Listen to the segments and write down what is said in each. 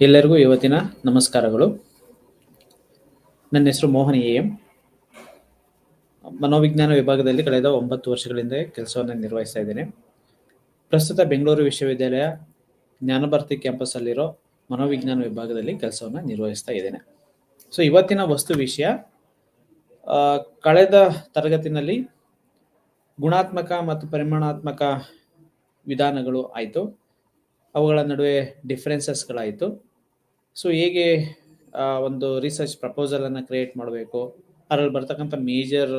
ಎಲ್ಲರಿಗೂ ಇವತ್ತಿನ ನಮಸ್ಕಾರಗಳು. ನನ್ನ ಹೆಸರು ಮೋಹನ್ ಎಂ. ಮನೋವಿಜ್ಞಾನ ವಿಭಾಗದಲ್ಲಿ ಕಳೆದ 9 ವರ್ಷಗಳಿಂದ ಕೆಲಸವನ್ನು ನಿರ್ವಹಿಸ್ತಾ ಇದ್ದೇನೆ. ಪ್ರಸ್ತುತ ಬೆಂಗಳೂರು ವಿಶ್ವವಿದ್ಯಾಲಯ ಜ್ಞಾನಭಾರತಿ ಕ್ಯಾಂಪಸ್ ಅಲ್ಲಿರೋ ಮನೋವಿಜ್ಞಾನ ವಿಭಾಗದಲ್ಲಿ ಕೆಲಸವನ್ನು ನಿರ್ವಹಿಸ್ತಾ ಇದ್ದೇನೆ. ಸೊ ಇವತ್ತಿನ ವಸ್ತು ವಿಷಯ, ಕಳೆದ ತರಗತಿನಲ್ಲಿ ಗುಣಾತ್ಮಕ ಮತ್ತು ಪರಿಮಾಣಾತ್ಮಕ ವಿಧಾನಗಳು ಆಯಿತು, ಅವುಗಳ ನಡುವೆ ಡಿಫ್ರೆನ್ಸಸ್ಗಳಾಯಿತು. ಸೊ ಹೇಗೆ ಒಂದು ರಿಸರ್ಚ್ ಪ್ರಪೋಸಲನ್ನು ಕ್ರಿಯೇಟ್ ಮಾಡಬೇಕು, ಅದರಲ್ಲಿ ಬರ್ತಕ್ಕಂಥ ಮೇಜರ್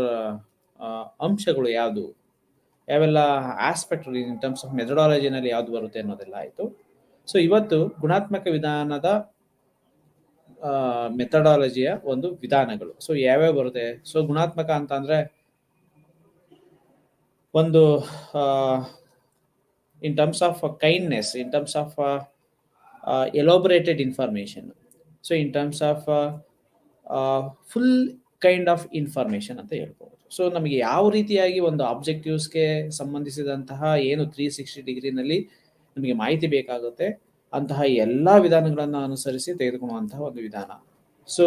ಅಂಶಗಳು ಯಾವುದು, ಯಾವೆಲ್ಲ ಆಸ್ಪೆಕ್ಟ್ ಇನ್ ಟರ್ಮ್ಸ್ ಆಫ್ ಮೆಥಡಾಲಜಿನಲ್ಲಿ ಯಾವುದು ಬರುತ್ತೆ ಅನ್ನೋದೆಲ್ಲ ಆಯಿತು. ಸೊ ಇವತ್ತು ಗುಣಾತ್ಮಕ ವಿಧಾನದ ಮೆಥಡಾಲಜಿಯ ಒಂದು ವಿಧಾನಗಳು ಸೊ ಯಾವ್ಯಾವ ಬರುತ್ತೆ. ಸೊ ಗುಣಾತ್ಮಕ ಅಂತ ಅಂದರೆ ಒಂದು in terms of kindness, in terms of elaborated information, so in terms of full kind of information ಅಂತ ಹೇಳ್ಬೋದು. ಸೊ ನಮಗೆ ಯಾವ ರೀತಿಯಾಗಿ ಒಂದು ಆಬ್ಜೆಕ್ಟಿವ್ಸ್ಗೆ ಸಂಬಂಧಿಸಿದಂತಹ ಏನು 360 ಡಿಗ್ರಿನಲ್ಲಿ ನಮಗೆ ಮಾಹಿತಿ ಬೇಕಾಗುತ್ತೆ ಅಂತಹ ಎಲ್ಲ ವಿಧಾನಗಳನ್ನು ಅನುಸರಿಸಿ ತೆಗೆದುಕೊಳ್ಳುವಂತಹ ಒಂದು ವಿಧಾನ. ಸೊ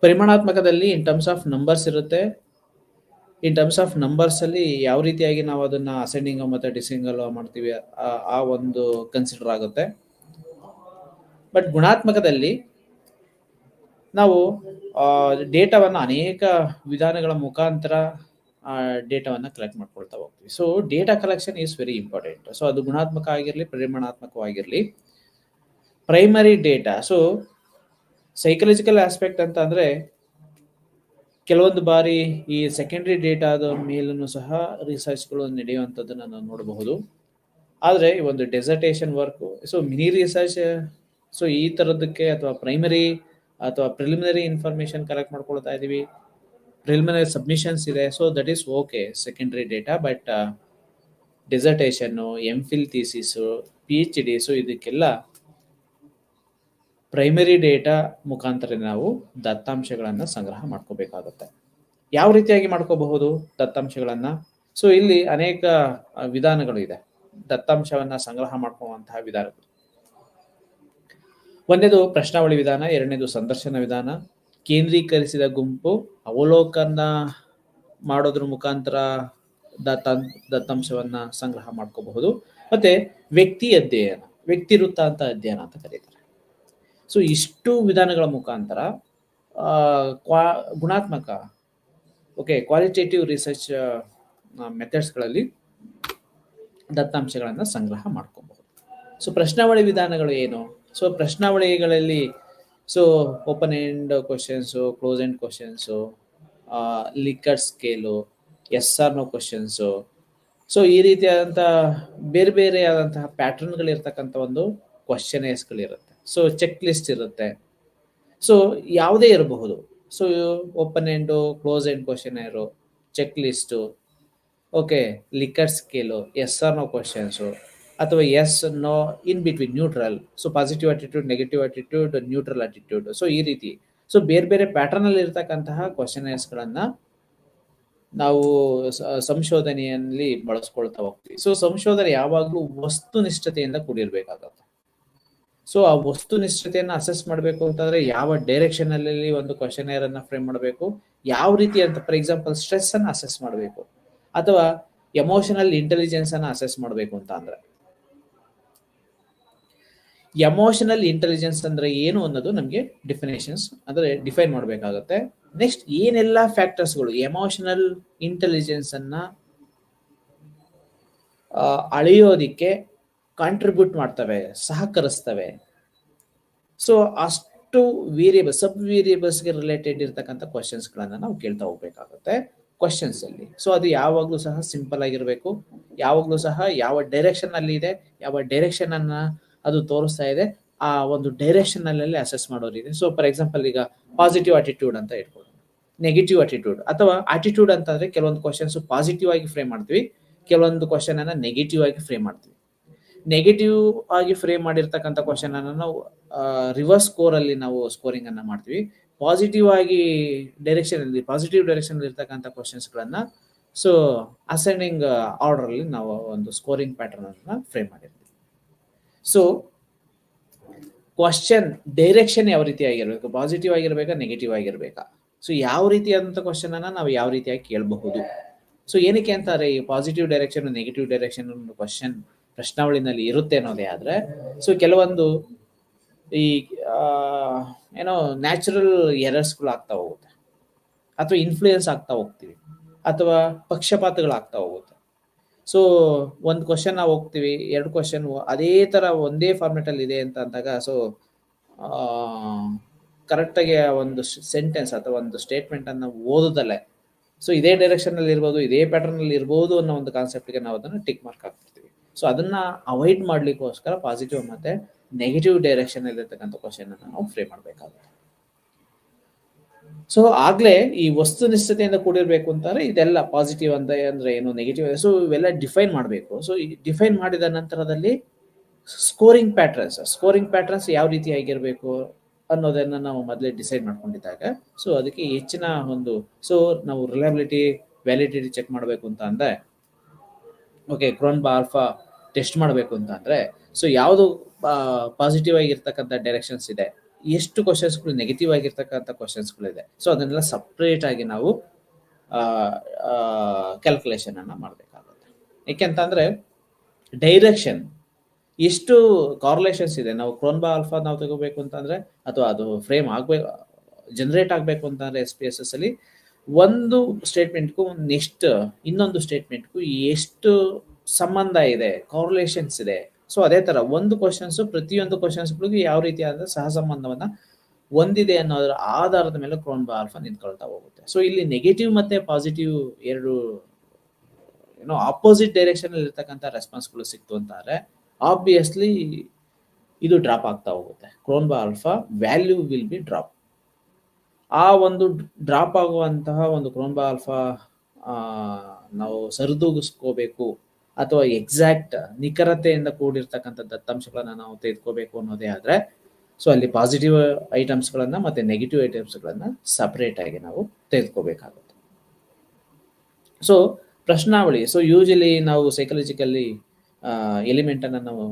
ಪರಿಮಾಣಾತ್ಮಕದಲ್ಲಿ ಇನ್ ಟರ್ಮ್ಸ್ ಆಫ್ ನಂಬರ್ಸ್ ಇರುತ್ತೆ. ಇನ್ ಟರ್ಮ್ಸ್ ಆಫ್ ನಂಬರ್ಸ್ ಅಲ್ಲಿ ಯಾವ ರೀತಿಯಾಗಿ ನಾವು ಅದನ್ನ ಅಸೆಂಡಿಂಗ್ ಮತ್ತೆ ಡಿಸೆಂಡಿಂಗ್ ಮಾಡ್ತೀವಿ ಆ ಒಂದು ಕನ್ಸಿಡರ್ ಆಗುತ್ತೆ. ಬಟ್ ಗುಣಾತ್ಮಕದಲ್ಲಿ ನಾವು ಡೇಟಾವನ್ನ ಅನೇಕ ವಿಧಾನಗಳ ಮುಖಾಂತರ ಡೇಟಾವನ್ನ ಕಲೆಕ್ಟ್ ಮಾಡ್ಕೊಳ್ತಾ ಹೋಗ್ತೀವಿ. So data collection is very important. So ಅದು ಗುಣಾತ್ಮಕ ಆಗಿರಲಿ ಪರಿಮಾಣಾತ್ಮಕವಾಗಿರಲಿ. Primary data, so psychological aspect ಅಂತ ಅಂದ್ರೆ ಕೆಲವೊಂದು ಬಾರಿ ಈ ಸೆಕೆಂಡರಿ ಡೇಟಾದ ಮೇಲೂ ಸಹ ರಿಸರ್ಚ್ಗಳು ನಡೆಯುವಂಥದ್ದನ್ನು ನಾವು ನೋಡಬಹುದು. ಆದರೆ ಈ ಒಂದು dissertation work, so mini research, so ಈ ಥರದಕ್ಕೆ ಅಥವಾ ಪ್ರೈಮರಿ ಅಥವಾ ಪ್ರಿಲಿಮಿನರಿ ಇನ್ಫಾರ್ಮೇಷನ್ ಕಲೆಕ್ಟ್ ಮಾಡ್ಕೊಳ್ತಾ ಇದ್ದೀವಿ. ಪ್ರಿಲಿಮಿನರಿ ಸಬ್ಮಿಷನ್ಸ್ ಇದೆ, so that is okay secondary data. But dissertation, MPhil thesis, PhD, so ಇದಕ್ಕೆಲ್ಲ ಪ್ರೈಮರಿ ಡೇಟಾ ಮುಖಾಂತರ ನಾವು ದತ್ತಾಂಶಗಳನ್ನು ಸಂಗ್ರಹ ಮಾಡ್ಕೋಬೇಕಾಗುತ್ತೆ. ಯಾವ ರೀತಿಯಾಗಿ ಮಾಡ್ಕೋಬಹುದು ದತ್ತಾಂಶಗಳನ್ನು? ಸೊ ಇಲ್ಲಿ ಅನೇಕ ವಿಧಾನಗಳು ಇದೆ ದತ್ತಾಂಶವನ್ನ ಸಂಗ್ರಹ ಮಾಡ್ಕೊಳ್ಳುವಂತಹ ವಿಧಾನಗಳು. ಒಂದೇದು ಪ್ರಶ್ನಾವಳಿ ವಿಧಾನ, ಎರಡನೇದು ಸಂದರ್ಶನ ವಿಧಾನ, ಕೇಂದ್ರೀಕರಿಸಿದ ಗುಂಪು ಅವಲೋಕನ ಮಾಡೋದ್ರ ಮುಖಾಂತರ ದತ್ತಾಂಶವನ್ನ ಸಂಗ್ರಹ ಮಾಡ್ಕೋಬಹುದು. ಮತ್ತೆ ವ್ಯಕ್ತಿ ಅಧ್ಯಯನ, ವ್ಯಕ್ತಿ ವೃತ್ತಾಂತ ಅಧ್ಯಯನ ಅಂತ ಕರೀತಾರೆ. ಸೊ ಇಷ್ಟು ವಿಧಾನಗಳ ಮುಖಾಂತರ ಗುಣಾತ್ಮಕ ಕ್ವಾಲಿಟೇಟಿವ್ ರಿಸರ್ಚ್ ಮೆಥಡ್ಸ್ಗಳಲ್ಲಿ ದತ್ತಾಂಶಗಳನ್ನು ಸಂಗ್ರಹ ಮಾಡ್ಕೋಬಹುದು. ಸೊ ಪ್ರಶ್ನಾವಳಿ ವಿಧಾನಗಳು ಏನು? ಸೊ ಪ್ರಶ್ನಾವಳಿಗಳಲ್ಲಿ so open end questions, close end questions, Likert scale, SR no questions, so ಈ ರೀತಿಯಾದಂಥ ಬೇರೆ ಬೇರೆ ಆದಂತಹ ಪ್ಯಾಟರ್ನ್ಗಳಿರ್ತಕ್ಕಂಥ ಒಂದು ಕ್ವಶನೇರ್ಸ್ಗಳಿರುತ್ತೆ. ಸೊ ಚೆಕ್ ಲಿಸ್ಟ್ ಇರುತ್ತೆ. ಸೊ ಯಾವುದೇ ಇರಬಹುದು. So open end, close end questionnaire, check list, Likert scale, SR no questions, ಅಥವಾ yes no in between, neutral, so positive attitude, negative attitude, neutral attitude, so ಈ ರೀತಿ ಸೊ ಬೇರೆ ಬೇರೆ pattern ಅಲ್ಲಿ ಇರ್ತಕ್ಕಂತಹ ಕ್ವಶನೇರ್ಸ್ಗಳನ್ನ ನಾವು ಸಂಶೋಧನೆಯಲ್ಲಿ ಬಳಸ್ಕೊಳ್ತಾ ಹೋಗ್ತೀವಿ. ಸೊ ಸಂಶೋಧನೆ ಯಾವಾಗಲೂ ವಸ್ತುನಿಷ್ಠತೆಯಿಂದ ಕೂಡಿರ್ಬೇಕಾಗತ್ತೆ. ಸೊ ಆ ವಸ್ತುನಿಷ್ಠತೆಯನ್ನು ಅಸೆಸ್ ಮಾಡಬೇಕು ಅಂತಂದ್ರೆ ಯಾವ ಡೈರೆಕ್ಷನ್ ಅಲ್ಲಿ ಒಂದು ಕ್ವಶನೇರ್ ಅನ್ನ ಫ್ರೇಮ್ ಮಾಡಬೇಕು, ಯಾವ ರೀತಿ ಅಂತ, ಫಾರ್ ಎಕ್ಸಾಂಪಲ್ ಸ್ಟ್ರೆಸ್ ಅನ್ನ ಅಸೆಸ್ ಮಾಡಬೇಕು ಅಥವಾ ಎಮೋಷನಲ್ ಇಂಟೆಲಿಜೆನ್ಸ್ ಅನ್ನ ಅಸೆಸ್ ಮಾಡಬೇಕು ಅಂತ ಅಂದ್ರೆ, ಎಮೋಷನಲ್ ಇಂಟೆಲಿಜೆನ್ಸ್ ಅಂದ್ರೆ ಏನು ಅನ್ನೋದು ನಮಗೆ ಡಿಫಿನೇಷನ್ಸ್ ಅಂದ್ರೆ ಡಿಫೈನ್ ಮಾಡಬೇಕಾಗುತ್ತೆ. ನೆಕ್ಸ್ಟ್ ಏನೆಲ್ಲ ಫ್ಯಾಕ್ಟರ್ಸ್ಗಳು ಎಮೋಷನಲ್ ಇಂಟೆಲಿಜೆನ್ಸ್ ಅನ್ನ ಅಳೆಯೋದಿಕ್ಕೆ ಕಾಂಟ್ರಿಬ್ಯೂಟ್ ಮಾಡ್ತವೆ, ಸಹಕರಿಸ್ತವೆ. ಸೊ ಅಷ್ಟು ವೇರಿಯಬಲ್, ಸಬ್ ವೇರಿಯಬಲ್ಸ್ಗೆ ರಿಲೇಟೆಡ್ ಇರ್ತಕ್ಕಂಥ ಕ್ವಶನ್ಸ್ಗಳನ್ನ ನಾವು ಕೇಳ್ತಾ ಹೋಗ್ಬೇಕಾಗುತ್ತೆ ಕ್ವಶನ್ಸ್ ಅಲ್ಲಿ. ಸೊ ಅದು ಯಾವಾಗಲೂ ಸಹ ಸಿಂಪಲ್ ಆಗಿರಬೇಕು, ಯಾವಾಗಲೂ ಸಹ ಯಾವ ಡೈರೆಕ್ಷನ್ ಅಲ್ಲಿ ಇದೆ, ಯಾವ ಡೈರೆಕ್ಷನ್ ಅನ್ನ ಅದು ತೋರಿಸ್ತಾ ಇದೆ, ಆ ಒಂದು ಡೈರೆಕ್ಷನ್ ಅಲ್ಲಿ ಅಸೆಸ್ ಮಾಡೋರಿದೆ. ಸೊ ಫಾರ್ ಎಕ್ಸಾಂಪಲ್ ಈಗ ಪಾಸಿಟಿವ್ ಆಟಿಟ್ಯೂಡ್ ಅಂತ ಇಟ್ಕೊಳ್ಳೋಣ, ನೆಗೆಟಿವ್ ಆಟಿಟ್ಯೂಡ್ ಅಥವಾ ಆಟಿಟ್ಯೂಡ್ ಅಂತಂದ್ರೆ ಕೆಲವೊಂದು ಕ್ವಶನ್ಸ್ ಪಾಸಿಟಿವ್ ಆಗಿ ಫ್ರೇಮ್ ಮಾಡ್ತೀವಿ, ಕೆಲವೊಂದು ಕ್ವಶನ್ ಅನ್ನ ನೆಗೆಟಿವ್ ಆಗಿ ಫ್ರೇಮ್ ಮಾಡ್ತೀವಿ. ನೆಗೆಟಿವ್ ಆಗಿ ಫ್ರೇಮ್ ಮಾಡಿರ್ತಕ್ಕಂಥ ಕ್ವಶನ್ ಅನ್ನ ನಾವು ರಿವರ್ಸ್ ಸ್ಕೋರ್ ಅಲ್ಲಿ ನಾವು ಸ್ಕೋರಿಂಗ್ ಅನ್ನ ಮಾಡ್ತೀವಿ. ಪಾಸಿಟಿವ್ ಆಗಿ ಪಾಸಿಟಿವ್ ಡೈರೆಕ್ಷನ್ ಇರ್ತಕ್ಕಂಥ ಕ್ವಶನ್ಸ್ಗಳನ್ನ ಸೊ ಅಸೆಂಡಿಂಗ್ ಆರ್ಡರ್ ಅಲ್ಲಿ ನಾವು ಒಂದು ಸ್ಕೋರಿಂಗ್ ಪ್ಯಾಟರ್ನ್ ಅನ್ನ ಫ್ರೇಮ್ ಮಾಡಿರ್ತೀವಿ. ಸೊ ಕ್ವಶನ್ ಡೈರೆಕ್ಷನ್ ಯಾವ ರೀತಿ ಆಗಿರ್ಬೇಕು, ಪಾಸಿಟಿವ್ ಆಗಿರ್ಬೇಕಾ ನೆಗೆಟಿವ್ ಆಗಿರ್ಬೇಕಾ, ಸೊ ಯಾವ ರೀತಿಯಾದಂಥ ಕ್ವಶನ್ ಅನ್ನ ನಾವು ಯಾವ ರೀತಿಯಾಗಿ ಕೇಳಬಹುದು. ಸೊ ಏನಕ್ಕೆ ಅಂತಾರೆ ಈ positive direction negative direction question ಪ್ರಶ್ನಾವಳಿನಲ್ಲಿ ಇರುತ್ತೆ ಅನ್ನೋದೇ ಆದ್ರೆ, ಸೊ ಕೆಲವೊಂದು ಈ ಏನೋ ನ್ಯಾಚುರಲ್ ಎರರ್ಸ್ಗಳು ಆಗ್ತಾ ಹೋಗುತ್ತೆ, ಅಥವಾ ಇನ್ಫ್ಲೂಯೆನ್ಸ್ ಆಗ್ತಾ ಹೋಗ್ತೀವಿ, ಅಥವಾ ಪಕ್ಷಪಾತಗಳಾಗ್ತಾ ಹೋಗುತ್ತೆ. ಸೊ ಒಂದು ಕ್ವಶನ್ ನಾವು ಹೋಗ್ತೀವಿ, ಎರಡು ಕ್ವಶನ್ ಅದೇ ತರ ಒಂದೇ ಫಾರ್ಮೆಟ್ ಅಲ್ಲಿ ಇದೆ ಅಂತ ಅಂದಾಗ, ಸೊ ಕರೆಕ್ಟಾಗಿ ಒಂದು ಸೆಂಟೆನ್ಸ್ ಅಥವಾ ಒಂದು ಸ್ಟೇಟ್ಮೆಂಟ್ ಅನ್ನು ಓದೋದಲ್ಲೇ ಸೊ ಇದೇ ಡೈರೆಕ್ಷನ್ ಅಲ್ಲಿ ಇರ್ಬೋದು, ಇದೇ ಪ್ಯಾಟರ್ನ್ ಅಲ್ಲಿ ಇರ್ಬೋದು ಅನ್ನೋ ಒಂದು ಕಾನ್ಸೆಪ್ಟ್ಗೆ ನಾವು ಅದನ್ನು ಟಿಕ್ ಮಾರ್ಕ್ ಹಾಕ್ತಿರ್ತೀವಿ. ಸೊ ಅದನ್ನ ಅವಾಯ್ಡ್ ಮಾಡ್ಲಿಕ್ಕೋಸ್ಕರ ಪಾಸಿಟಿವ್ ಮತ್ತೆ ನೆಗೆಟಿವ್ ಡೈರೆಕ್ಷನ್ ಅಲ್ಲಿರ್ತಕ್ಕಂಥ ಕ್ವಶನ್ ಅನ್ನು ನಾವು ಫ್ರೇಮ್ ಮಾಡಬೇಕಾಗುತ್ತೆ. ಸೊ ಆಗ್ಲೇ ಈ ವಸ್ತುನಿಷ್ಠತೆಯಿಂದ ಕೂಡಿರ್ಬೇಕು ಅಂತಾರೆ. ಇದೆಲ್ಲ ಪಾಸಿಟಿವ್ ಅಂತ ಅಂದ್ರೆ ಏನು, ನೆಗೆಟಿವ್, ಸೊ ಇವೆಲ್ಲ ಡಿಫೈನ್ ಮಾಡಬೇಕು. ಸೊ ಡಿಫೈನ್ ಮಾಡಿದ ನಂತರದಲ್ಲಿ ಸ್ಕೋರಿಂಗ್ ಪ್ಯಾಟರ್ನ್ಸ್ ಯಾವ ರೀತಿ ಆಗಿರ್ಬೇಕು ಅನ್ನೋದನ್ನ ನಾವು ಮೊದಲೇ ಡಿಸೈಡ್ ಮಾಡ್ಕೊಂಡಿದ್ದಾಗ, ಸೊ ಅದಕ್ಕೆ ಹೆಚ್ಚಿನ ಒಂದು ಸೊ ನಾವು ರಿಲಯಬಿಲಿಟಿ ವ್ಯಾಲಿಡಿಟಿ ಚೆಕ್ ಮಾಡಬೇಕು ಅಂತ ಅಂದ್ರೆ, ಓಕೆ ಕ್ರೋನ್ ಬಾ ಆಲ್ಫಾ ಟೆಸ್ಟ್ ಮಾಡಬೇಕು ಅಂತ ಅಂದ್ರೆ, ಸೊ ಯಾವುದು ಪಾಸಿಟಿವ್ ಆಗಿರ್ತಕ್ಕಂಥ ಡೈರೆಕ್ಷನ್ಸ್ ಇದೆ, ಎಷ್ಟು ಕ್ವಶನ್ಸ್ಗಳು ನೆಗೆಟಿವ್ ಆಗಿರ್ತಕ್ಕಂಥ ಕ್ವಶನ್ಸ್ಗಳಿದೆ, ಸೊ ಅದನ್ನೆಲ್ಲ ಸಪ್ರೇಟ್ ಆಗಿ ನಾವು ಕ್ಯಾಲ್ಕುಲೇಷನ್ ಅನ್ನ ಮಾಡಬೇಕಾಗುತ್ತೆ. ಏಕೆಂತಂದ್ರೆ ಡೈರೆಕ್ಷನ್ ಎಷ್ಟು ಕಾರ್ಲೇಷನ್ಸ್ ಇದೆ, ನಾವು ಕ್ರೋನ್ಬಾ ಆಲ್ಫಾ ನಾವು ತಗೋಬೇಕು ಅಂತಂದ್ರೆ, ಅಥವಾ ಅದು ಫ್ರೇಮ್ ಆಗ್ಬೇಕು ಜನರೇಟ್ ಆಗಬೇಕು ಅಂತಂದ್ರೆ SPSS ಅಲ್ಲಿ ಒಂದು ಸ್ಟೇಟ್ಮೆಂಟ್ಗೂ ನೆಕ್ಸ್ಟ್ ಇನ್ನೊಂದು ಸ್ಟೇಟ್ಮೆಂಟ್ಗೂ ಎಷ್ಟು ಸಂಬಂಧ ಇದೆ, ಕಾರ್ಲೇಷನ್ಸ್ ಇದೆ. ಸೊ ಅದೇ ತರ ಒಂದು ಕ್ವಶನ್ಸ್ ಪ್ರತಿಯೊಂದು ಕ್ವಶನ್ಸ್ಗಳಿಗೂ ಯಾವ ರೀತಿಯಾದ ಸಹ ಸಂಬಂಧವನ್ನ ಹೊಂದಿದೆ ಅನ್ನೋದರ ಆಧಾರದ ಮೇಲೆ ಕ್ರೋನ್ಬಾ ಆಲ್ಫಾ ನಿಂತ್ಕೊಳ್ತಾ ಹೋಗುತ್ತೆ. ಸೊ ಇಲ್ಲಿ ನೆಗೆಟಿವ್ ಮತ್ತೆ ಪಾಸಿಟಿವ್ ಎರಡು ಏನೋ ಆಪೋಸಿಟ್ ಡೈರೆಕ್ಷನ್ ಅಲ್ಲಿ ಇರ್ತಕ್ಕಂಥ ರೆಸ್ಪಾನ್ಸ್ಗಳು ಸಿಕ್ತು ಅಂತಾರೆ, ಆಬ್ವಿಯಸ್ಲಿ ಇದು ಡ್ರಾಪ್ ಆಗ್ತಾ ಹೋಗುತ್ತೆ. Cronbach alpha value will be drop. ಆ ಒಂದು ಡ್ರಾಪ್ ಆಗುವಂತಹ ಒಂದು ಕ್ರೋನ್ಬಾ ಆಲ್ಫಾ ನಾವು ಸರಿದೂಗಿಸ್ಕೋಬೇಕು, ಅಥವಾ ಎಕ್ಸಾಕ್ಟ್ ನಿಖರತೆಯಿಂದ ಕೂಡಿರ್ತಕ್ಕಂಥ ದತ್ತಾಂಶಗಳನ್ನ ನಾವು ತೆಗೆದುಕೋಬೇಕು ಅನ್ನೋದೇ ಆದ್ರೆ, ಸೊ ಅಲ್ಲಿ ಪಾಸಿಟಿವ್ ಐಟಮ್ಸ್ಗಳನ್ನ ಮತ್ತೆ ನೆಗೆಟಿವ್ ಐಟಮ್ಸ್ಗಳನ್ನ ಸಪರೇಟ್ ಆಗಿ ನಾವು ತೆಗೆದುಕೋಬೇಕಾಗುತ್ತೆ. ಸೊ ಪ್ರಶ್ನಾವಳಿ, ಸೊ ಯೂಶಲಿ ನಾವು ಸೈಕಲಾಜಿಕಲ್ ಎಲಿಮೆಂಟ್ ಅನ್ನ ನಾವು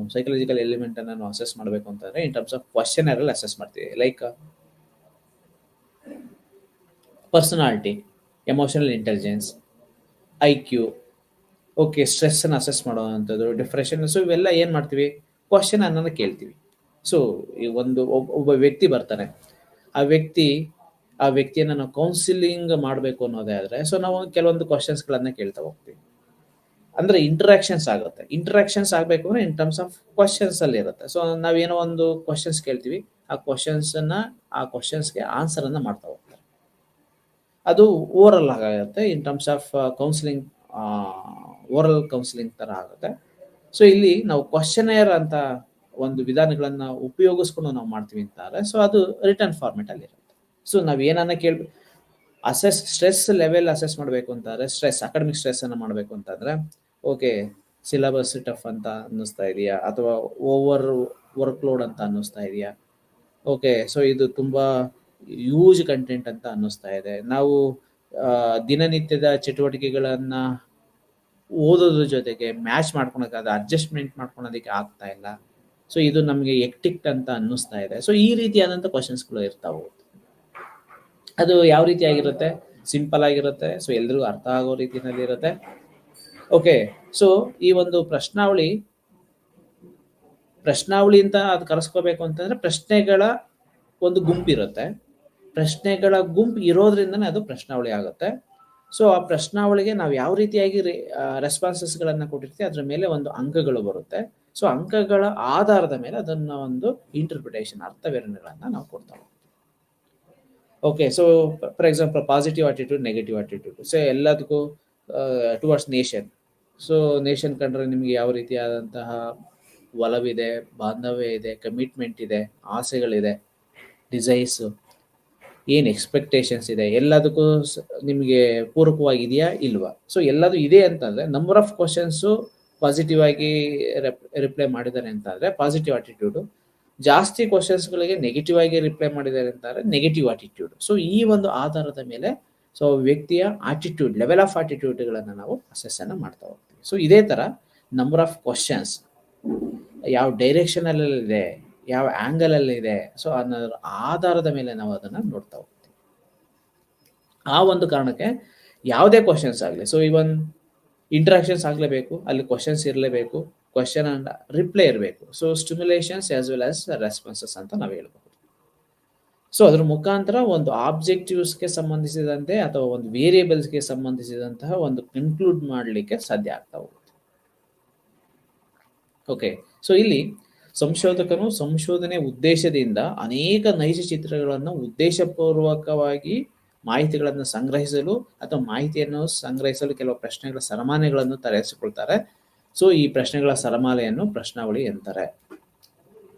ಅಸೆಸ್ ಮಾಡಬೇಕು ಅಂತಂದ್ರೆ ಇನ್ ಟರ್ಮ್ಸ್ ಆಫ್ ಕ್ವಶನರ್ ಅಲ್ಲಿ ಅಸೆಸ್ ಮಾಡ್ತೀವಿ. Like personality, emotional intelligence, IQ, okay stress ಅನ್ನು ಅಸೆಸ್ ಮಾಡುವಂಥದ್ದು, ಡಿಪ್ರೆಷನ್. ಸೊ ಇವೆಲ್ಲ ಏನ್ ಮಾಡ್ತೀವಿ, ಕ್ವಶನ್ ಅನ್ನ ಕೇಳ್ತೀವಿ. ಸೊ ಈ ಒಬ್ಬ ವ್ಯಕ್ತಿ ಬರ್ತಾನೆ, ಆ ವ್ಯಕ್ತಿಯನ್ನ ನಾವು ಕೌನ್ಸಿಲಿಂಗ್ ಮಾಡಬೇಕು ಅನ್ನೋದೇ ಆದ್ರೆ, ಸೊ ನಾವು ಕೆಲವೊಂದು ಕ್ವಶನ್ಸ್ಗಳನ್ನ ಕೇಳ್ತಾ ಹೋಗ್ತೀವಿ. ಅಂದ್ರೆ ಇಂಟರಾಕ್ಷನ್ಸ್ ಆಗ್ಬೇಕು ಅಂದ್ರೆ ಇನ್ ಟರ್ಮ್ಸ್ ಆಫ್ ಕ್ವಶನ್ಸ್ ಅಲ್ಲಿ ಇರುತ್ತೆ. ಸೊ ನಾವೇನೋ ಒಂದು ಕ್ವಶನ್ಸ್ ಕೇಳ್ತೀವಿ, ಆ ಕ್ವಶನ್ಸ್ಗೆ ಆನ್ಸರ್ ಅನ್ನ ಮಾಡ್ತಾ ಹೋಗ್ತಾರೆ. ಅದು ಓರಲ್ ಆಗುತ್ತೆ, ಇನ್ terms of counselling, oral counselling ತರ ಆಗುತ್ತೆ. ಸೊ ಇಲ್ಲಿ ನಾವು ಕ್ವಶನೇರ್ ಅಂತ ಒಂದು ವಿಧಾನಗಳನ್ನ ಉಪಯೋಗಿಸ್ಕೊಂಡು ನಾವು ಮಾಡ್ತೀವಿ ಅಂತಾರೆ. ಸೊ ಅದು ರಿಟರ್ನ್ ಫಾರ್ಮೆಟ್ ಅಲ್ಲಿ ಇರುತ್ತೆ. ಸೊ ನಾವ್ ಏನನ್ನ ಕೇಳ್ಬೇಕು, ಸ್ಟ್ರೆಸ್ ಲೆವೆಲ್ ಅಸೆಸ್ ಮಾಡಬೇಕು ಅಂತಾರೆ, ಅಕಾಡೆಮಿಕ್ ಸ್ಟ್ರೆಸ್ ಅನ್ನ ಮಾಡಬೇಕು ಅಂತಂದ್ರೆ, ಓಕೆ ಸಿಲೆಬಸ್ ಟಫ್ ಅಂತ ಅನ್ನಿಸ್ತಾ ಇದೆಯಾ, ಅಥವಾ ಓವರ್ ವರ್ಕ್ ಲೋಡ್ ಅಂತ ಅನ್ನಿಸ್ತಾ ಇದೆಯಾ, ಓಕೆ ಸೊ ಇದು ತುಂಬಾ ಯೂಜ್ ಕಂಟೆಂಟ್ ಅಂತ ಅನ್ನಿಸ್ತಾ ಇದೆ, ನಾವು ದಿನನಿತ್ಯದ ಚಟುವಟಿಕೆಗಳನ್ನ ಓದೋದ್ರ ಜೊತೆಗೆ ಮ್ಯಾಚ್ ಮಾಡ್ಕೊಳಕ್ಕಾದ ಅಡ್ಜಸ್ಟ್ಮೆಂಟ್ ಮಾಡ್ಕೊಳೋದಕ್ಕೆ ಆಗ್ತಾ ಇಲ್ಲ, ಸೊ ಇದು ನಮಗೆ ಎಕ್ಟಿಕ್ ಅಂತ ಅನ್ನಿಸ್ತಾ ಇದೆ. ಸೊ ಈ ರೀತಿಯಾದಂಥ ಕ್ವಶನ್ಸ್ಗಳು ಇರ್ತಾವೆ. ಅದು ಯಾವ ರೀತಿ ಆಗಿರುತ್ತೆ, ಸಿಂಪಲ್ ಆಗಿರುತ್ತೆ, ಸೊ ಎಲ್ರಿಗೂ ಅರ್ಥ ಆಗೋ ರೀತಿಯಲ್ಲಿ ಇರುತ್ತೆ. ಓಕೆ ಸೊ ಈ ಒಂದು ಪ್ರಶ್ನಾವಳಿ ಅಂತ ಅದು ಕರೆಸ್ಕೋಬೇಕು ಅಂತಂದ್ರೆ ಪ್ರಶ್ನೆಗಳ ಒಂದು ಗುಂಪಿರುತ್ತೆ. ಪ್ರಶ್ನೆಗಳ ಗುಂಪು ಇರೋದ್ರಿಂದನೇ ಅದು ಪ್ರಶ್ನಾವಳಿ ಆಗುತ್ತೆ. ಸೊ ಆ ಪ್ರಶ್ನಾವಳಿಗೆ ನಾವು ಯಾವ ರೀತಿಯಾಗಿ ರೆಸ್ಪಾನ್ಸಸ್ಗಳನ್ನ ಕೊಟ್ಟಿರ್ತೀವಿ ಅದ್ರ ಮೇಲೆ ಒಂದು ಅಂಕಗಳು ಬರುತ್ತೆ. ಸೊ ಅಂಕಗಳ ಆಧಾರದ ಮೇಲೆ ಅದನ್ನ ಒಂದು ಇಂಟರ್ಪ್ರಿಟೇಷನ್, ಅರ್ಥವಿವರಣೆಗಳನ್ನ ನಾವು ಕೊಡ್ತಾ ಹೋಗ್ತೀವಿ. Okay so for example positive attitude, negative attitude. So ಎಲ್ಲದಕ್ಕೂ ಟುವರ್ಡ್ಸ್ ನೇಷನ್. ಸೊ ನೇಷನ್ ಕಂಡ್ರೆ ನಿಮ್ಗೆ ಯಾವ ರೀತಿಯಾದಂತಹ ಒಲವಿದೆ, ಬಾಂಧವ್ಯ ಇದೆ, ಕಮಿಟ್ಮೆಂಟ್ ಇದೆ, ಆಸೆಗಳಿದೆ, ಡಿಸೈರ್ಸ್, ಏನು ಎಕ್ಸ್ಪೆಕ್ಟೇಷನ್ಸ್ ಇದೆ, ಎಲ್ಲದಕ್ಕೂ ನಿಮಗೆ ಪೂರಕವಾಗಿದೆಯಾ ಇಲ್ವಾ. ಸೊ ಎಲ್ಲದು ಇದೆ ಅಂತಂದ್ರೆ ನಂಬರ್ ಆಫ್ ಕ್ವಶನ್ಸು ಪಾಸಿಟಿವ್ ಆಗಿ ರಿಪ್ಲೈ ಮಾಡಿದ್ದಾರೆ ಅಂತಂದ್ರೆ ಪಾಸಿಟಿವ್ ಆಟಿಟ್ಯೂಡು, ಜಾಸ್ತಿ ಕ್ವಶನ್ಸ್ಗಳಿಗೆ ನೆಗೆಟಿವ್ ಆಗಿ ರಿಪ್ಲೈ ಮಾಡಿದ್ದಾರೆ ಅಂತಾರೆ ನೆಗೆಟಿವ್ ಆಟಿಟ್ಯೂಡ್. ಸೊ ಈ ಒಂದು ಆಧಾರದ ಮೇಲೆ ಸೊ ವ್ಯಕ್ತಿಯ ಆಟಿಟ್ಯೂಡ್, ಲೆವೆಲ್ ಆಫ್ ಆಟಿಟ್ಯೂಡ್ಗಳನ್ನು ನಾವು ಅಸೆಸ್ ಅನ್ನು ಮಾಡ್ತಾ ಹೋಗ್ತೀವಿ. ಸೊ ಇದೇ ತರ ನಂಬರ್ ಆಫ್ ಕ್ವಶನ್ಸ್ ಯಾವ ಡೈರೆಕ್ಷನ್ ಅಲ್ಲಿ ಇದೆ, ಯಾವ ಆಂಗಲ್ ಅಲ್ಲಿ ಇದೆ, ಸೊ ಅನ್ನೋದ್ರ ಆಧಾರದ ಮೇಲೆ ನಾವು ಅದನ್ನ ನೋಡ್ತಾ ಹೋಗ್ತೀವಿ. ಆ ಒಂದು ಕಾರಣಕ್ಕೆ ಯಾವುದೇ ಕ್ವಶನ್ಸ್ ಆಗಲಿ, ಸೊ ಇವನ್ ಇಂಟ್ರಾಕ್ಷನ್ಸ್ ಆಗಲೇಬೇಕು, ಅಲ್ಲಿ ಕ್ವಶನ್ಸ್ ಇರಲೇಬೇಕು, ಕ್ವಶನ್ ಅಂಡ್ ರಿಪ್ಲೈ ಇರಬೇಕು. So stimulations as well as responses ಅಂತ ನಾವು ಹೇಳ್ಬಹುದು. ಸೊ ಅದ್ರ ಮುಖಾಂತರ ಒಂದು ಆಬ್ಜೆಕ್ಟಿವ್ಸ್ಗೆ ಸಂಬಂಧಿಸಿದಂತೆ ಅಥವಾ ಒಂದು ವೇರಿಯೇಬಲ್ಸ್ಗೆ ಸಂಬಂಧಿಸಿದಂತಹ ಒಂದು ಕನ್ಕ್ಲೂಡ್ ಮಾಡಲಿಕ್ಕೆ ಸಾಧ್ಯ ಆಗ್ತಾ ಹೋಗುತ್ತೆ. ಓಕೆ, ಸೊ ಇಲ್ಲಿ ಸಂಶೋಧಕನು ಸಂಶೋಧನೆ ಉದ್ದೇಶದಿಂದ ಅನೇಕ ನೈಜ ಚಿತ್ರಗಳನ್ನು ಉದ್ದೇಶಪೂರ್ವಕವಾಗಿ ಮಾಹಿತಿಗಳನ್ನು ಸಂಗ್ರಹಿಸಲು ಅಥವಾ ಮಾಹಿತಿಯನ್ನು ಸಂಗ್ರಹಿಸಲು ಕೆಲವು ಪ್ರಶ್ನೆಗಳ ಸರಮಾಲೆಗಳನ್ನು ತಯಾರಿಸಿಕೊಳ್ತಾರೆ. ಸೊ ಈ ಪ್ರಶ್ನೆಗಳ ಸರಮಾಲೆಯನ್ನು ಪ್ರಶ್ನಾವಳಿ ಅಂತಾರೆ.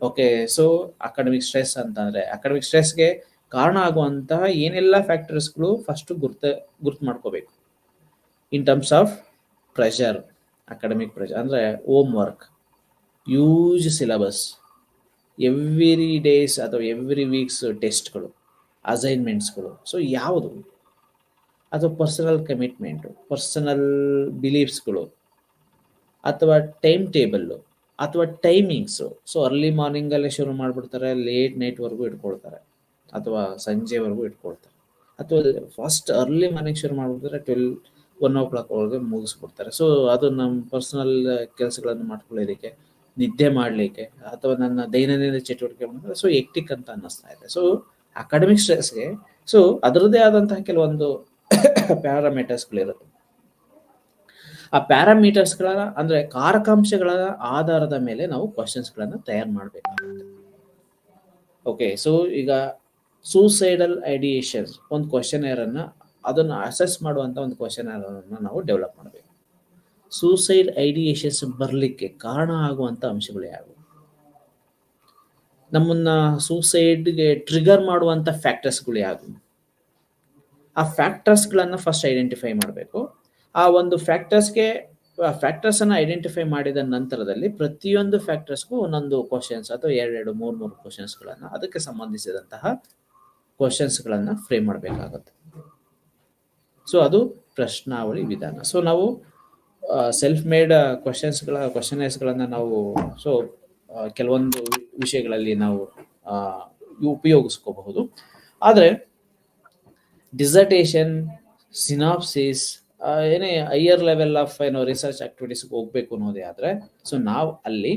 ಓಕೆ, ಸೊ ಅಕಾಡೆಮಿಕ್ ಸ್ಟ್ರೆಸ್ ಅಂತಂದ್ರೆ ಅಕಾಡೆಮಿಕ್ ಸ್ಟ್ರೆಸ್ಗೆ ಕಾರಣ ಆಗುವಂತಹ ಏನೆಲ್ಲ ಫ್ಯಾಕ್ಟರ್ಸ್ಗಳು ಫಸ್ಟ್ ಗುರ್ತು ಮಾಡ್ಕೋಬೇಕು. In terms of pressure, academic pressure ಅಂದ್ರೆ homework, huge syllabus, every days ಅಥವಾ ಎವ್ರಿ ವೀಕ್ಸ್ ಟೆಸ್ಟ್ಗಳು, ಅಸೈನ್ಮೆಂಟ್ಸ್ಗಳು. ಸೊ ಯಾವುದು, ಅಥವಾ ಪರ್ಸನಲ್ ಕಮಿಟ್ಮೆಂಟು, ಪರ್ಸನಲ್ ಬಿಲೀಫ್ಸ್ಗಳು, ಅಥವಾ ಟೈಮ್ ಟೇಬಲ್ಲು, ಅಥವಾ ಟೈಮಿಂಗ್ಸು. ಸೊ ಅರ್ಲಿ ಮಾರ್ನಿಂಗಲ್ಲೇ ಶುರು ಮಾಡಿಬಿಡ್ತಾರೆ, ಲೇಟ್ ನೈಟ್ವರೆಗೂ ಇಟ್ಕೊಳ್ತಾರೆ, ಅಥವಾ ಸಂಜೆವರೆಗೂ ಇಟ್ಕೊಳ್ತಾರೆ, ಅಥವಾ ಫಸ್ಟ್ ಅರ್ಲಿ ಮಾರ್ನಿಂಗ್ ಶುರು ಮಾಡಿಬಿಡ್ತಾರೆ 1 ಒಳಗೆ ಮುಗಿಸ್ಬಿಡ್ತಾರೆ. ಸೊ ಅದು ನಮ್ಮ ಪರ್ಸನಲ್ ಕೆಲಸಗಳನ್ನು ಮಾಡ್ಕೊಳ್ಳೋದಕ್ಕೆ, ನಿದ್ದೆ ಮಾಡಲಿಕ್ಕೆ, ಅಥವಾ ನನ್ನ ದೈನಂದಿನ ಚಟುವಟಿಕೆ ಮಾಡಿದ್ರೆ ಸೊ ಎಕ್ಟಿಕ್ ಅಂತ ಅನ್ನಿಸ್ತಾ ಇದೆ. ಸೊ ಅಕಾಡೆಮಿಕ್ ಸ್ಟ್ರೆಸ್ಗೆ ಸೊ ಅದರದ್ದೇ ಆದಂತಹ ಕೆಲವೊಂದು ಪ್ಯಾರಾಮೀಟರ್ಸ್ಗಳಿರುತ್ತೆ. ಆ ಪ್ಯಾರಾಮೀಟರ್ಸ್ಗಳ ಅಂದ್ರೆ ಕಾರಕಾಂಶಗಳ ಆಧಾರದ ಮೇಲೆ ನಾವು ಕ್ವಶನ್ಸ್ಗಳನ್ನು ತಯಾರು ಮಾಡಬೇಕಾಗುತ್ತೆ. ಓಕೆ, ಸೊ ಈಗ ಸೂಸೈಡಲ್ ಐಡಿಯೇಷನ್ಸ್ ಒಂದು ಕ್ವಶನೇರ್ ಅನ್ನ ಅದನ್ನು ಅಸೆಸ್ ಮಾಡುವಂತ ಒಂದು ಕ್ವಶನೇರ್ ಅನ್ನ ನಾವು ಡೆವಲಪ್ ಮಾಡಬೇಕು. ಸೂಸೈಡ್ ಐಡಿಯೇಷನ್ಸ್ ಬರಲಿಕ್ಕೆ ಕಾರಣ ಆಗುವಂತ ಅಂಶಗಳು ಯಾವುವು, ನಮ್ಮನ್ನ ಸೂಸೈಡ್ಗೆ ಟ್ರಿಗರ್ ಮಾಡುವಂತ ಫ್ಯಾಕ್ಟರ್ಸ್ಗಳು ಯಾವುವು, ಆ ಫ್ಯಾಕ್ಟರ್ಸ್ಗಳನ್ನ ಫಸ್ಟ್ ಐಡೆಂಟಿಫೈ ಮಾಡಬೇಕು. ಆ ಒಂದು ಫ್ಯಾಕ್ಟರ್ಸ್ ಅನ್ನ ಐಡೆಂಟಿಫೈ ಮಾಡಿದ ನಂತರದಲ್ಲಿ ಪ್ರತಿಯೊಂದು ಫ್ಯಾಕ್ಟರ್ಸ್ಗೂ ಒಂದೊಂದು ಕ್ವಶನ್ಸ್ ಅಥವಾ 2-3 ಕ್ವಶನ್ಸ್ಗಳನ್ನ ಅದಕ್ಕೆ ಸಂಬಂಧಿಸಿದಂತಹ ಕ್ವಶನ್ಸ್ಗಳನ್ನ ಫ್ರೇಮ್ ಮಾಡಬೇಕಾಗುತ್ತೆ. ಸೊ ಅದು ಪ್ರಶ್ನಾವಳಿ ವಿಧಾನ. ಸೊ ನಾವು ಸೆಲ್ಫ್ ಮೇಡ್ ಕ್ವಶನೇರ್ಸ್ಗಳನ್ನ ನಾವು ಸೊ ಕೆಲವೊಂದು ವಿಷಯಗಳಲ್ಲಿ ನಾವು ಉಪಯೋಗಿಸ್ಕೋಬಹುದು. ಆದರೆ ಡಿಸರ್ಟೇಷನ್, ಸಿನಾಪ್ಸಿಸ್, ಏನೇ ಹೈಯರ್ ಲೆವೆಲ್ ಆಫ್ ರಿಸರ್ಚ್ ಆಕ್ಟಿವಿಟೀಸ್ಗೆ ಹೋಗ್ಬೇಕು ಅನ್ನೋದೇ ಆದರೆ ಸೊ ನಾವು ಅಲ್ಲಿ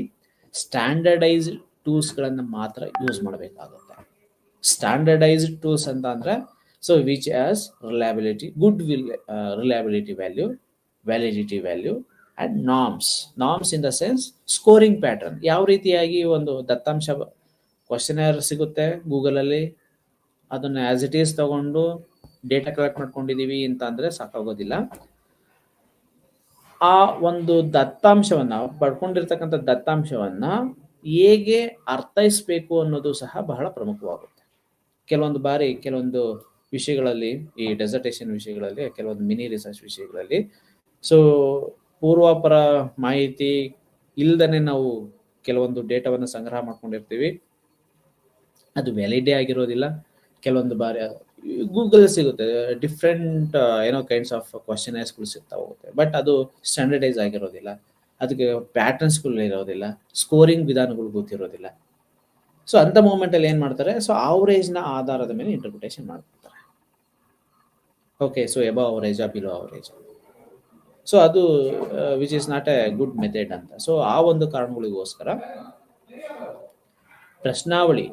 ಸ್ಟ್ಯಾಂಡರ್ಡೈಸ್ಡ್ ಟೂಲ್ಸ್ಗಳನ್ನು ಮಾತ್ರ ಯೂಸ್ ಮಾಡಬೇಕಾಗುತ್ತೆ. ಸ್ಟ್ಯಾಂಡರ್ಡೈಸ್ಡ್ ಟೂಲ್ಸ್ ಅಂತ ಅಂದರೆ so which as reliability, reliability value, validity value and norms in the sense scoring pattern. ಯಾವ ರೀತಿಯಾಗಿ ಒಂದು ದತ್ತಾಂಶ ಕ್ವಶನೇರ್ ಸಿಗುತ್ತೆ ಗೂಗಲಲ್ಲಿ, ಅದನ್ನು ಆಸ್ ಇಟ್ ಈಸ್ ತಗೊಂಡು ಡೇಟಾ ಕಲೆಕ್ಟ್ ಮಾಡ್ಕೊಂಡಿದ್ದೀವಿ ಅಂತ ಅಂದರೆ ಸಾಕಾಗೋದಿಲ್ಲ. ಆ ಒಂದು ದತ್ತಾಂಶವನ್ನ ಪಡ್ಕೊಂಡಿರ್ತಕ್ಕಂಥ ದತ್ತಾಂಶವನ್ನ ಹೇಗೆ ಅರ್ಥೈಸ್ಬೇಕು ಅನ್ನೋದು ಸಹ ಬಹಳ ಪ್ರಮುಖವಾಗುತ್ತೆ. ಕೆಲವೊಂದು ಬಾರಿ ಕೆಲವೊಂದು ವಿಷಯಗಳಲ್ಲಿ, ಈ ಡೆಸರ್ಟೇಷನ್ ವಿಷಯಗಳಲ್ಲಿ, ಕೆಲವೊಂದು ಮಿನಿ ರಿಸರ್ಚ್ ವಿಷಯಗಳಲ್ಲಿ ಸೊ ಪೂರ್ವಾಪರ ಮಾಹಿತಿ ಇಲ್ದನೆ ನಾವು ಕೆಲವೊಂದು ಡೇಟಾವನ್ನು ಸಂಗ್ರಹ ಮಾಡ್ಕೊಂಡಿರ್ತೀವಿ, ಅದು ವ್ಯಾಲಿಡೇ ಆಗಿರೋದಿಲ್ಲ. ಕೆಲವೊಂದು ಬಾರಿ ಗೂಗಲ್ ಸಿಗುತ್ತೆ, ಡಿಫ್ರೆಂಟ್ ಕೈಂಡ್ಸ್ ಆಫ್ ಕ್ವಶನೇರ್ಸ್ಗಳು ಸಿಗ್ತಾ ಹೋಗುತ್ತೆ, ಬಟ್ ಅದು ಸ್ಟ್ಯಾಂಡರ್ಡೈಸ್ ಆಗಿರೋದಿಲ್ಲ, ಅದಕ್ಕೆ ಪ್ಯಾಟರ್ನ್ಸ್ಗಳು ಇರೋದಿಲ್ಲ, ಸ್ಕೋರಿಂಗ್ ವಿಧಾನಗಳು ಗೊತ್ತಿರೋದಿಲ್ಲ. ಸೊ ಅಂಥ ಮೂಮೆಂಟಲ್ಲಿ ಏನು ಮಾಡ್ತಾರೆ, ಸೊ ಅವರೇಜ್ನ ಆಧಾರದ ಮೇಲೆ ಇಂಟರ್ಪ್ರಿಟೇಷನ್ ಮಾಡ್ತಾರೆ. Okay, so above average, below average. So ಅದು which is not a good method ಅಂತ. ಸೊ ಆ ಒಂದು ಕಾರಣಗಳಿಗೋಸ್ಕರ ಪ್ರಶ್ನಾವಳಿ,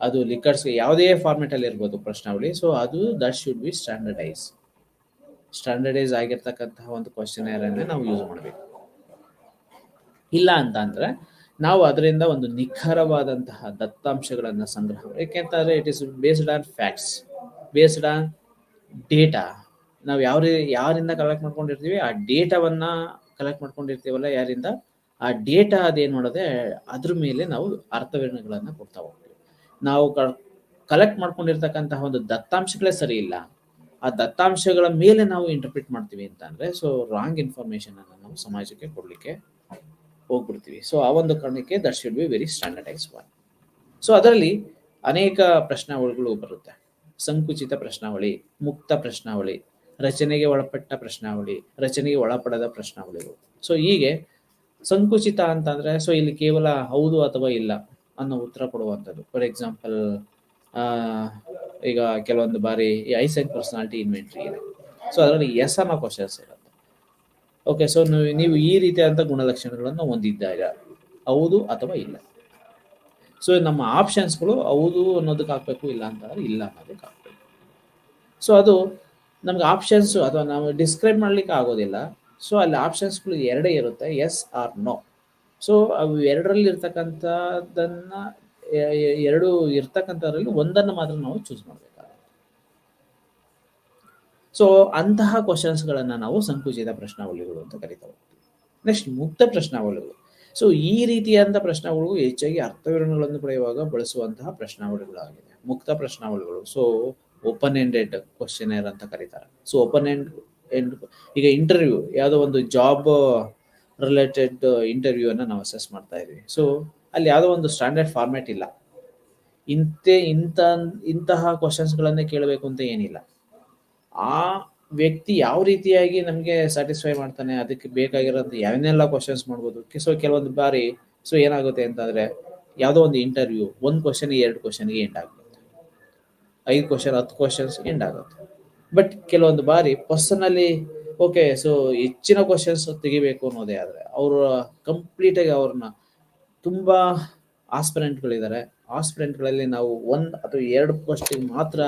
ಅದು ಲಿಕರ್ಸ್ಗೆ ಯಾವುದೇ ಫಾರ್ಮೆಟ್ ಅಲ್ಲಿ ಇರ್ಬೋದು ಪ್ರಶ್ನಾವಳಿ, ಸೊ ಅದು ದಟ್ ಶುಡ್ ಬಿ ಸ್ಟ್ಯಾಂಡರ್ಡೈಸ್ ಆಗಿರ್ತಕ್ಕಂತಹ ಒಂದು ಕ್ವಶನೇರ್ ಅನ್ನ ನಾವು ಯೂಸ್ ಮಾಡಬೇಕು. ಇಲ್ಲ ಅಂತ ಅಂದ್ರೆ ನಾವು ಅದರಿಂದ ಒಂದು ನಿಖರವಾದಂತಹ ದತ್ತಾಂಶಗಳನ್ನ ಸಂಗ್ರಹ, ಯಾಕೆಂತಂದ್ರೆ it is based on facts, based on data. ನಾವು ಯಾರಿಂದ ಕಲೆಕ್ಟ್ ಮಾಡ್ಕೊಂಡಿರ್ತೀವಿ, ಆ ಡೇಟಾವನ್ನ ಕಲೆಕ್ಟ್ ಮಾಡ್ಕೊಂಡಿರ್ತೀವಲ್ಲ ಯಾರಿಂದ, ಆ ಡೇಟಾ ಅದೇನ್ ಮಾಡೋದೆ ಅದ್ರ ಮೇಲೆ ನಾವು ಅರ್ಥವಿವರಣೆಗಳನ್ನ ಕೊಡ್ತಾ ಹೋಗ್ತೀವಿ. ನಾವು ಕಲೆಕ್ಟ್ ಮಾಡ್ಕೊಂಡಿರ್ತಕ್ಕಂತಹ ಒಂದು ದತ್ತಾಂಶಗಳೇ ಸರಿ ಇಲ್ಲ, ಆ ದತ್ತಾಂಶಗಳ ಮೇಲೆ ನಾವು ಇಂಟರ್ಪ್ರಿಟ್ ಮಾಡ್ತೀವಿ ಅಂತ ಅಂದ್ರೆ ಸೊ ರಾಂಗ್ ಇನ್ಫಾರ್ಮೇಶನ್ ಅನ್ನು ನಾವು ಸಮಾಜಕ್ಕೆ ಕೊಡ್ಲಿಕ್ಕೆ ಹೋಗ್ಬಿಡ್ತೀವಿ. ಸೊ ಆ ಒಂದು ಕಾರಣಕ್ಕೆ that should be very standardise one. So ಅದರಲ್ಲಿ ಅನೇಕ ಪ್ರಶ್ನಾವಳಿಗಳು ಬರುತ್ತೆ. ಸಂಕುಚಿತ ಪ್ರಶ್ನಾವಳಿ, ಮುಕ್ತ ಪ್ರಶ್ನಾವಳಿ, ರಚನೆಗೆ ಒಳಪಟ್ಟ ಪ್ರಶ್ನಾವಳಿ, ರಚನೆಗೆ ಒಳಪಡದ ಪ್ರಶ್ನಾವಳಿಗಳು. ಸೊ ಹೀಗೆ ಸಂಕುಚಿತ ಅಂತಂದ್ರೆ ಸೊ ಇಲ್ಲಿ ಕೇವಲ ಹೌದು ಅಥವಾ ಇಲ್ಲ ಅನ್ನೋ ಉತ್ತರ ಕೊಡುವಂಥದ್ದು. ಫಾರ್ ಎಕ್ಸಾಂಪಲ್, ಈಗ ಕೆಲವೊಂದು ಬಾರಿ ಈ ಐಸೆಕ್ ಪರ್ಸನಾಲಿಟಿ ಇನ್ವೆಂಟ್ರಿ ಇದೆ. ಸೊ ಅದರಲ್ಲಿ ಎಸ್ ಅನ್ನೋ ಕ್ವಶನ್ಸ್ ಇರುತ್ತೆ. ಓಕೆ, ಸೊ ನೀವು ಈ ರೀತಿಯಾದಂಥ ಗುಣಲಕ್ಷಣಗಳನ್ನು ಹೊಂದಿದ್ದಾಗ ಹೌದು ಅಥವಾ ಇಲ್ಲ. ಸೊ ನಮ್ಮ ಆಪ್ಷನ್ಸ್ಗಳು ಹೌದು ಅನ್ನೋದಕ್ಕೆ ಹಾಕ್ಬೇಕು, ಇಲ್ಲ ಅಂತಂದ್ರೆ ಇಲ್ಲ ಅನ್ನೋದಕ್ಕೆ ಹಾಕ್ಬೇಕು. ಸೊ ಅದು ನಮ್ಗೆ ಆಪ್ಷನ್ಸ್ ಅಥವಾ ನಾವು ಡಿಸ್ಕ್ರೈಬ್ ಮಾಡ್ಲಿಕ್ಕೆ ಆಗೋದಿಲ್ಲ. ಸೊ ಅಲ್ಲಿ ಆಪ್ಷನ್ಸ್ಗಳು ಎರಡೇ ಇರುತ್ತೆ, ಎಸ್ ಆರ್ ನೋ. ಸೊ ಅವು ಎರಡರಲ್ಲಿ ಇರ್ತಕ್ಕಂಥದ್ದನ್ನ ಎರಡು ಇರ್ತಕ್ಕಂಥದ್ರಲ್ಲಿ ಒಂದನ್ನು ಮಾತ್ರ ನಾವು ಚೂಸ್ ಮಾಡಬೇಕಾಗುತ್ತೆ. ಸೊ ಅಂತಹ ಕ್ವಶನ್ಸ್ಗಳನ್ನು ನಾವು ಸಂಕುಚಿತ ಪ್ರಶ್ನಾವಳಿಗಳು ಅಂತ ಕರಿತಾ ಹೋಗ್ತೀವಿ. ನೆಕ್ಸ್ಟ್, ಮುಕ್ತ ಪ್ರಶ್ನಾವಳಿಗಳು. ಸೊ ಈ ರೀತಿಯಾದಂಥ ಪ್ರಶ್ನಾವಳಿಗಳು ಹೆಚ್ಚಾಗಿ ಅರ್ಥವಿವರಣೆಗಳನ್ನು ಪಡೆಯುವಾಗ ಬಳಸುವಂತಹ ಪ್ರಶ್ನಾವಳಿಗಳಾಗಿದೆ ಮುಕ್ತ ಪ್ರಶ್ನಾವಳಿಗಳು. ಸೊ ಓಪನ್ ಎಂಡೆಡ್ ಕ್ವಶನೇರ್ ಅಂತ ಕರೀತಾರೆ. ಸೊ ಓಪನ್ ಎಂಡ್ ಈಗ ಇಂಟರ್ವ್ಯೂ, ಯಾವುದೋ ಒಂದು ಜಾಬ್ ರಿಲೇಟೆಡ್ ಇಂಟರ್ವ್ಯೂ ಅನ್ನ ನಾವು ಅಸೆಸ್ ಮಾಡ್ತಾ ಇದೀವಿ. ಸೊ ಅಲ್ಲಿ ಯಾವುದೋ ಒಂದು ಸ್ಟ್ಯಾಂಡರ್ಡ್ ಫಾರ್ಮ್ಯಾಟ್ ಇಲ್ಲ, ಇಂತಹ ಕ್ವಶನ್ಸ್ಗಳನ್ನೇ ಕೇಳಬೇಕು ಅಂತ ಏನಿಲ್ಲ. ಆ ವ್ಯಕ್ತಿ ಯಾವ ರೀತಿಯಾಗಿ ನಮಗೆ ಸ್ಯಾಟಿಸ್ಫೈ ಮಾಡ್ತಾನೆ, ಅದಕ್ಕೆ ಬೇಕಾಗಿರೋಂಥ ಯಾವನ್ನೆಲ್ಲ ಕ್ವಶನ್ಸ್ ಮಾಡ್ಬೋದು. ಸೊ ಕೆಲವೊಂದು ಬಾರಿ ಸೊ ಏನಾಗುತ್ತೆ ಅಂತಂದ್ರೆ, ಯಾವುದೋ ಒಂದು ಇಂಟರ್ವ್ಯೂ ಒಂದು ಕ್ವಶನ್ 2 ಕ್ವಶನ್ಗೆ ಎಂಡ್ ಆಗುತ್ತೆ, 5 ಕ್ವಶನ್ 10 ಕ್ವಶನ್ಸ್ ಎಂಡ್ ಆಗುತ್ತೆ. ಬಟ್ ಕೆಲವೊಂದು ಬಾರಿ ಪರ್ಸನಲಿ ಓಕೆ, ಸೊ ಹೆಚ್ಚಿನ ಕ್ವಶನ್ಸ್ ತೆಗಿಬೇಕು ಅನ್ನೋದೇ ಆದರೆ ಅವರು ಕಂಪ್ಲೀಟಾಗಿ ಅವ್ರನ್ನ ತುಂಬಾ ಆಸ್ಪಿರೆಂಟ್ಗಳಿದ್ದಾರೆ, ಆಸ್ಪಿರೆಂಟ್ಗಳಲ್ಲಿ ನಾವು 1 ಅಥವಾ 2 ಕ್ವಶನ್ ಮಾತ್ರ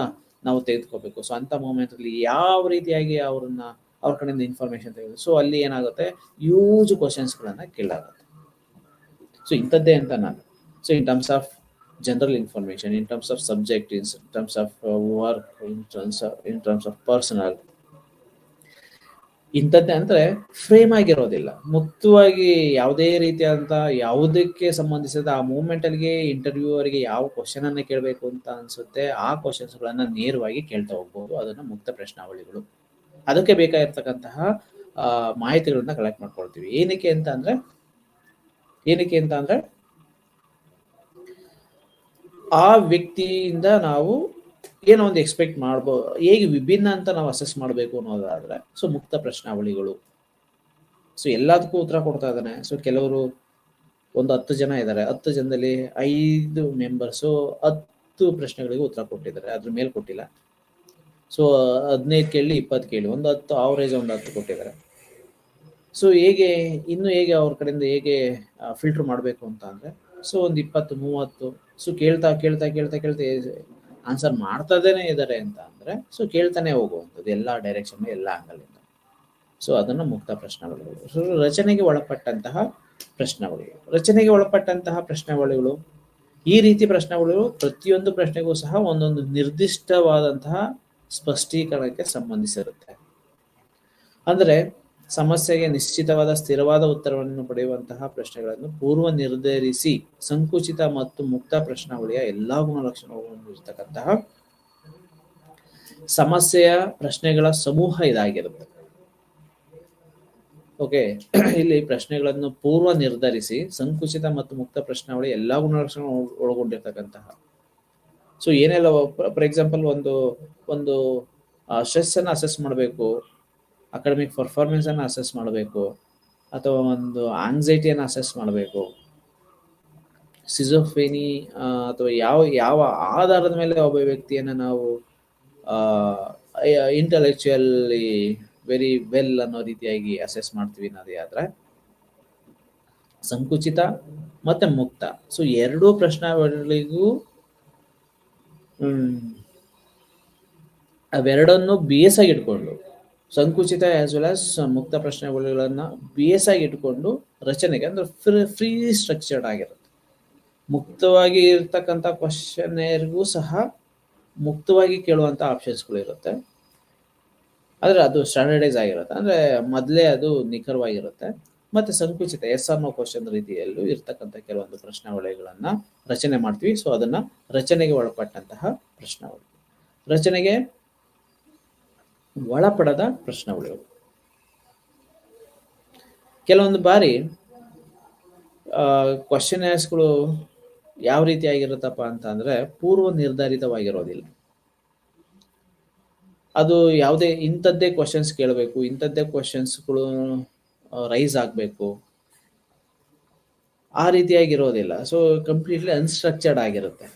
ನಾವು ತೆಗೆದುಕೋಬೇಕು. ಸೊ ಅಂಥ ಮೂಮೆಂಟಲ್ಲಿ ಯಾವ ರೀತಿಯಾಗಿ ಅವ್ರ ಕಡೆಯಿಂದ ಇನ್ಫಾರ್ಮೇಶನ್ ತೆಗೆದು, ಸೊ ಅಲ್ಲಿ ಏನಾಗುತ್ತೆ, ಯೂಜ್ ಕ್ವಶನ್ಸ್ಗಳನ್ನು ಕೇಳಾಗುತ್ತೆ. ಸೊ ಇಂಥದ್ದೇ ಅಂತ ನಾನು. So in terms of general information, in terms of subject, in terms of work, in terms of personal, ಇಂಥದ್ದೇ ಅಂದರೆ ಫ್ರೇಮ್ ಆಗಿರೋದಿಲ್ಲ. ಮುಕ್ತವಾಗಿ ಯಾವುದೇ ರೀತಿಯಾದಂಥ ಯಾವುದಕ್ಕೆ ಸಂಬಂಧಿಸಿದ ಆ ಮೂಮೆಂಟಲ್ಲಿಗೆ ಇಂಟರ್ವ್ಯೂವರಿಗೆ ಯಾವ ಕ್ವಶನ್ ಅನ್ನ ಕೇಳಬೇಕು ಅಂತ ಅನ್ಸುತ್ತೆ, ಆ ಕ್ವಶನ್ಸ್ಗಳನ್ನ ನೇರವಾಗಿ ಕೇಳ್ತಾ ಹೋಗ್ಬೋದು. ಅದನ್ನ ಮುಕ್ತ ಪ್ರಶ್ನಾವಳಿಗಳು. ಅದಕ್ಕೆ ಬೇಕಾಗಿರ್ತಕ್ಕಂತಹ ಮಾಹಿತಿಗಳನ್ನ ಕಲೆಕ್ಟ್ ಮಾಡ್ಕೊಳ್ತೀವಿ. ಏನಕ್ಕೆ ಅಂತ ಅಂದ್ರೆ ಆ ವ್ಯಕ್ತಿಯಿಂದ ನಾವು ಏನೋ ಒಂದು ಎಕ್ಸ್ಪೆಕ್ಟ್ ಮಾಡ್ಬೋದು, ಹೇಗೆ ವಿಭಿನ್ನ ಅಂತ ನಾವು ಅಸೆಸ್ ಮಾಡಬೇಕು ಅನ್ನೋದಾದ್ರೆ ಸೊ ಮುಕ್ತ ಪ್ರಶ್ನಾವಳಿಗಳು. ಸೊ ಎಲ್ಲದಕ್ಕೂ ಉತ್ತರ ಕೊಡ್ತಾ ಇದ್ದಾನೆ. ಸೊ ಕೆಲವರು ಒಂದು 10 ಜನ ಇದ್ದಾರೆ, 10 ಜನದಲ್ಲಿ 5 ಮೆಂಬರ್ಸು 10 ಪ್ರಶ್ನೆಗಳಿಗೆ ಉತ್ತರ ಕೊಟ್ಟಿದ್ದಾರೆ, ಅದ್ರ ಮೇಲೆ ಕೊಟ್ಟಿಲ್ಲ. ಸೊ 15 ಕೇಳಿ 20 ಕೇಳಿ ಒಂದು 10 ಆವರೇಜ್ ಒಂದು 10 ಕೊಟ್ಟಿದ್ದಾರೆ. ಸೊ ಹೇಗೆ ಅವ್ರ ಕಡೆಯಿಂದ ಹೇಗೆ ಫಿಲ್ಟರ್ ಮಾಡಬೇಕು ಅಂತ ಅಂದ್ರೆ ಸೊ ಒಂದು 20-30 ಸೊ ಕೇಳ್ತಾ ಆನ್ಸರ್ ಮಾಡ್ತಾದೇನೆ ಇದ್ದಾರೆ ಅಂತ ಅಂದ್ರೆ ಸೊ ಕೇಳ್ತಾನೆ ಹೋಗುವಂಥದ್ದು ಎಲ್ಲ ಡೈರೆಕ್ಷನ್, ಎಲ್ಲ ಆಂಗಲಿಂದ. ಸೊ ಅದನ್ನು ಮುಕ್ತ ಪ್ರಶ್ನಾವಳಿಗಳು. ಸೊ ರಚನೆಗೆ ಒಳಪಟ್ಟಂತಹ ಪ್ರಶ್ನಾವಳಿಗಳು, ಈ ರೀತಿ ಪ್ರಶ್ನಾವಳಿಗಳು ಪ್ರತಿಯೊಂದು ಪ್ರಶ್ನೆಗೂ ಸಹ ಒಂದೊಂದು ನಿರ್ದಿಷ್ಟವಾದಂತಹ ಸ್ಪಷ್ಟೀಕರಣಕ್ಕೆ ಸಂಬಂಧಿಸಿರುತ್ತೆ. ಅಂದ್ರೆ ಸಮಸ್ಯೆಗೆ ನಿಶ್ಚಿತವಾದ ಸ್ಥಿರವಾದ ಉತ್ತರವನ್ನು ಪಡೆಯುವಂತಹ ಪ್ರಶ್ನೆಗಳನ್ನು ಪೂರ್ವ ನಿರ್ಧರಿಸಿ ಸಂಕುಚಿತ ಮತ್ತು ಮುಕ್ತ ಪ್ರಶ್ನಾವಳಿಯ ಎಲ್ಲಾ ಗುಣಲಕ್ಷಣಗಳನ್ನು ಇರತಕ್ಕಂತಹ ಸಮಸ್ಯೆಯ ಪ್ರಶ್ನೆಗಳ ಸಮೂಹ ಇದಾಗಿರುತ್ತೆ. ಓಕೆ, ಇಲ್ಲಿ ಪ್ರಶ್ನೆಗಳನ್ನು ಪೂರ್ವ ನಿರ್ಧರಿಸಿ ಸಂಕುಚಿತ ಮತ್ತು ಮುಕ್ತ ಪ್ರಶ್ನಾವಳಿ ಎಲ್ಲಾ ಗುಣಲಕ್ಷಣ ಒಳಗೊಂಡಿರ್ತಕ್ಕಂತಹ. ಸೊ ಏನೆಲ್ಲ, ಫಾರ್ ಎಕ್ಸಾಂಪಲ್ ಒಂದು ಸ್ಟ್ರೆಸ್ ಅನ್ನು ಅಸೆಸ್ ಮಾಡಬೇಕು, ಅಕಾಡೆಮಿಕ್ ಪರ್ಫಾರ್ಮೆನ್ಸ್ ಅನ್ನು ಅಸೆಸ್ ಮಾಡಬೇಕು, ಅಥವಾ ಒಂದು ಆಂಗ್ಸೈಟಿಯನ್ನು ಅಸೆಸ್ ಮಾಡಬೇಕು, ಸಿಜೋಫ್ರೇನಿ ಅಥವಾ ಯಾವ ಆಧಾರದ ಮೇಲೆ ಒಬ್ಬ ವ್ಯಕ್ತಿಯನ್ನು ನಾವು ಇಂಟೆಲೆಕ್ಚುಯಲಿ ವೆರಿ ವೆಲ್ ಅನ್ನೋ ರೀತಿಯಾಗಿ ಅಸೆಸ್ ಮಾಡ್ತೀವಿ ಅನ್ನೋದೇ ಆದ್ರೆ ಸಂಕುಚಿತ ಮತ್ತೆ ಮುಕ್ತ. ಸೊ ಎರಡೂ ಪ್ರಶ್ನಾವಳಿಗೂ ಅವೆರಡನ್ನು ಬೇಸಾಗಿ ಇಟ್ಕೊಂಡು, ಸಂಕುಚಿತ ಆಸ್ ವೆಲ್ ಆಸ್ ಮುಕ್ತ ಪ್ರಶ್ನಾವಳಿಗಳನ್ನ ಬೇಸಾಗಿ ಇಟ್ಕೊಂಡು ರಚನೆಗೆ ಅಂದ್ರೆ ಫ್ರೀ ಸ್ಟ್ರಕ್ಚರ್ಡ್ ಆಗಿರುತ್ತೆ. ಮುಕ್ತವಾಗಿ ಇರ್ತಕ್ಕಂಥ ಕ್ವಶನ್ಗೂ ಸಹ ಮುಕ್ತವಾಗಿ ಕೇಳುವಂಥ ಆಪ್ಷನ್ಸ್ಗಳು ಇರುತ್ತೆ, ಆದರೆ ಅದು ಸ್ಟ್ಯಾಂಡರ್ಡೈಸ್ ಆಗಿರುತ್ತೆ, ಅಂದರೆ ಮೊದಲೇ ಅದು ನಿಖರವಾಗಿರುತ್ತೆ. ಮತ್ತು ಸಂಕುಚಿತ ಎಸ್ ಆರ್ ನೋ ಕ್ವಶನ್ ರೀತಿಯಲ್ಲೂ ಇರ್ತಕ್ಕಂಥ ಕೆಲವೊಂದು ಪ್ರಶ್ನಾವಳಿಗಳನ್ನು ರಚನೆ ಮಾಡ್ತೀವಿ. ಸೊ ಅದನ್ನು ರಚನೆಗೆ ಒಳಪಟ್ಟಂತಹ ಪ್ರಶ್ನಾವಳಿ, ರಚನೆಗೆ ಒಳಪಡದ ಪ್ರಶ್ನಾವಳಿಗಳು. ಕೆಲವೊಂದು ಬಾರಿ ಕ್ವಶನ್ಸ್ಗಳು ಯಾವ ರೀತಿಯಾಗಿರುತ್ತಪ್ಪ ಅಂತ ಅಂದರೆ ಪೂರ್ವ ನಿರ್ಧರಿತವಾಗಿರೋದಿಲ್ಲ. ಅದು ಯಾವುದೇ ಇಂಥದ್ದೇ ಕ್ವಶನ್ಸ್ ಕೇಳಬೇಕು, ಇಂಥದ್ದೇ ಕ್ವಶನ್ಸ್ಗಳು ರೈಸ್ ಆಗಬೇಕು, ಆ ರೀತಿಯಾಗಿರೋದಿಲ್ಲ. ಸೊ ಕಂಪ್ಲೀಟ್ಲಿ ಅನ್ಸ್ಟ್ರಕ್ಚರ್ಡ್ ಆಗಿರುತ್ತೆ.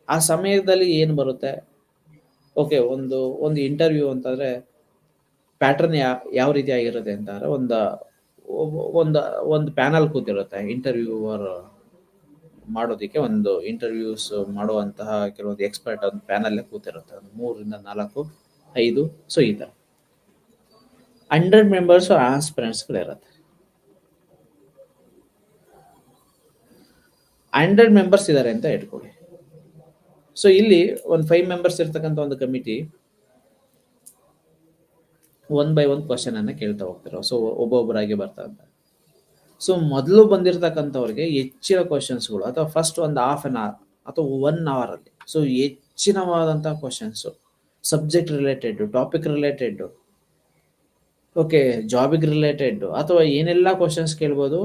ಆ ಸಮಯದಲ್ಲಿ ಏನು ಬರುತ್ತೆ, ಓಕೆ, ಒಂದು ಇಂಟರ್ವ್ಯೂ ಅಂತಂದರೆ ಪ್ಯಾಟರ್ನ್ ಯಾವ ರೀತಿ ಆಗಿರುತ್ತೆ ಅಂತಂದರೆ ಒಂದು ಒಂದು ಪ್ಯಾನಲ್ ಕೂತಿರುತ್ತೆ ಇಂಟರ್ವ್ಯೂವರ್ ಮಾಡೋದಕ್ಕೆ. ಒಂದು ಇಂಟರ್ವ್ಯೂಸ್ ಮಾಡುವಂತಹ ಕೆಲವೊಂದು ಎಕ್ಸ್ಪರ್ಟ್ ಒಂದು ಪ್ಯಾನಲ್ಲೇ ಕೂತಿರುತ್ತೆ, ಒಂದು 3-4-5. ಸೊ ಈ ಥರ 100 ಮೆಂಬರ್ಸು ಆಸ್ಪಿರೆಂಟ್ಸ್ಗಳಿರುತ್ತೆ. 100 ಮೆಂಬರ್ಸ್ ಇದ್ದಾರೆ ಅಂತ ಇಟ್ಕೊಳ್ಳಿ. ಸೊ ಇಲ್ಲಿ ಒಂದು 5 ಮೆಂಬರ್ಸ್ ಇರ್ತಕ್ಕಂಥ ಒಂದು ಕಮಿಟಿ 1 by 1 ಕ್ವಶನ್ ಅನ್ನ ಕೇಳ್ತಾ ಹೋಗ್ತಾರೆ. ಸೊ ಒಬ್ಬೊಬ್ಬರಾಗಿ ಬರ್ತಾ ಇದ್ದಾರೆ. ಸೊ ಮೊದಲು ಬಂದಿರತಕ್ಕಂಥವ್ರಿಗೆ ಹೆಚ್ಚಿನ ಕ್ವಶನ್ಸ್ಗಳು, ಅಥವಾ ಫಸ್ಟ್ ಒಂದು ಹಾಫ್ ಆನ್ ಅವರ್ ಅಥವಾ 1 hour ಅಲ್ಲಿ ಸೊ ಹೆಚ್ಚಿನವಾದಂತಹ questions, subject related, topic related, okay, ಜಾಬಿಗೆ ರಿಲೇಟೆಡ್, ಅಥವಾ ಏನೆಲ್ಲ ಕ್ವಶನ್ಸ್ ಕೇಳ್ಬೋದು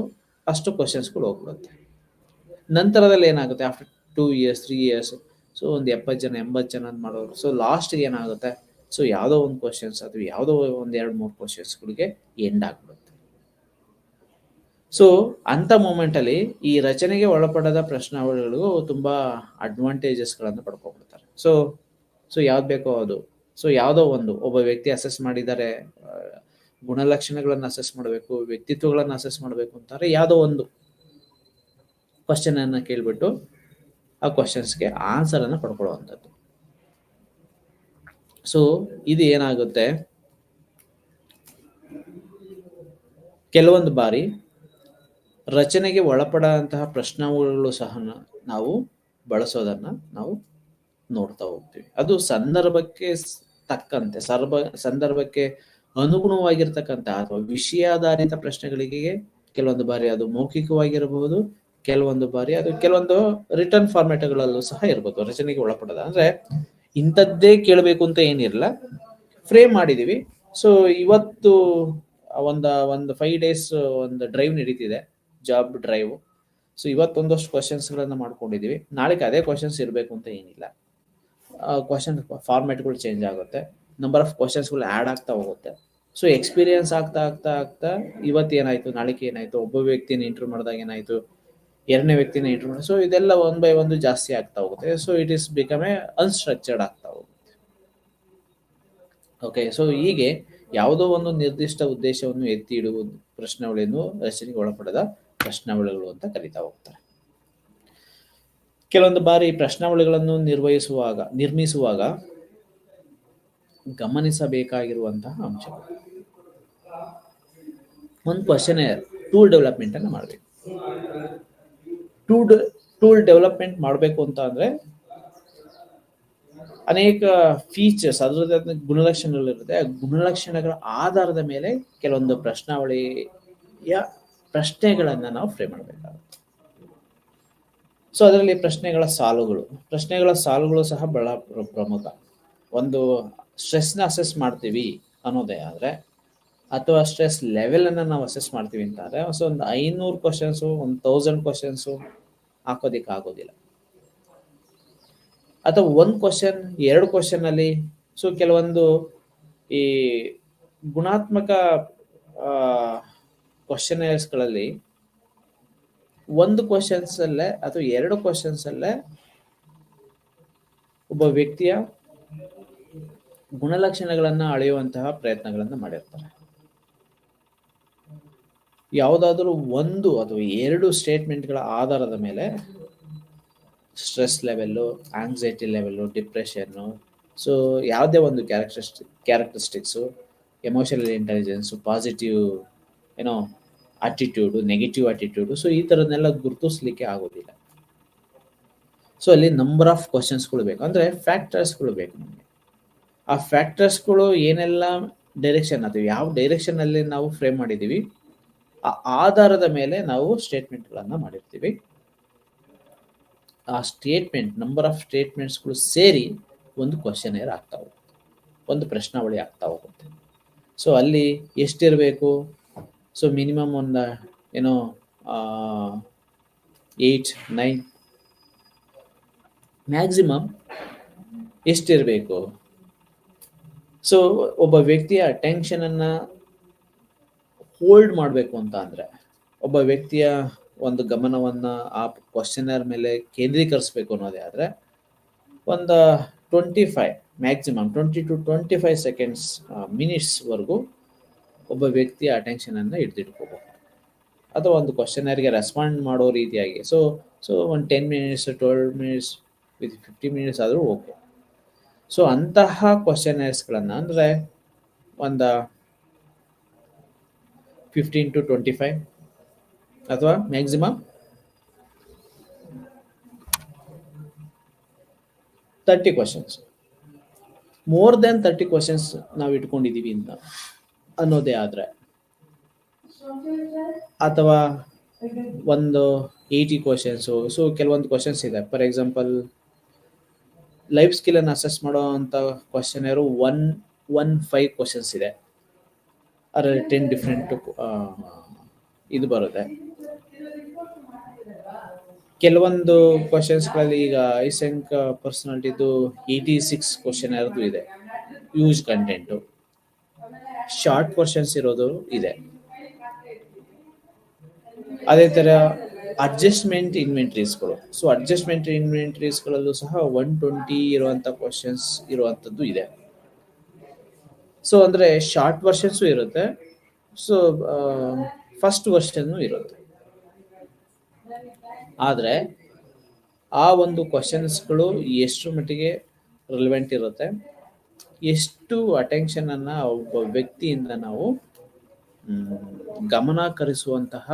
ಅಷ್ಟು ಕ್ವಶನ್ಸ್ಗಳು ಹೋಗ್ಬಿಡುತ್ತೆ. ನಂತರದಲ್ಲಿ ಏನಾಗುತ್ತೆ, ಆಫ್ಟರ್ 2 years 3 years ಸೊ ಒಂದು 70 ಜನ 80 ಜನ ಮಾಡೋರು. ಸೊ ಲಾಸ್ಟ್ಗೆ ಏನಾಗುತ್ತೆ, ಸೊ ಯಾವುದೋ ಒಂದು ಕ್ವಶನ್ಸ್ ಅಥವಾ ಯಾವುದೋ ಒಂದು 2-3 ಕ್ವಶನ್ಸ್ಗಳಿಗೆ ಎಂಡ್ ಆಗ್ಬಿಡುತ್ತೆ. ಸೊ ಅಂಥ ಮೂಮೆಂಟಲ್ಲಿ ಈ ರಚನೆಗೆ ಒಳಪಡದ ಪ್ರಶ್ನಾವಳಿಗಳು ತುಂಬ ಅಡ್ವಾಂಟೇಜಸ್ಗಳನ್ನು ಪಡ್ಕೊಂಡ್ಬಿಡ್ತಾರೆ. ಸೊ ಯಾವ್ದು ಬೇಕೋ ಅದು, ಸೊ ಯಾವುದೋ ಒಬ್ಬ ವ್ಯಕ್ತಿ ಅಸೆಸ್ ಮಾಡಿದ್ದಾರೆ, ಗುಣಲಕ್ಷಣಗಳನ್ನು ಅಸೆಸ್ ಮಾಡಬೇಕು, ವ್ಯಕ್ತಿತ್ವಗಳನ್ನು ಅಸೆಸ್ ಮಾಡಬೇಕು ಅಂತಾರೆ, ಯಾವುದೋ ಒಂದು ಕ್ವಶನ್ ಅನ್ನು ಕೇಳಿಬಿಟ್ಟು ಆ ಕ್ವಶನ್ಸ್ಗೆ ಆನ್ಸರನ್ನು ಪಡ್ಕೊಳ್ಳುವಂಥದ್ದು. ಸೊ ಇದು ಏನಾಗುತ್ತೆ, ಕೆಲವೊಂದು ಬಾರಿ ರಚನೆಗೆ ಒಳಪಡಂತಹ ಪ್ರಶ್ನಾವಳಿಗಳು ಸಹ ನಾವು ಬಳಸೋದನ್ನ ನಾವು ನೋಡ್ತಾ ಹೋಗ್ತೀವಿ. ಅದು ಸಂದರ್ಭಕ್ಕೆ ತಕ್ಕಂತೆ, ಸಂದರ್ಭಕ್ಕೆ ಅನುಗುಣವಾಗಿರ್ತಕ್ಕಂಥ ಅಥವಾ ವಿಷಯಾಧಾರಿತ ಪ್ರಶ್ನೆಗಳಿಗೆ ಕೆಲವೊಂದು ಬಾರಿ ಅದು ಮೌಖಿಕವಾಗಿರಬಹುದು, ಕೆಲವೊಂದು ಬಾರಿ ಅದು ಕೆಲವೊಂದು ರಿಟರ್ನ್ ಫಾರ್ಮ್ಯಾಟ್ಗಳಲ್ಲೂ ಸಹ ಇರ್ಬೋದು. ರಚನೆಗೆ ಒಳಪಡೋದ ಅಂದ್ರೆ ಇಂಥದ್ದೇ ಕೇಳಬೇಕು ಅಂತ ಏನಿರಲ್ಲ, ಫ್ರೇಮ್ ಮಾಡಿದೀವಿ. ಸೊ ಇವತ್ತು ಒಂದು 5 days ಒಂದು ಡ್ರೈವ್ ನಡೀತಿದೆ, ಜಾಬ್ ಡ್ರೈವ್. ಸೊ ಇವತ್ತೊಂದಷ್ಟು ಕ್ವಶನ್ಸ್ಗಳನ್ನು ಮಾಡ್ಕೊಂಡಿದೀವಿ, ನಾಳೆಗೆ ಅದೇ ಕ್ವಶನ್ಸ್ ಇರಬೇಕು ಅಂತ ಏನಿಲ್ಲ. ಕ್ವಶನ್ ಫಾರ್ಮ್ಯಾಟ್ಗಳು ಚೇಂಜ್ ಆಗುತ್ತೆ, ನಂಬರ್ ಆಫ್ ಕ್ವಶನ್ಸ್ಗಳು ಆ್ಯಡ್ ಆಗ್ತಾ ಹೋಗುತ್ತೆ. ಸೊ ಎಕ್ಸ್ಪೀರಿಯನ್ಸ್ ಆಗ್ತಾ ಆಗ್ತಾ ಆಗ್ತಾ ಇವತ್ತು ಏನಾಯ್ತು, ನಾಳೆಗೆ ಏನಾಯ್ತು, ಒಬ್ಬ ವ್ಯಕ್ತಿನ ಇಂಟರ್ವ್ಯೂ ಮಾಡಿದಾಗ ಏನಾಯ್ತು, 2ನೇ ವ್ಯಕ್ತಿನ ಇಂಟರ್ವ್ಯೂ ಮಾಡಿ, ಸೊ ಇದೆಲ್ಲ 1 by 1 ಜಾಸ್ತಿ ಆಗ್ತಾ ಹೋಗುತ್ತೆ. So it is become A unstructured ಆಗ್ತಾ ಹೋಗುತ್ತೆ. ಓಕೆ, ಸೊ ಹೀಗೆ ಯಾವುದೋ ಒಂದು ನಿರ್ದಿಷ್ಟ ಉದ್ದೇಶವನ್ನು ಎತ್ತಿ ಇಡುವುದು ಪ್ರಶ್ನಾವಳಿಯನ್ನು ರಚನೆಗೆ ಒಳಪಡದ ಪ್ರಶ್ನಾವಳಿಗಳು ಅಂತ ಕರೀತಾ ಹೋಗ್ತಾರೆ. ಕೆಲವೊಂದು ಬಾರಿ ಪ್ರಶ್ನಾವಳಿಗಳನ್ನು ನಿರ್ಮಿಸುವಾಗ ಗಮನಿಸಬೇಕಾಗಿರುವಂತಹ ಅಂಶಗಳು, ಒಂದು ಕ್ವಶನೇರ್ ಟೂಲ್ ಡೆವಲಪ್ಮೆಂಟ್ ಅನ್ನು ಮಾಡಬೇಕು. ಟೂಲ್ ಡೆವಲಪ್ಮೆಂಟ್ ಮಾಡಬೇಕು ಅಂತ ಅಂದ್ರೆ ಅನೇಕ ಫೀಚರ್ಸ್, ಅದರದ್ದು ಗುಣಲಕ್ಷಣಗಳಿರುತ್ತೆ. ಆ ಗುಣಲಕ್ಷಣಗಳ ಆಧಾರದ ಮೇಲೆ ಕೆಲವೊಂದು ಪ್ರಶ್ನಾವಳಿಯ ಪ್ರಶ್ನೆಗಳನ್ನ ನಾವು ಫ್ರೇಮ್ ಮಾಡಬೇಕಾಗುತ್ತೆ. ಸೊ ಅದರಲ್ಲಿ ಪ್ರಶ್ನೆಗಳ ಸಾಲುಗಳು ಸಹ ಬಹಳ ಪ್ರಮುಖ. ಒಂದು ಸ್ಟ್ರೆಸ್ನ ಅಸೆಸ್ ಮಾಡ್ತೀವಿ ಅನ್ನೋದೇ ಆದರೆ, ಅಥವಾ ಸ್ಟ್ರೆಸ್ ಲೆವೆಲ್ ಅನ್ನ ನಾವು ಅಸೆಸ್ ಮಾಡ್ತೀವಿ ಅಂತ ಆದರೆ, ಸೊ ಒಂದು 500 ಕ್ವಶನ್ಸು 1000 ಕ್ವಶನ್ಸು ಹಾಕೋದಿಕ್ಕೆ ಆಗೋದಿಲ್ಲ. ಅಥವಾ 1 ಕ್ವಶನ್ 2 ಕ್ವಶನ್ ಅಲ್ಲಿ ಸೊ ಕೆಲವೊಂದು ಈ ಗುಣಾತ್ಮಕ ಕ್ವಶನೇರ್ಸ್ಗಳಲ್ಲಿ 1 ಕ್ವಶನ್ಸ್ ಅಲ್ಲೇ ಅಥವಾ 2 ಕ್ವಶನ್ಸ್ ಅಲ್ಲೇ ಒಬ್ಬ ವ್ಯಕ್ತಿಯ ಗುಣಲಕ್ಷಣಗಳನ್ನ ಅಳೆಯುವಂತಹ ಪ್ರಯತ್ನಗಳನ್ನ ಮಾಡಿರ್ತಾರೆ. ಯಾವುದಾದ್ರೂ 1 ಅಥವಾ 2 ಸ್ಟೇಟ್ಮೆಂಟ್ಗಳ ಆಧಾರದ ಮೇಲೆ stress level, anxiety level, depression, so ಯಾವುದೇ ಒಂದು characteristics, emotional intelligence, positive attitude, negative attitude, so ಈ ಥರದನ್ನೆಲ್ಲ ಗುರುತಿಸ್ಲಿಕ್ಕೆ ಆಗೋದಿಲ್ಲ. ಸೊ ಅಲ್ಲಿ ನಂಬರ್ ಆಫ್ ಕ್ವಶನ್ಸ್ಗಳು ಬೇಕು, ಅಂದರೆ ಫ್ಯಾಕ್ಟರ್ಸ್ಗಳು ಬೇಕು ನಮಗೆ. ಆ ಫ್ಯಾಕ್ಟರ್ಸ್ಗಳು ಏನೆಲ್ಲ ಡೈರೆಕ್ಷನ್ ಅಥವಾ ಯಾವ ಡೈರೆಕ್ಷನಲ್ಲಿ ನಾವು ಫ್ರೇಮ್ ಮಾಡಿದ್ದೀವಿ ಆ ಆಧಾರದ ಮೇಲೆ ನಾವು ಸ್ಟೇಟ್ಮೆಂಟ್ಗಳನ್ನು ಮಾಡಿರ್ತೀವಿ. ಆ ಸ್ಟೇಟ್ಮೆಂಟ್, ನಂಬರ್ ಆಫ್ ಸ್ಟೇಟ್ಮೆಂಟ್ಸ್ಗಳು ಸೇರಿ ಒಂದು ಕ್ವಶನೇರ್ ಆಗ್ತಾ ಹೋಗುತ್ತೆ, ಒಂದು ಪ್ರಶ್ನಾವಳಿ ಆಗ್ತಾ ಹೋಗುತ್ತೆ. ಸೊ ಅಲ್ಲಿ ಎಷ್ಟಿರಬೇಕು, ಸೊ ಮಿನಿಮಮ್ ಒಂದು 8-9 ಮ್ಯಾಕ್ಸಿಮಮ್ ಎಷ್ಟಿರಬೇಕು? ಸೊ ಒಬ್ಬ ವ್ಯಕ್ತಿಯ ಅಟೆನ್ಷನ್ ಅನ್ನ ಹೋಲ್ಡ್ ಮಾಡಬೇಕು ಅಂತ ಅಂದ್ರೆ, ಒಬ್ಬ ವ್ಯಕ್ತಿಯ ಒಂದು ಗಮನವನ್ನ ಆ ಕ್ವಶನರ್ ಮೇಲೆ ಕೇಂದ್ರೀಕರಿಸಬೇಕು ಅನ್ನೋದೇ ಆದ್ರೆ ಒಂದು 25 ಮ್ಯಾಕ್ಸಿಮಮ್ 20 to 25 ಸೆಕೆಂಡ್ಸ್ ಮಿನಿಟ್ಸ್ವರೆಗೂ ಒಬ್ಬ ವ್ಯಕ್ತಿಯ ಅಟೆನ್ಷನ್ ಅನ್ನ ಹಿಡಿದಿಟ್ಕೋಬಹುದು. ಅಥವಾ ಒಂದು ಕ್ವಶನರ್ಗೆ ರೆಸ್ಪಾಂಡ್ ಮಾಡೋ ರೀತಿಯಾಗಿ ಸೊ ಒಂದು 10 minutes 12 minutes ವಿತ್ 50 minutes ಆದರೂ ಓಕೆ. ಸೊ ಅಂತಹ ಕ್ವಶನರ್ಸ್ಗಳನ್ನು ಅಂದರೆ ಒಂದು 15 to 25 ಅಥವಾ maximum 30 questions, more than 30 questions ನಾವು ಇಟ್ಕೊಂಡಿದ್ದೀವಿ ಅಂತ ಅನ್ನೋದೇ ಆದರೆ, ಅಥವಾ ಒಂದು 80 ಕ್ವಶನ್ಸು. ಸೊ ಕೆಲವೊಂದು ಕ್ವಶನ್ಸ್ ಇದೆ, ಫಾರ್ ಎಕ್ಸಾಂಪಲ್ ಲೈಫ್ ಸ್ಕಿಲನ್ನು ಅಸೆಸ್ ಮಾಡೋ ಅಂಥ ಕ್ವಶನರು 115 ಕ್ವಶನ್ಸ್ ಇದೆ. ಅದರಲ್ಲಿ 10 ಡಿಫ್ರೆಂಟ್ ಇದು ಬರುತ್ತೆ. ಕೆಲವೊಂದು ಕ್ವಶನ್ಸ್ಗಳಲ್ಲಿ ಈಗ ಐಸೆಂಕ್ ಪರ್ಸನಾಲಿಟಿದು 86 ಕ್ವಶನರ್ದು ಇದೆ, ಯೂಸ್ ಕಂಟೆಂಟು. ಶಾರ್ಟ್ ಕ್ವಶನ್ಸ್ ಇರೋದು ಇದೆ. ಅದೇ ಥರ ಅಡ್ಜಸ್ಟ್ಮೆಂಟ್ ಇನ್ವೆಂಟ್ರೀಸ್ಗಳು. ಸೊ ಅಡ್ಜಸ್ಟ್ಮೆಂಟ್ ಇನ್ವೆಂಟ್ರೀಸ್ಗಳಲ್ಲೂ ಸಹ 120 ಇರುವಂಥ ಕ್ವಶನ್ಸ್ ಇರುವಂಥದ್ದು ಇದೆ. ಸೊ ಅಂದರೆ ಶಾರ್ಟ್ ವರ್ಷನ್ಸು ಇರುತ್ತೆ, ಸೊ ಫಸ್ಟ್ ವರ್ಷನ್ನು ಇರುತ್ತೆ. ಆದರೆ ಆ ಒಂದು ಕ್ವಶನ್ಸ್ಗಳು ಎಷ್ಟು ಮಟ್ಟಿಗೆ ರಿಲೆವೆಂಟ್ ಇರುತ್ತೆ, ಎಷ್ಟು ಅಟೆನ್ಷನನ್ನು ಒಬ್ಬ ವ್ಯಕ್ತಿಯಿಂದ ನಾವು ಗಮನ ಹರಿಸುವಂತಹ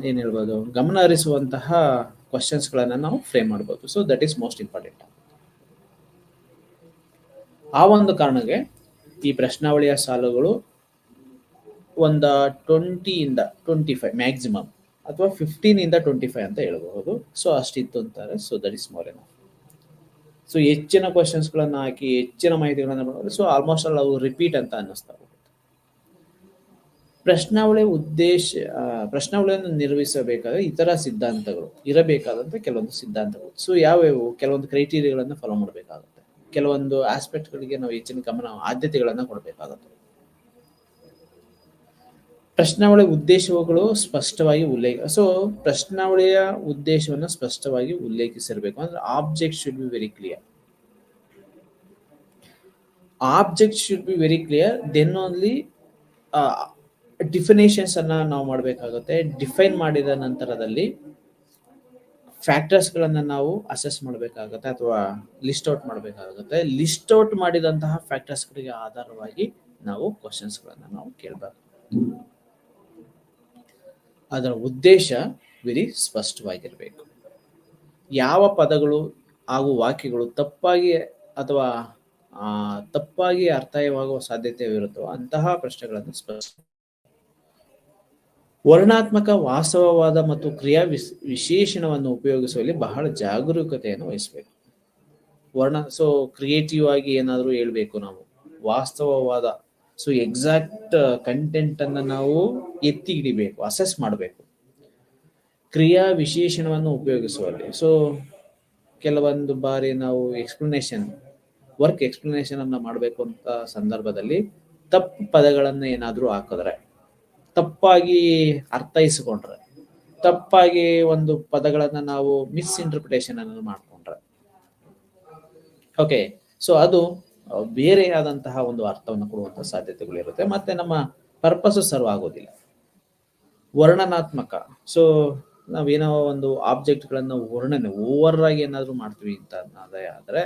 ಏನು ಹೇಳ್ಬೋದು, ಗಮನ ಹರಿಸುವಂತಹ ಕ್ವಶನ್ಸ್ಗಳನ್ನು ನಾವು ಫ್ರೇಮ್ ಮಾಡ್ಬೋದು. So that is most important. ಆ ಒಂದು ಕಾರಣಕ್ಕೆ ಈ ಪ್ರಶ್ನಾವಳಿಯ ಸಾಲುಗಳು ಒಂದು 20 to 25 ಮ್ಯಾಕ್ಸಿಮಮ್, ಅಥವಾ 15 to 25 ಅಂತ ಹೇಳ್ಬಹುದು. ಸೊ ಅಷ್ಟಿತ್ತು ಅಂತಾರೆ. So that is more enough. So ಹೆಚ್ಚಿನ ಕ್ವಶನ್ಸ್ಗಳನ್ನು ಹಾಕಿ ಹೆಚ್ಚಿನ ಮಾಹಿತಿಗಳನ್ನು ಮಾಡೋದು, ಸೊ ಆಲ್ಮೋಸ್ಟ್ ಆಲ್ ಅವು ರಿಪೀಟ್ ಅಂತ ಅನ್ನಿಸ್ತಾ ಹೋಗುತ್ತೆ. ಪ್ರಶ್ನಾವಳಿಯನ್ನು ನಿರ್ವಹಿಸಬೇಕಾದ್ರೆ ಇತರ ಸಿದ್ಧಾಂತಗಳು ಇರಬೇಕಾದಂಥ ಕೆಲವೊಂದು ಸಿದ್ಧಾಂತಗಳು. ಸೊ ಯಾವ್ಯಾವು? ಕೆಲವೊಂದು ಕ್ರೈಟೀರಿಯಾಗಳನ್ನು ಫಾಲೋ ಮಾಡಬೇಕಾಗುತ್ತೆ. ಕೆಲವೊಂದು ಆಸ್ಪೆಕ್ಟ್ಗಳಿಗೆ ನಾವು ಹೆಚ್ಚಿನ ಆದ್ಯತೆಗಳನ್ನು ಕೊಡಬೇಕಾಗುತ್ತೆ. ಪ್ರಶ್ನಾವಳಿ ಉದ್ದೇಶಗಳು ಸ್ಪಷ್ಟವಾಗಿ ಸೊ ಪ್ರಶ್ನಾವಳಿಯ ಉದ್ದೇಶವನ್ನು ಸ್ಪಷ್ಟವಾಗಿ ಉಲ್ಲೇಖಿಸಿರಬೇಕು. ಅಂದ್ರೆ object should be very clear. Object should be very clear, then only definitions ಅನ್ನ ನಾವು ಮಾಡಬೇಕಾಗುತ್ತೆ. ಡಿಫೈನ್ ಮಾಡಿದ ನಂತರದಲ್ಲಿ ಫ್ಯಾಕ್ಟರ್ಸ್ಗಳನ್ನು ನಾವು ಅಸೆಸ್ ಮಾಡಬೇಕಾಗುತ್ತೆ ಅಥವಾ ಲಿಸ್ಟ್ ಔಟ್ ಮಾಡಬೇಕಾಗುತ್ತೆ. ಲಿಸ್ಟ್ ಔಟ್ ಮಾಡಿದಂತಹ ಫ್ಯಾಕ್ಟರ್ಸ್ಗಳಿಗೆ ಆಧಾರವಾಗಿ ನಾವು ಕ್ವಶನ್ಸ್ಗಳನ್ನು ನಾವು ಕೇಳಬೇಕು. ಅದರ ಉದ್ದೇಶ ವೆರಿ ಸ್ಪಷ್ಟವಾಗಿರಬೇಕು. ಯಾವ ಪದಗಳು ಹಾಗೂ ವಾಕ್ಯಗಳು ತಪ್ಪಾಗಿ ಅಥವಾ ತಪ್ಪಾಗಿ ಅರ್ಥವಾಗುವ ಸಾಧ್ಯತೆವಿರುತ್ತೋ ಅಂತಹ ಪ್ರಶ್ನೆಗಳನ್ನು ವರ್ಣಾತ್ಮಕ, ವಾಸ್ತವವಾದ ಮತ್ತು ಕ್ರಿಯಾ ವಿಶೇಷಣವನ್ನು ಉಪಯೋಗಿಸುವಲ್ಲಿ ಬಹಳ ಜಾಗರೂಕತೆಯನ್ನು ವಹಿಸಬೇಕು. ಸೊ ಕ್ರಿಯೇಟಿವ್ ಆಗಿ ಏನಾದರೂ ಹೇಳ್ಬೇಕು ನಾವು, ವಾಸ್ತವವಾದ ಸೊ ಎಕ್ಸಾಕ್ಟ್ ಕಂಟೆಂಟ್ ಅನ್ನು ನಾವು ಎತ್ತಿ ಹಿಡಿಬೇಕು, ಅಸೆಸ್ ಮಾಡಬೇಕು. ಕ್ರಿಯಾ ವಿಶೇಷಣವನ್ನು ಉಪಯೋಗಿಸುವಲ್ಲಿ, ಸೊ ಕೆಲವೊಂದು ಬಾರಿ ನಾವು ವರ್ಕ್ ಎಕ್ಸ್ಪ್ಲನೇಷನ್ ಅನ್ನ ಮಾಡಬೇಕು ಅಂತ ಸಂದರ್ಭದಲ್ಲಿ ತಪ್ಪು ಪದಗಳನ್ನು ಏನಾದರೂ ಹಾಕಿದ್ರೆ, ತಪ್ಪಾಗಿ ಅರ್ಥೈಸಿಕೊಂಡ್ರೆ, ತಪ್ಪಾಗಿ ಒಂದು ಪದಗಳನ್ನು ನಾವು ಮಿಸ್ಇಂಟರ್ಪ್ರಿಟೇಷನ್ ಅನ್ನು ಮಾಡ್ಕೊಂಡ್ರೆ, ಓಕೆ, ಸೊ ಅದು ಬೇರೆಯಾದಂತಹ ಒಂದು ಅರ್ಥವನ್ನು ಕೊಡುವಂತಹ ಸಾಧ್ಯತೆಗಳಿರುತ್ತೆ. ಮತ್ತೆ ನಮ್ಮ ಪರ್ಪಸ್ ಸರ್ವ್ ಆಗೋದಿಲ್ಲ. ವರ್ಣನಾತ್ಮಕ, ಸೊ ನಾವೇನೋ ಒಂದು ಆಬ್ಜೆಕ್ಟ್ಗಳನ್ನು ಓವರ್ ಆಗಿ ಏನಾದರೂ ಮಾಡ್ತೀವಿ ಅಂತ ಅನ್ನೋದೇ ಆದರೆ,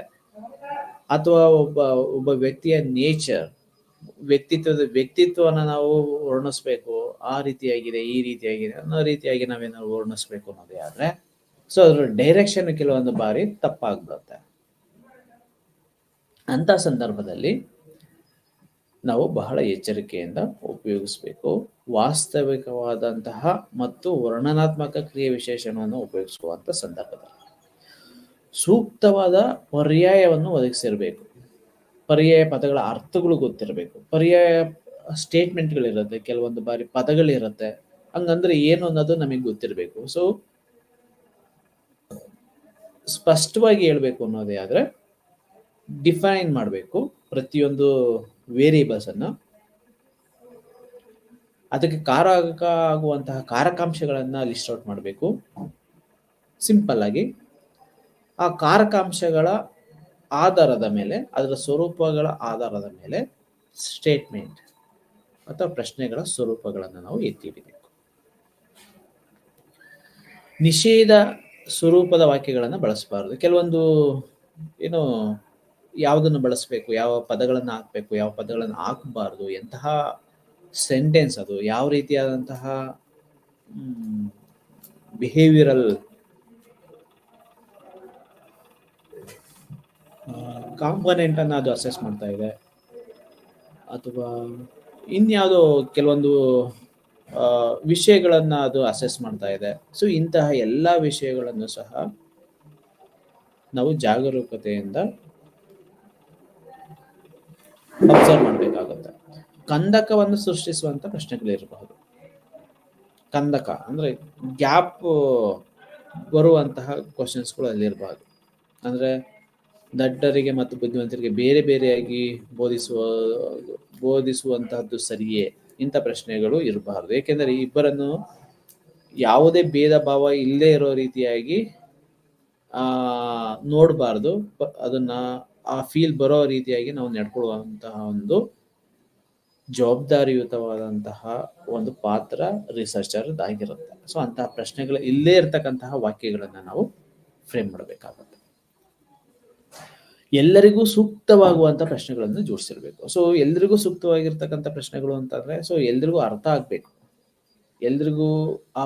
ಅಥವಾ ಒಬ್ಬ ವ್ಯಕ್ತಿಯ ನೇಚರ್, ವ್ಯಕ್ತಿತ್ವನ ನಾವು ವರ್ಣಿಸ್ಬೇಕು, ಆ ರೀತಿಯಾಗಿದೆ, ಈ ರೀತಿಯಾಗಿದೆ ಅನ್ನೋ ರೀತಿಯಾಗಿ ನಾವೇನಾದ್ರು ವರ್ಣಿಸ್ಬೇಕು ಅನ್ನೋದೇ ಆದ್ರೆ, ಸೊ ಅದ್ರ ಡೈರೆಕ್ಷನ್ ಕೆಲವೊಂದು ಬಾರಿ ತಪ್ಪಾಗ್ಬಿಡುತ್ತೆ. ಅಂತ ಸಂದರ್ಭದಲ್ಲಿ ನಾವು ಬಹಳ ಎಚ್ಚರಿಕೆಯಿಂದ ಉಪಯೋಗಿಸಬೇಕು. ವಾಸ್ತವಿಕವಾದಂತಹ ಮತ್ತು ವರ್ಣನಾತ್ಮಕ ಕ್ರಿಯೆ ವಿಶೇಷಣವನ್ನು ಉಪಯೋಗಿಸುವಂತ ಸಂದರ್ಭದಲ್ಲಿ ಸೂಕ್ತವಾದ ಪರ್ಯಾಯವನ್ನು ಒದಗಿಸಿರಬೇಕು. ಪರ್ಯಾಯ ಪದಗಳ ಅರ್ಥಗಳು ಗೊತ್ತಿರಬೇಕು. ಪರ್ಯಾಯ ಸ್ಟೇಟ್ಮೆಂಟ್ಗಳಿರುತ್ತೆ, ಕೆಲವೊಂದು ಬಾರಿ ಪದಗಳಿರುತ್ತೆ. ಹಂಗಂದ್ರೆ ಏನು ಅನ್ನೋದು ನಮಗೆ ಗೊತ್ತಿರಬೇಕು. ಸೊ ಸ್ಪಷ್ಟವಾಗಿ ಹೇಳ್ಬೇಕು ಅನ್ನೋದೇ ಆದ್ರೆ ಡಿಫೈನ್ ಮಾಡಬೇಕು ಪ್ರತಿಯೊಂದು ವೇರಿಯೇಬಲ್ಸ್ ಅನ್ನ. ಅದಕ್ಕೆ ಕಾರಕ ಆಗುವಂತಹ ಕಾರಕಾಂಶಗಳನ್ನ ಲಿಸ್ಟ್ ಔಟ್ ಮಾಡಬೇಕು. ಸಿಂಪಲ್ ಆಗಿ ಆ ಕಾರಕಾಂಶಗಳ ಆಧಾರದ ಮೇಲೆ, ಅದರ ಸ್ವರೂಪಗಳ ಆಧಾರದ ಮೇಲೆ ಸ್ಟೇಟ್ಮೆಂಟ್ ಅಥವಾ ಪ್ರಶ್ನೆಗಳ ಸ್ವರೂಪಗಳನ್ನು ನಾವು ಎತ್ತಿ ಹಿಡಿಬೇಕು. ನಿಷೇಧ ಸ್ವರೂಪದ ವಾಕ್ಯಗಳನ್ನು ಬಳಸಬಾರದು. ಕೆಲವೊಂದು ಏನು ಯಾವುದನ್ನು ಬಳಸಬೇಕು, ಯಾವ ಪದಗಳನ್ನು ಹಾಕಬೇಕು, ಯಾವ ಪದಗಳನ್ನು ಹಾಕಬಾರದು, ಎಂತಹ ಸೆಂಟೆನ್ಸ್ ಅದು, ಯಾವ ರೀತಿಯಾದಂತಹ ಬಿಹೇವಿಯರಲ್ ಕಾಂಪೊನೆಂಟ್ ಅನ್ನು ಅದು ಅಸೆಸ್ ಮಾಡ್ತಾ ಇದೆ, ಅಥವಾ ಇನ್ಯಾವುದೋ ಕೆಲವೊಂದು ವಿಷಯಗಳನ್ನ ಅದು ಅಸೆಸ್ ಮಾಡ್ತಾ ಇದೆ. ಸೊ ಇಂತಹ ಎಲ್ಲ ವಿಷಯಗಳನ್ನು ಸಹ ನಾವು ಜಾಗರೂಕತೆಯಿಂದ ಅಬ್ಸರ್ವ್ ಮಾಡಬೇಕಾಗುತ್ತೆ. ಕಂದಕವನ್ನು ಸೃಷ್ಟಿಸುವಂತ ಪ್ರಶ್ನೆಗಳಿರಬಹುದು. ಕಂದಕ ಅಂದ್ರೆ ಗ್ಯಾಪ್ ಬರುವಂತಹ ಕ್ವಶನ್ಸ್ಗಳು ಅಲ್ಲಿರಬಹುದು. ಅಂದ್ರೆ ದಡ್ಡರಿಗೆ ಮತ್ತು ಬುದ್ಧಿವಂತರಿಗೆ ಬೇರೆ ಬೇರೆಯಾಗಿ ಬೋಧಿಸುವಂತಹದ್ದು ಸರಿಯೇ, ಇಂಥ ಪ್ರಶ್ನೆಗಳು ಇರಬಾರದು. ಏಕೆಂದರೆ ಇಬ್ಬರನ್ನು ಯಾವುದೇ ಭೇದ ಭಾವ ಇಲ್ಲೇ ಇರೋ ರೀತಿಯಾಗಿ ನೋಡಬಾರ್ದು. ಅದನ್ನ ಆ ಫೀಲ್ ಬರೋ ರೀತಿಯಾಗಿ ನಾವು ನಡ್ಕೊಳ್ಳುವಂತಹ ಒಂದು ಜವಾಬ್ದಾರಿಯುತವಾದಂತಹ ಒಂದು ಪಾತ್ರ ರಿಸರ್ಚರ್ ಆಗಿರುತ್ತೆ. ಸೊ ಅಂತಹ ಪ್ರಶ್ನೆಗಳು ಇಲ್ಲೇ ಇರ್ತಕ್ಕಂತಹ ವಾಕ್ಯಗಳನ್ನ ನಾವು ಫ್ರೇಮ್ ಮಾಡಬೇಕಾಗುತ್ತೆ. ಎಲ್ಲರಿಗೂ ಸೂಕ್ತವಾಗುವಂತ ಪ್ರಶ್ನೆಗಳನ್ನು ಜೋಡಿಸಿರ್ಬೇಕು. ಸೊ ಎಲ್ರಿಗೂ ಸೂಕ್ತವಾಗಿರ್ತಕ್ಕಂಥ ಪ್ರಶ್ನೆಗಳು ಅಂತಂದ್ರೆ, ಸೊ ಎಲ್ರಿಗೂ ಅರ್ಥ ಆಗ್ಬೇಕು, ಎಲ್ರಿಗೂ ಆ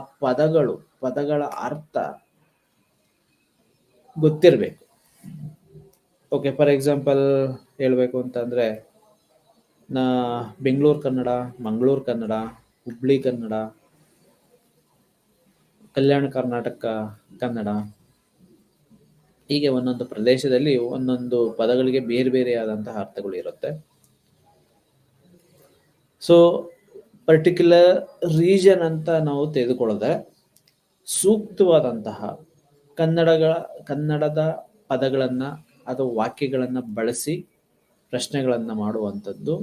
ಪದಗಳ ಅರ್ಥ ಗೊತ್ತಿರ್ಬೇಕು. ಓಕೆ, ಫಾರ್ ಎಕ್ಸಾಂಪಲ್ ಹೇಳ್ಬೇಕು ಅಂತಂದ್ರೆ, ಬೆಂಗಳೂರು ಕನ್ನಡ, ಮಂಗಳೂರು ಕನ್ನಡ, ಹುಬ್ಳಿ ಕನ್ನಡ, ಕಲ್ಯಾಣ ಕರ್ನಾಟಕ ಕನ್ನಡ, ಹೀಗೆ ಒಂದೊಂದು ಪ್ರದೇಶದಲ್ಲಿ ಒಂದೊಂದು ಪದಗಳಿಗೆ ಬೇರೆ ಬೇರೆಯಾದಂತಹ ಅರ್ಥಗಳು ಇರುತ್ತೆ. ಸೊ ಪರ್ಟಿಕ್ಯುಲರ್ ರೀಜನ್ ಅಂತ ನಾವು ತೆಗೆದುಕೊಳ್ಳದೆ ಸೂಕ್ತವಾದಂತಹ ಕನ್ನಡದ ಪದಗಳನ್ನ ಅಥವಾ ವಾಕ್ಯಗಳನ್ನ ಬಳಸಿ ಪ್ರಶ್ನೆಗಳನ್ನ ಮಾಡುವಂಥದ್ದು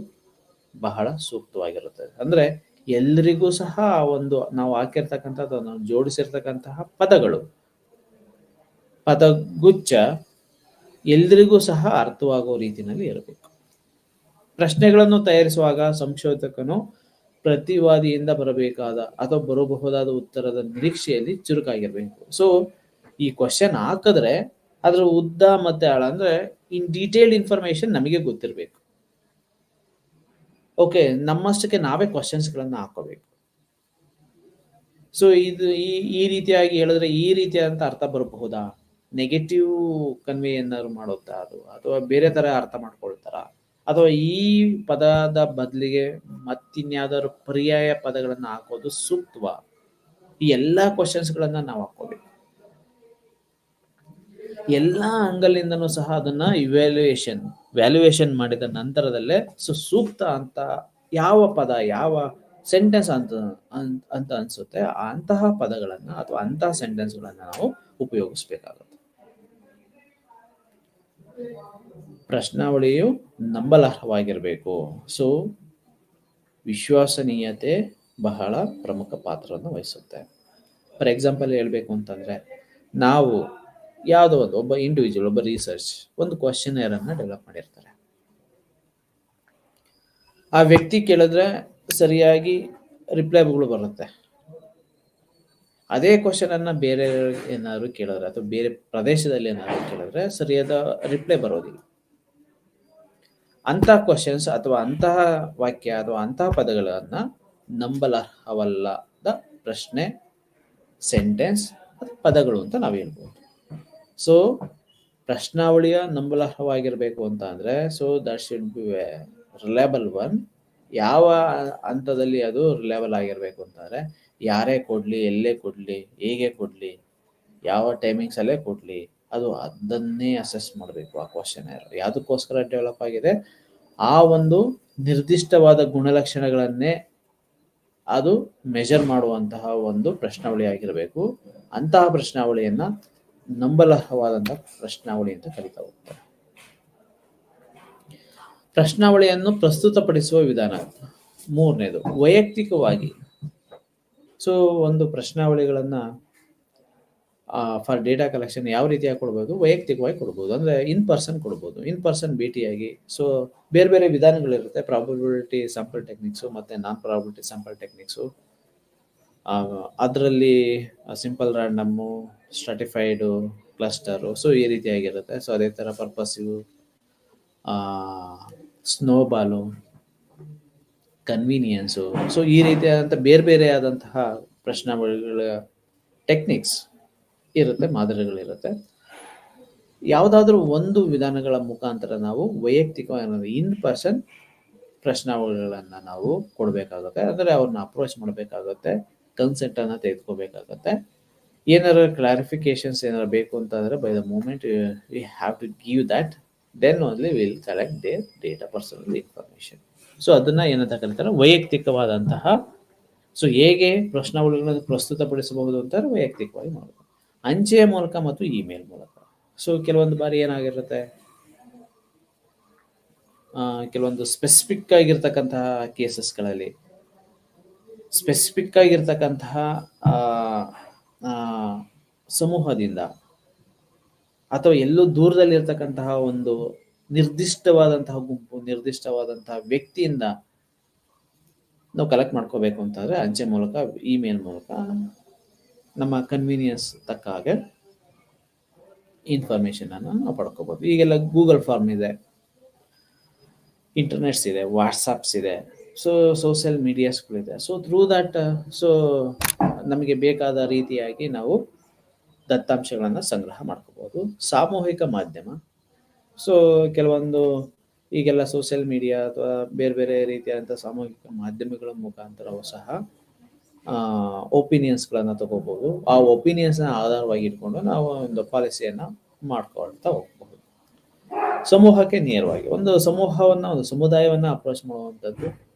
ಬಹಳ ಸೂಕ್ತವಾಗಿರುತ್ತದೆ. ಅಂದ್ರೆ ಎಲ್ರಿಗೂ ಸಹ ಒಂದು ನಾವು ಹಾಕಿರ್ತಕ್ಕಂಥದ್ದು, ನಾವು ಜೋಡಿಸಿರ್ತಕ್ಕಂತಹ ಪದಗುಚ್ಛ ಎಲ್ರಿಗೂ ಸಹ ಅರ್ಥವಾಗುವ ರೀತಿಯಲ್ಲಿ ಇರಬೇಕು. ಪ್ರಶ್ನೆಗಳನ್ನು ತಯಾರಿಸುವಾಗ ಸಂಶೋಧಕನು ಪ್ರತಿವಾದಿಯಿಂದ ಬರಬೇಕಾದ ಅಥವಾ ಬರಬಹುದಾದ ಉತ್ತರದ ನಿರೀಕ್ಷೆಯಲ್ಲಿ ಚುರುಕಾಗಿರ್ಬೇಕು. ಸೊ ಈ ಕ್ವಶನ್ ಹಾಕಿದ್ರೆ ಅದ್ರ ಉದ್ದ ಮತ್ತೆ ಆಳ ಅಂದ್ರೆ ಇನ್ ಡೀಟೇಲ್ಡ್ ಇನ್ಫಾರ್ಮೇಶನ್ ನಮಗೆ ಗೊತ್ತಿರಬೇಕು. ಓಕೆ, ನಮ್ಮಷ್ಟಕ್ಕೆ ನಾವೇ ಕ್ವಶನ್ಸ್ಗಳನ್ನ ಹಾಕೋಬೇಕು. ಸೊ ಇದು ಈ ರೀತಿಯಾಗಿ ಹೇಳಿದ್ರೆ ಈ ರೀತಿಯಾದಂತ ಅರ್ಥ ಬರಬಹುದಾ, ನೆಗೆಟಿವ್ ಕನ್ವೆ ಏನಾದ್ರು ಮಾಡುತ್ತಾ ಅದು, ಅಥವಾ ಬೇರೆ ತರ ಅರ್ಥ ಮಾಡ್ಕೊಳ್ತಾರ, ಅಥವಾ ಈ ಪದದ ಬದಲಿಗೆ ಮತ್ತಿನ್ಯಾವುದಾದ್ರು ಪರ್ಯಾಯ ಪದಗಳನ್ನ ಹಾಕೋದು ಸೂಕ್ತವಾ, ಈ ಎಲ್ಲಾ ಕ್ವಶನ್ಸ್ಗಳನ್ನ ನಾವು ಹಾಕೋಬೇಕು. ಎಲ್ಲಾ ಅಂಗಲಿಂದನೂ ಸಹ ಅದನ್ನ ವ್ಯಾಲ್ಯೂಯೇಷನ್ ಮಾಡಿದ ನಂತರದಲ್ಲೇ ಸೂಕ್ತ ಅಂತ ಯಾವ ಪದ, ಯಾವ ಸೆಂಟೆನ್ಸ್ ಅಂತ ಅನ್ಸುತ್ತೆ ಅಂತಹ ಪದಗಳನ್ನ ಅಥವಾ ಅಂತಹ ಸೆಂಟೆನ್ಸ್ಗಳನ್ನ ನಾವು ಉಪಯೋಗಿಸ್ಬೇಕಾಗುತ್ತೆ. ಪ್ರಶ್ನಾವಳಿಯು ನಂಬಲರ್ಹವಾಗಿರಬೇಕು. ಸೊ ವಿಶ್ವಸನೀಯತೆ ಬಹಳ ಪ್ರಮುಖ ಪಾತ್ರವನ್ನು ವಹಿಸುತ್ತೆ. ಫಾರ್ ಎಕ್ಸಾಂಪಲ್ ಹೇಳ್ಬೇಕು ಅಂತಂದ್ರೆ, ನಾವು ಯಾವುದೋ ಒಬ್ಬ ಇಂಡಿವಿಜುವಲ್, ಒಬ್ಬ ರಿಸರ್ಚ್ ಒಂದು ಕ್ವಶನ್ ಅನ್ನ ಡೆವಲಪ್ ಮಾಡಿರ್ತಾರೆ. ಆ ವ್ಯಕ್ತಿ ಕೇಳಿದ್ರೆ ಸರಿಯಾಗಿ ರಿಪ್ಲೈಗಳು ಬರುತ್ತೆ. ಅದೇ ಕ್ವಶನ್ ಅನ್ನ ಬೇರೆ ಏನಾದ್ರು ಕೇಳಿದ್ರೆ ಅಥವಾ ಬೇರೆ ಪ್ರದೇಶದಲ್ಲಿ ಏನಾದ್ರು ಕೇಳಿದ್ರೆ ಸರಿಯಾದ ರಿಪ್ಲೈ ಬರೋದಿಲ್ಲ. ಅಂತಹ ಕ್ವಶನ್ಸ್ ಅಥವಾ ಅಂತಹ ವಾಕ್ಯ ಅಥವಾ ಅಂತಹ ಪದಗಳನ್ನ ನಂಬಲರ್ಹವಲ್ಲದ ಪ್ರಶ್ನೆ, ಸೆಂಟೆನ್ಸ್, ಪದಗಳು ಅಂತ ನಾವು ಹೇಳ್ಬೋದು. ಸೊ ಪ್ರಶ್ನಾವಳಿಯ ನಂಬಲರ್ಹವಾಗಿರ್ಬೇಕು ಅಂತ ಅಂದ್ರೆ, so that should be reliable one. ಯಾವ ಹಂತದಲ್ಲಿ ಅದು ರಿಲಯಬಲ್ ಆಗಿರ್ಬೇಕು ಅಂತಂದ್ರೆ, ಯಾರೇ ಕೊಡ್ಲಿ, ಎಲ್ಲೇ ಕೊಡ್ಲಿ, ಹೇಗೆ ಕೊಡ್ಲಿ, ಯಾವ ಟೈಮಿಂಗ್ಸ್ ಅಲ್ಲೇ ಕೊಡ್ಲಿ, ಅದು ಅದನ್ನೇ ಅಸೆಸ್ ಮಾಡಬೇಕು. ಆ ಕ್ವಶನ್ ಯಾವುದಕ್ಕೋಸ್ಕರ ಡೆವಲಪ್ ಆಗಿದೆ, ಆ ಒಂದು ನಿರ್ದಿಷ್ಟವಾದ ಗುಣಲಕ್ಷಣಗಳನ್ನೇ ಅದು ಮೆಜರ್ ಮಾಡುವಂತಹ ಒಂದು ಪ್ರಶ್ನಾವಳಿ ಆಗಿರಬೇಕು. ಅಂತಹ ಪ್ರಶ್ನಾವಳಿಯನ್ನ ನಂಬಲರ್ಹವಾದಂತಹ ಪ್ರಶ್ನಾವಳಿ ಅಂತ ಕರೀತಾ ಹೋಗ್ತಾರೆ. ಪ್ರಶ್ನಾವಳಿಯನ್ನು ಪ್ರಸ್ತುತಪಡಿಸುವ ವಿಧಾನ. ಮೂರನೇದು ವೈಯಕ್ತಿಕವಾಗಿ. ಸೊ ಒಂದು ಪ್ರಶ್ನಾವಳಿಗಳನ್ನ ಫಾರ್ ಡೇಟಾ ಕಲೆಕ್ಷನ್ ಯಾವ ರೀತಿಯಾಗಿ ಕೊಡ್ಬೋದು, ವೈಯಕ್ತಿಕವಾಗಿ ಕೊಡ್ಬೋದು. ಅಂದರೆ ಇನ್ ಪರ್ಸನ್ ಕೊಡ್ಬೋದು, ಇನ್ ಪರ್ಸನ್ ಭೇಟಿಯಾಗಿ. ಸೊ ಬೇರೆ ಬೇರೆ ವಿಧಾನಗಳಿರುತ್ತೆ. ಪ್ರಾಬಬಿಲಿಟಿ ಸ್ಯಾಂಪಲ್ ಟೆಕ್ನಿಕ್ಸು ಮತ್ತು ನಾನ್ ಪ್ರಾಬಬಿಲಿಟಿ ಸ್ಯಾಂಪಲ್ ಟೆಕ್ನಿಕ್ಸು. ಅದರಲ್ಲಿ ಸಿಂಪಲ್ ರ್ಯಾಂಡಮ್ಮು, ಸ್ಟ್ರಾಟಿಫೈಡು, ಕ್ಲಸ್ಟರು, ಸೊ ಈ ರೀತಿಯಾಗಿರುತ್ತೆ. ಸೊ ಅದೇ ಥರ ಪರ್ಪಸಿವ್, ಸ್ನೋಬಾಲು, ಕನ್ವೀನಿಯನ್ಸು. ಸೊ ಈ ರೀತಿಯಾದಂಥ ಬೇರೆ ಬೇರೆ ಆದಂತಹ ಪ್ರಶ್ನಾವಳಿಗಳ ಟೆಕ್ನಿಕ್ಸ್ ಇರುತ್ತೆ, ಮಾದರಿಗಳಿರುತ್ತೆ. ಯಾವುದಾದ್ರೂ ಒಂದು ವಿಧಾನಗಳ ಮುಖಾಂತರ ನಾವು ವೈಯಕ್ತಿಕವಾಗಿ ಇನ್ ಪರ್ಸನ್ ಪ್ರಶ್ನಾವಳಿಗಳನ್ನು ನಾವು ಕೊಡಬೇಕಾಗುತ್ತೆ. ಅಂದರೆ ಅವ್ರನ್ನ ಅಪ್ರೋಚ್ ಮಾಡಬೇಕಾಗುತ್ತೆ, ಕನ್ಸೆಂಟನ್ನು ತೆಗೆದುಕೋಬೇಕಾಗತ್ತೆ. ಏನಾರು ಕ್ಲಾರಿಫಿಕೇಶನ್ಸ್ ಏನಾರು ಬೇಕು ಅಂತಂದರೆ by the moment we have to give that, then only will collect their data, personal information. So ಅದನ್ನು ಏನಂತ ಕರೀತಾರೆ, ವೈಯಕ್ತಿಕವಾದಂತಹ. ಸೊ ಹೇಗೆ ಪ್ರಶ್ನಾವಳಿಗಳನ್ನು ಪ್ರಸ್ತುತಪಡಿಸಬಹುದು ಅಂತಾರೆ, ವೈಯಕ್ತಿಕವಾಗಿ ಮಾಡಬಹುದು, ಅಂಚೆಯ ಮೂಲಕ ಮತ್ತು ಇಮೇಲ್ ಮೂಲಕ. ಸೊ ಕೆಲವೊಂದು ಬಾರಿ ಏನಾಗಿರುತ್ತೆ, ಕೆಲವೊಂದು ಸ್ಪೆಸಿಫಿಕ್ ಆಗಿರ್ತಕ್ಕಂತಹ ಕೇಸಸ್ಗಳಲ್ಲಿ ಸ್ಪೆಸಿಫಿಕ್ ಆಗಿರ್ತಕ್ಕಂತಹ ಸಮೂಹದಿಂದ ಅಥವಾ ಎಲ್ಲೋ ದೂರದಲ್ಲಿರ್ತಕ್ಕಂತಹ ಒಂದು ನಿರ್ದಿಷ್ಟವಾದಂತಹ ಗುಂಪು, ನಿರ್ದಿಷ್ಟವಾದಂತಹ ವ್ಯಕ್ತಿಯಿಂದ ನಾವು ಕಲೆಕ್ಟ್ ಮಾಡ್ಕೋಬೇಕು ಅಂತಂದರೆ ಅಂಚೆ ಮೂಲಕ, ಇಮೇಲ್ ಮೂಲಕ ನಮ್ಮ ಕನ್ವೀನಿಯನ್ಸ್ ತಕ್ಕ ಹಾಗೆ ಇನ್ಫಾರ್ಮೇಷನನ್ನು ನಾವು ಪಡ್ಕೋಬೋದು. ಈಗೆಲ್ಲ ಗೂಗಲ್ ಫಾರ್ಮ್ ಇದೆ, ಇಂಟರ್ನೆಟ್ಸ್ ಇದೆ, ವಾಟ್ಸಪ್ಸ್ ಇದೆ, ಸೊ ಸೋಷಿಯಲ್ ಮೀಡಿಯಾಸ್ಗಳಿದೆ. ಸೊ ಥ್ರೂ ದಟ್ ಸೊ ನಮಗೆ ಬೇಕಾದ ರೀತಿಯಾಗಿ ನಾವು ದತ್ತಾಂಶಗಳನ್ನು ಸಂಗ್ರಹ ಮಾಡ್ಕೋಬೋದು. ಸಾಮೂಹಿಕ ಮಾಧ್ಯಮ. ಸೊ ಕೆಲವೊಂದು ಈಗೆಲ್ಲ ಸೋಷಿಯಲ್ ಮೀಡಿಯಾ ಅಥವಾ ಬೇರೆ ಬೇರೆ ರೀತಿಯಾದಂಥ ಸಾಮೂಹಿಕ ಮಾಧ್ಯಮಗಳ ಮುಖಾಂತರವೂ ಸಹ ಒಪಿನಿಯನ್ಸ್ಗಳನ್ನು ತಗೋಬೋದು. ಆ ಒಪಿನಿಯನ್ಸ್ನ ಆಧಾರವಾಗಿ ಇಟ್ಕೊಂಡು ನಾವು ಒಂದು ಪಾಲಿಸಿಯನ್ನು ಮಾಡ್ಕೊಳ್ತಾ ಹೋಗ್ಬಹುದು. ಸಮೂಹಕ್ಕೆ ನೇರವಾಗಿ ಒಂದು ಸಮೂಹವನ್ನು, ಒಂದು ಸಮುದಾಯವನ್ನು ಅಪ್ರೋಚ್ ಮಾಡುವಂಥದ್ದು.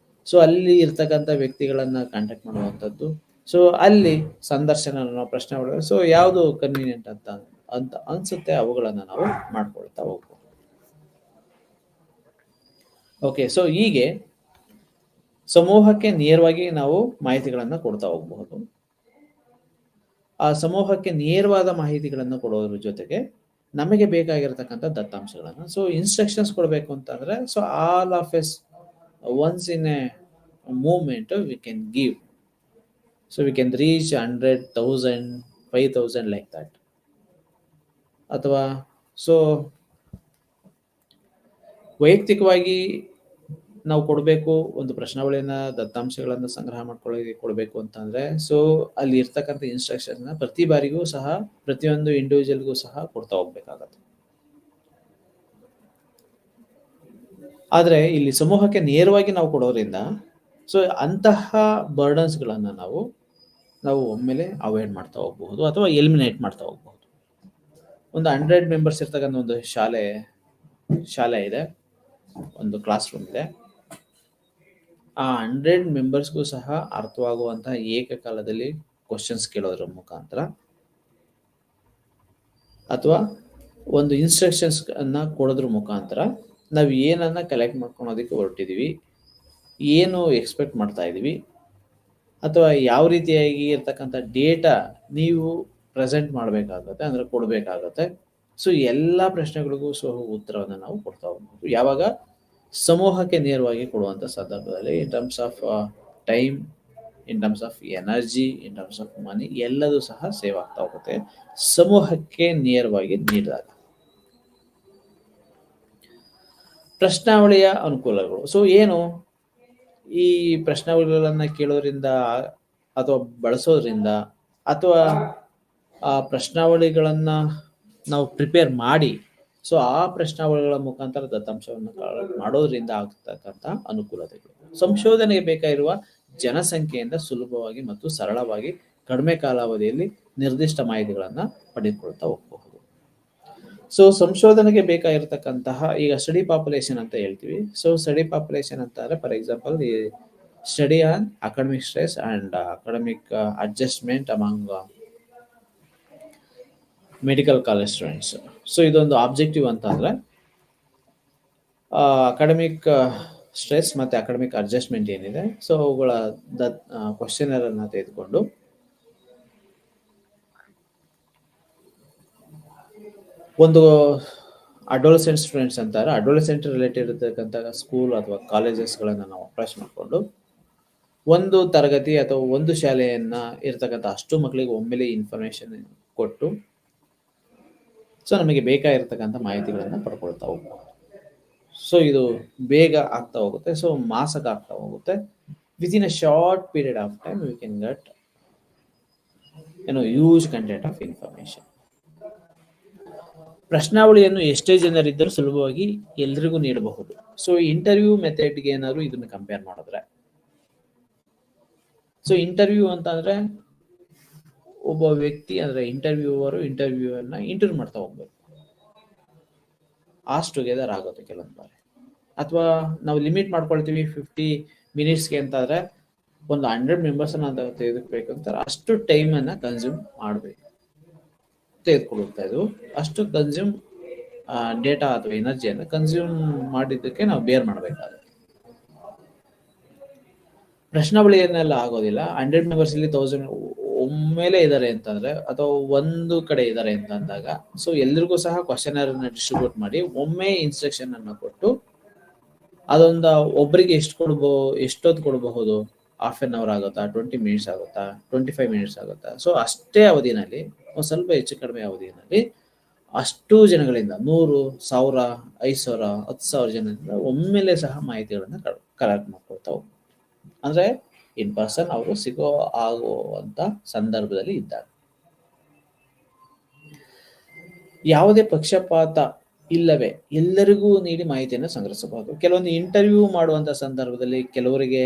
ಸೊ ಅಲ್ಲಿ ಇರ್ತಕ್ಕಂಥ ವ್ಯಕ್ತಿಗಳನ್ನು ಕಾಂಟ್ಯಾಕ್ಟ್ ಮಾಡುವಂಥದ್ದು. ಸೊ ಅಲ್ಲಿ ಸಂದರ್ಶನ, ಪ್ರಶ್ನೆ, ಸೊ ಯಾವುದು ಕನ್ವೀನಿಯಂಟ್ ಅಂತ ಅನ್ಸುತ್ತೆ ಅವುಗಳನ್ನು ನಾವು ಮಾಡ್ಕೊಳ್ತಾ ಹೋಗ್ಬೋದು. ಓಕೆ, ಸೊ ಹೀಗೆ ಸಮೂಹಕ್ಕೆ ನೇರವಾಗಿ ನಾವು ಮಾಹಿತಿಗಳನ್ನು ಕೊಡ್ತಾ ಹೋಗಬಹುದು. ಆ ಸಮೂಹಕ್ಕೆ ನೇರವಾದ ಮಾಹಿತಿಗಳನ್ನು ಕೊಡೋದ್ರ ಜೊತೆಗೆ ನಮಗೆ ಬೇಕಾಗಿರತಕ್ಕಂಥ ದತ್ತಾಂಶಗಳನ್ನು, ಸೊ ಇನ್ಸ್ಟ್ರಕ್ಷನ್ಸ್ ಕೊಡಬೇಕು ಅಂತಂದ್ರೆ, so all of us once in a moment we can give. So we can reach 100,000, 5,000 like that. ಅಥವಾ ಸೊ ವೈಯಕ್ತಿಕವಾಗಿ ನಾವು ಕೊಡಬೇಕು, ಒಂದು ಪ್ರಶ್ನಾವಳಿಯನ್ನ, ದತ್ತಾಂಶಗಳನ್ನು ಸಂಗ್ರಹ ಮಾಡ್ಕೊಳ್ಳಿ ಕೊಡಬೇಕು ಅಂತಂದ್ರೆ, ಸೊ ಅಲ್ಲಿ ಇರ್ತಕ್ಕಂಥ ಇನ್ಸ್ಟ್ರಕ್ಷನ್ನ ಪ್ರತಿ ಬಾರಿಗೂ ಸಹ ಪ್ರತಿಯೊಂದು ಇಂಡಿವಿಜುವಲ್ಗೂ ಸಹ ಕೊಡ್ತಾ ಹೋಗ್ಬೇಕಾಗತ್ತೆ. ಆದರೆ ಇಲ್ಲಿ ಸಮೂಹಕ್ಕೆ ನೇರವಾಗಿ ನಾವು ಕೊಡೋದ್ರಿಂದ ಸೊ ಅಂತಹ ಬರ್ಡನ್ಸ್ಗಳನ್ನು ನಾವು ಒಮ್ಮೆಲೆ ಅವಾಯ್ಡ್ ಮಾಡ್ತಾ ಹೋಗ್ಬಹುದು ಅಥವಾ ಎಲಿಮಿನೇಟ್ ಮಾಡ್ತಾ ಹೋಗ್ಬಹುದು. ಒಂದು 100 ಮೆಂಬರ್ಸ್ ಇರ್ತಕ್ಕಂಥ ಒಂದು ಶಾಲೆ ಇದೆ, ಒಂದು ಕ್ಲಾಸ್ ರೂಮ್ ಇದೆ. ಆ 100 ಮೆಂಬರ್ಸ್ಗೂ ಸಹ ಅರ್ಥವಾಗುವಂತಹ ಏಕಕಾಲದಲ್ಲಿ ಕ್ವಶನ್ಸ್ ಕೇಳೋದ್ರ ಮುಖಾಂತರ ಅಥವಾ ಒಂದು ಇನ್ಸ್ಟ್ರಕ್ಷನ್ಸ್ ಅನ್ನ ಕೊಡೋದ್ರ ಮುಖಾಂತರ ನಾವು ಏನನ್ನ ಕಲೆಕ್ಟ್ ಮಾಡ್ಕೊಳೋದಕ್ಕೆ ಹೊರಟಿದೀವಿ, ಏನು ಎಕ್ಸ್ಪೆಕ್ಟ್ ಮಾಡ್ತಾ ಇದೀವಿ, ಅಥವಾ ಯಾವ ರೀತಿಯಾಗಿ ಇರ್ತಕ್ಕಂಥ ಡೇಟಾ ನೀವು ಪ್ರೆಸೆಂಟ್ ಮಾಡಬೇಕಾಗತ್ತೆ, ಅಂದರೆ ಕೊಡಬೇಕಾಗತ್ತೆ. ಸೊ ಎಲ್ಲ ಪ್ರಶ್ನೆಗಳಿಗೂ ಸಹ ಉತ್ತರವನ್ನು ನಾವು ಕೊಡ್ತಾ ಹೋಗ್ಬೋದು. ಯಾವಾಗ ಸಮೂಹಕ್ಕೆ ನೇರವಾಗಿ ಕೊಡುವಂಥ ಸಂದರ್ಭದಲ್ಲಿ ಇನ್ terms of time, in terms of energy, in terms of money ಎಲ್ಲದೂ ಸಹ ಸೇವ್ ಆಗ್ತಾ ಹೋಗುತ್ತೆ ಸಮೂಹಕ್ಕೆ ನೇರವಾಗಿ ನೀಡಿದಾಗ. ಪ್ರಶ್ನಾವಳಿಯ ಅನುಕೂಲಗಳು. ಸೊ ಏನು ಈ ಪ್ರಶ್ನಾವಳಿಗಳನ್ನು ಕೇಳೋದ್ರಿಂದ ಅಥವಾ ಬಳಸೋದ್ರಿಂದ ಅಥವಾ ಆ ಪ್ರಶ್ನಾವಳಿಗಳನ್ನು ನಾವು ಪ್ರಿಪೇರ್ ಮಾಡಿ ಸೊ ಆ ಪ್ರಶ್ನಾವಳಿಗಳ ಮುಖಾಂತರ ದತ್ತಾಂಶವನ್ನು ಮಾಡೋದ್ರಿಂದ ಆಗ್ತಕ್ಕಂಥ ಅನುಕೂಲತೆಗಳು. ಸಂಶೋಧನೆಗೆ ಬೇಕಾಗಿರುವ ಜನಸಂಖ್ಯೆಯಿಂದ ಸುಲಭವಾಗಿ ಮತ್ತು ಸರಳವಾಗಿ ಕಡಿಮೆ ಕಾಲಾವಧಿಯಲ್ಲಿ ನಿರ್ದಿಷ್ಟ ಮಾಹಿತಿಗಳನ್ನು ಪಡೆದುಕೊಳ್ತಾ ಹೋಗಬಹುದು. ಸೊ ಸಂಶೋಧನೆಗೆ ಬೇಕಾಗಿರ್ತಕ್ಕಂತಹ ಈಗ ಸ್ಟಡಿ ಪಾಪ್ಯುಲೇಷನ್ ಅಂತ ಹೇಳ್ತೀವಿ. ಸೊ ಸ್ಟಡಿ ಪಾಪ್ಯುಲೇಷನ್ ಅಂತಾರೆ ಫಾರ್ ಎಕ್ಸಾಂಪಲ್ ಈ study on academic stress and academic adjustment among medical college students. So ಇದೊಂದು ಆಬ್ಜೆಕ್ಟಿವ್ ಅಂತ ಅಂದ್ರೆ ಅಕಾಡೆಮಿಕ್ ಸ್ಟ್ರೆಸ್ ಮತ್ತೆ ಅಕಾಡೆಮಿಕ್ ಅಡ್ಜಸ್ಟ್ಮೆಂಟ್ ಏನಿದೆ, ಸೊ ಅವುಗಳ ಕ್ವಶನರ್ ಅನ್ನ ತೆಗೆದುಕೊಂಡು ಒಂದು ಅಡೋಲಸೆಂಟ್ ಸ್ಟೂಡೆಂಟ್ಸ್ ಅಂತಾರೆ, ಅಡೋಲಸೆಂಟ್ ರಿಲೇಟೆಡ್ ಇರತಕ್ಕಂಥ ಸ್ಕೂಲ್ ಅಥವಾ ಕಾಲೇಜಸ್ಗಳನ್ನು ನಾವು ಅಪ್ರೋಚ್ ಮಾಡಿಕೊಂಡು ಒಂದು ತರಗತಿ ಅಥವಾ ಒಂದು ಶಾಲೆಯನ್ನ ಇರತಕ್ಕಂಥ ಅಷ್ಟು ಮಕ್ಕಳಿಗೆ ಒಮ್ಮೆಲೆ ಇನ್ಫಾರ್ಮೇಶನ್ ಕೊಟ್ಟು ಸೊ ನಮಗೆ ಬೇಕಾಗಿರ್ತಕ್ಕಂಥ ಮಾಹಿತಿಗಳನ್ನು ಪಡ್ಕೊಳ್ತಾ ಹೋಗ್ಬೋದು. ಸೊ ಇದು ಬೇಗ ಆಗ್ತಾ ಹೋಗುತ್ತೆ, ಸೊ ಮಾಸಕ ಆಗ್ತಾ ಹೋಗುತ್ತೆ. Within a short period of time you can get huge content of information. ಪ್ರಶ್ನಾವಳಿಯನ್ನು ಎಷ್ಟೇ ಜನರಿದ್ದರೂ ಸುಲಭವಾಗಿ ಎಲ್ರಿಗೂ ನೀಡಬಹುದು. ಸೊ ಇಂಟರ್ವ್ಯೂ ಮೆಥಡ್ಗೆ ಏನಾದ್ರು ಇದನ್ನ ಕಂಪೇರ್ ಮಾಡಿದ್ರೆ, ಸೊ ಇಂಟರ್ವ್ಯೂ ಅಂತ ಅಂದ್ರೆ ಒಬ್ಬ ವ್ಯಕ್ತಿ ಅಂದ್ರೆ ಇಂಟರ್ವ್ಯೂವರ್ ಇಂಟರ್ವ್ಯೂವರ್ನ ಇಂಟರ್ವ್ಯೂ ಮಾಡ್ತಾ ಹೋಗ್ಬೇಕು, ಆಸ್ ಟುಗೆದರ್ ಆಗುತ್ತೆ ಕೆಲವೊಂದು ಬಾರಿ. ಅಥವಾ ನಾವು ಲಿಮಿಟ್ ಮಾಡ್ಕೊಳ್ತೀವಿ 50 ಮಿನಿಟ್ಸ್ಗೆ ಅಂತಾದ್ರೆ ಒಂದು 100 ಮೆಂಬರ್ಸ್ ಅನ್ನ ತೆಗೆದುಬೇಕು ಅಂತಾರೆ, ಅಷ್ಟು ಟೈಮ್ ಅನ್ನ ಕನ್ಸ್ಯೂಮ್ ಮಾಡಬೇಕು, ತೆಗೆದುಕೊಳ್ಳುತ್ತಾ ಇದು ಅಷ್ಟು ಕನ್ಸ್ಯೂಮ್ ಡೇಟಾ ಅಥವಾ ಎನರ್ಜಿಯನ್ನು ಕನ್ಸ್ಯೂಮ್ ಮಾಡಿದ್ದಕ್ಕೆ ನಾವು ಬೇರ್ ಮಾಡಬೇಕಾಗುತ್ತೆ. ಪ್ರಶ್ನಾವಳಿಯನ್ನೆಲ್ಲ ಆಗೋದಿಲ್ಲ. 100 ಮೆಂಬರ್ಸ್ ಇಲ್ಲಿ 1000 ಒಮ್ಮೆಲೆ ಇದ್ದಾರೆ ಅಂತಂದ್ರೆ ಅಥವಾ ಒಂದು ಕಡೆ ಇದ್ದಾರೆ ಅಂತ ಅಂದಾಗ ಸೊ ಎಲ್ರಿಗೂ ಸಹ ಕ್ವಶನರ್ ಅನ್ನ ಡಿಸ್ಟ್ರಿಬ್ಯೂಟ್ ಮಾಡಿ ಒಮ್ಮೆ ಇನ್ಸ್ಟ್ರಕ್ಷನ್ ಅನ್ನ ಕೊಟ್ಟು ಅದೊಂದು ಒಬ್ಬರಿಗೆ ಎಷ್ಟೊತ್ತು ಕೊಡಬಹುದು, ಹಾಫ್ ಆನ್ ಅವರ್ ಆಗುತ್ತಾ, 20 ಮಿನಿಟ್ಸ್ ಆಗುತ್ತಾ, 25 ಮಿನಿಟ್ಸ್ ಆಗುತ್ತಾ, ಸೊ ಅಷ್ಟೇ ಅವಧಿನಲ್ಲಿ ಒಂದು ಸ್ವಲ್ಪ ಹೆಚ್ಚು ಕಡಿಮೆ ಅವಧಿಯಲ್ಲಿ ಅಷ್ಟು ಜನಗಳಿಂದ 100, 1000, 5000, 10,000 ಜನರಿಂದ ಒಮ್ಮೆಲೆ ಸಹ ಮಾಹಿತಿಗಳನ್ನ ಕಲೆಕ್ಟ್ ಮಾಡ್ಕೊಳ್ತಾ ಹೋಗ್ಬೋದು. ಅಂದ್ರೆ ಇನ್ ಪರ್ಸನ್ ಅವರು ಆಗುವಂತ ಸಂದರ್ಭದಲ್ಲಿ ಇದ್ದಾರೆ. ಯಾವುದೇ ಪಕ್ಷಪಾತ ಇಲ್ಲವೇ ಎಲ್ಲರಿಗೂ ನೀಡಿ ಮಾಹಿತಿಯನ್ನು ಸಂಗ್ರಹಿಸಬಹುದು. ಕೆಲವೊಂದು ಇಂಟರ್ವ್ಯೂ ಮಾಡುವಂತ ಸಂದರ್ಭದಲ್ಲಿ ಕೆಲವರಿಗೆ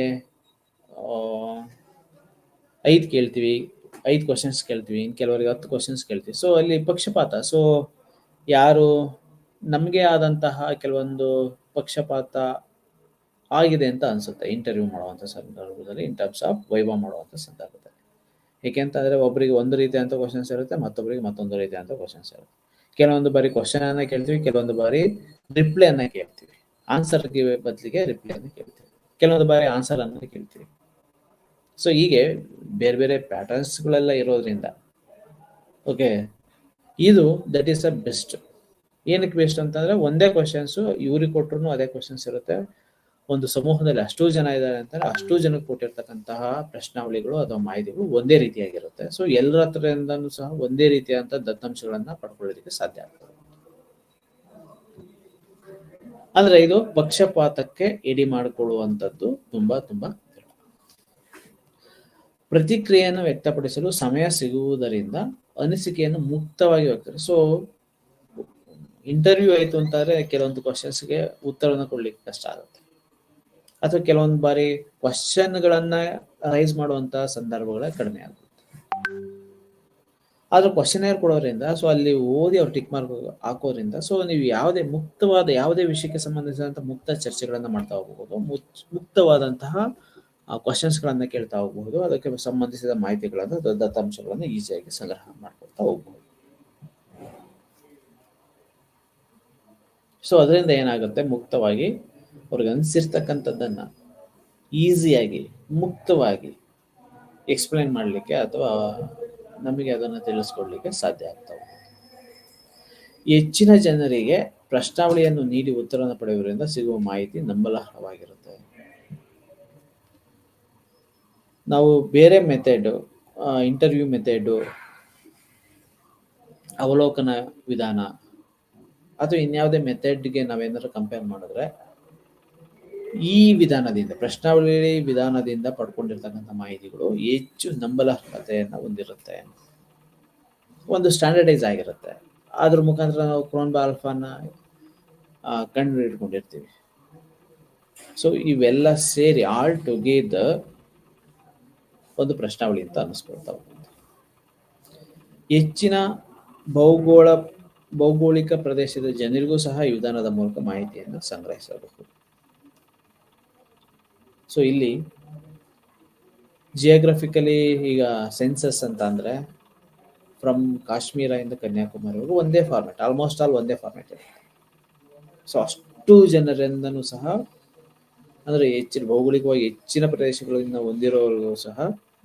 5 ಕೇಳ್ತೀವಿ, 5 ಕ್ವಶನ್ಸ್ ಕೇಳ್ತೀವಿ, ಇನ್ನು ಕೆಲವರಿಗೆ 10 ಕ್ವಶನ್ಸ್ ಕೇಳ್ತೀವಿ. ಸೊ ಅಲ್ಲಿ ಪಕ್ಷಪಾತ, ಸೊ ಯಾರು ನಮಗೆ ಆದಂತಹ ಕೆಲವೊಂದು ಪಕ್ಷಪಾತ ಆಗಿದೆ ಅಂತ ಅನ್ಸುತ್ತೆ ಇಂಟರ್ವ್ಯೂ ಮಾಡುವಂತ ಸಂದರ್ಭದಲ್ಲಿ, ಇನ್ ಟರ್ಮ್ಸ್ ಆಫ್ ವೈವಾ ಮಾಡುವಂತ ಸಂದರ್ಭದಲ್ಲಿ. ಏಕೆಂತಂದ್ರೆ ಒಬ್ಬರಿಗೆ ಒಂದು ರೀತಿಯಂತ ಕ್ವಶನ್ಸ್ ಇರುತ್ತೆ, ಮತ್ತೊಬ್ಬರಿಗೆ ಮತ್ತೊಂದು ರೀತಿಯಂತ ಕ್ವಶನ್ಸ್ ಇರುತ್ತೆ. ಕೆಲವೊಂದು ಬಾರಿ ಕ್ವಶನ್ ಅನ್ನ ಕೇಳ್ತೀವಿ, ಕೆಲವೊಂದು ಬಾರಿ ರಿಪ್ಲೈ ಅನ್ನ ಕೇಳ್ತೀವಿ, ಆನ್ಸರ್ ಬದಲಿಗೆ ರಿಪ್ಲೈ ಅನ್ನ ಕೇಳ್ತೀವಿ, ಕೆಲವೊಂದು ಬಾರಿ ಆನ್ಸರ್ ಅನ್ನ ಕೇಳ್ತೀವಿ. ಸೊ ಹೀಗೆ ಬೇರೆ ಬೇರೆ ಪ್ಯಾಟರ್ನ್ಸ್ ಗಳೆಲ್ಲ ಇರೋದ್ರಿಂದ ಓಕೆ ಇದು ದಟ್ ಈಸ್ ದ ಬೆಸ್ಟ್. ಏನಕ್ಕೆ ಬೆಸ್ಟ್ ಅಂತಂದ್ರೆ ಒಂದೇ ಕ್ವಶನ್ಸ್ ಇವ್ರಿಗೆ ಕೊಟ್ಟರು ಅದೇ ಕ್ವಶನ್ಸ್ ಇರುತ್ತೆ. ಒಂದು ಸಮೂಹದಲ್ಲಿ ಅಷ್ಟು ಜನ ಇದ್ದಾರೆ ಅಂತಾರೆ, ಅಷ್ಟು ಜನಕ್ಕೆ ಕೊಟ್ಟಿರ್ತಕ್ಕಂತಹ ಪ್ರಶ್ನಾವಳಿಗಳು ಅಥವಾ ಮಾಹಿತಿಗಳು ಒಂದೇ ರೀತಿಯಾಗಿರುತ್ತೆ. ಸೊ ಎಲ್ಲರ ಹತ್ರದಿಂದನೂ ಸಹ ಒಂದೇ ರೀತಿಯಾದಂತಹ ದತ್ತಾಂಶಗಳನ್ನ ಪಡ್ಕೊಳ್ಳೋದಕ್ಕೆ ಸಾಧ್ಯ ಆಗ್ತದೆ. ಅಂದ್ರೆ ಇದು ಪಕ್ಷಪಾತಕ್ಕೆ ಎಡಿ ಮಾಡಿಕೊಳ್ಳುವಂಥದ್ದು ತುಂಬಾ ತುಂಬಾ ಪ್ರತಿಕ್ರಿಯೆಯನ್ನು ವ್ಯಕ್ತಪಡಿಸಲು ಸಮಯ ಸಿಗುವುದರಿಂದ ಅನಿಸಿಕೆಯನ್ನು ಮುಕ್ತವಾಗಿ ವ್ಯಕ್ತ. ಸೊ ಇಂಟರ್ವ್ಯೂ ಆಯ್ತು ಅಂತಂದ್ರೆ ಕೆಲವೊಂದು ಕ್ವಶನ್ಸ್ಗೆ ಉತ್ತರವನ್ನು ಕೊಡ್ಲಿಕ್ಕೆ ಕಷ್ಟ ಆಗುತ್ತೆ, ಅಥವಾ ಕೆಲವೊಂದು ಬಾರಿ ಕ್ವಶನ್ಗಳನ್ನ ರೈಸ್ ಮಾಡುವಂತಹ ಸಂದರ್ಭಗಳೇ ಕಡಿಮೆ ಆಗುತ್ತೆ. ಆದ್ರೆ ಕ್ವಶನ್ ಕೊಡೋದ್ರಿಂದ ಸೊ ಅಲ್ಲಿ ಓದಿ ಅವ್ರು ಟಿಕ್ ಮಾರ್ಕ್ ಹಾಕೋದ್ರಿಂದ ಸೊ ನೀವು ಯಾವುದೇ ವಿಷಯಕ್ಕೆ ಸಂಬಂಧಿಸಿದಂತ ಮುಕ್ತ ಚರ್ಚೆಗಳನ್ನ ಮಾಡ್ತಾ ಹೋಗಬಹುದು, ಮುಕ್ತವಾದಂತಹ ಕ್ವಶನ್ಸ್ಗಳನ್ನ ಕೇಳ್ತಾ ಹೋಗಬಹುದು, ಅದಕ್ಕೆ ಸಂಬಂಧಿಸಿದ ಮಾಹಿತಿಗಳನ್ನ ದತ್ತಾಂಶಗಳನ್ನ ಈಸಿಯಾಗಿ ಸಂಗ್ರಹ ಮಾಡ್ಕೊಳ್ತಾ ಹೋಗ್ಬಹುದು. ಸೊ ಅದರಿಂದ ಏನಾಗುತ್ತೆ, ಮುಕ್ತವಾಗಿ ಅವ್ರಿಗೆ ಅನಿಸಿರ್ತಕ್ಕಂಥದ್ದನ್ನ ಈಸಿಯಾಗಿ ಮುಕ್ತವಾಗಿ ಎಕ್ಸ್ಪ್ಲೈನ್ ಮಾಡಲಿಕ್ಕೆ ಅಥವಾ ನಮಗೆ ಅದನ್ನು ತಿಳಿಸ್ಕೊಡ್ಲಿಕ್ಕೆ ಸಾಧ್ಯ ಆಗ್ತವೆ. ಹೆಚ್ಚಿನ ಜನರಿಗೆ ಪ್ರಶ್ನಾವಳಿಯನ್ನು ನೀಡಿ ಉತ್ತರವನ್ನು ಪಡೆಯುವುದರಿಂದ ಸಿಗುವ ಮಾಹಿತಿ ನಂಬಲರ್ಹವಾಗಿರುತ್ತೆ. ನಾವು ಬೇರೆ ಮೆಥಡ್, ಇಂಟರ್ವ್ಯೂ ಮೆಥಡ್, ಅವಲೋಕನ ವಿಧಾನ ಅಥವಾ ಇನ್ಯಾವುದೇ ಮೆಥಡ್ಗೆ ನಾವೇನಾದ್ರು ಕಂಪೇರ್ ಮಾಡಿದ್ರೆ ಈ ವಿಧಾನದಿಂದ, ಪ್ರಶ್ನಾವಳಿ ವಿಧಾನದಿಂದ ಪಡ್ಕೊಂಡಿರ್ತಕ್ಕಂಥ ಮಾಹಿತಿಗಳು ಹೆಚ್ಚು ನಂಬಲರ್ಹತೆಯನ್ನು ಹೊಂದಿರುತ್ತೆ, ಒಂದು ಸ್ಟ್ಯಾಂಡರ್ಡೈಸ್ ಆಗಿರುತ್ತೆ. ಅದ್ರ ಮುಖಾಂತರ ನಾವು ಕ್ರೋನ್ ಆಲ್ಫಾನ ಕಂಡು ಹಿಡ್ಕೊಂಡಿರ್ತೀವಿ. ಸೊ ಇವೆಲ್ಲ ಸೇರಿ ಆಲ್ ಟುಗೆದರ್ ಒಂದು ಪ್ರಶ್ನಾವಳಿ ಅಂತ ಅನ್ನಿಸ್ಕೊಳ್ತಾ ಹೋಗುತ್ತೆ. ಹೆಚ್ಚಿನ ಭೌಗೋಳ ಭೌಗೋಳಿಕ ಪ್ರದೇಶದ ಜನರಿಗೂ ಸಹ ಈ ವಿಧಾನದ ಮೂಲಕ ಮಾಹಿತಿಯನ್ನು ಸಂಗ್ರಹಿಸಬಹುದು. ಸೊ ಇಲ್ಲಿ ಜಿಯೋಗ್ರಫಿಕಲಿ ಈಗ ಸೆನ್ಸಸ್ ಅಂತ ಅಂದ್ರೆ ಫ್ರಮ್ ಕಾಶ್ಮೀರ ಇಂದ ಕನ್ಯಾಕುಮಾರಿವರೆಗೂ ಒಂದೇ ಫಾರ್ಮೆಟ್, ಆಲ್ಮೋಸ್ಟ್ ಆಲ್ ಒಂದೇ ಫಾರ್ಮೆಟ್ ಇದೆ. ಸೊ ಅಷ್ಟು ಜನರಿಂದನೂ ಸಹ ಅಂದ್ರೆ ಹೆಚ್ಚಿನ ಭೌಗೋಳಿಕವಾಗಿ ಹೆಚ್ಚಿನ ಪ್ರದೇಶಗಳಿಂದ ಹೊಂದಿರೋರಿಗೂ ಸಹ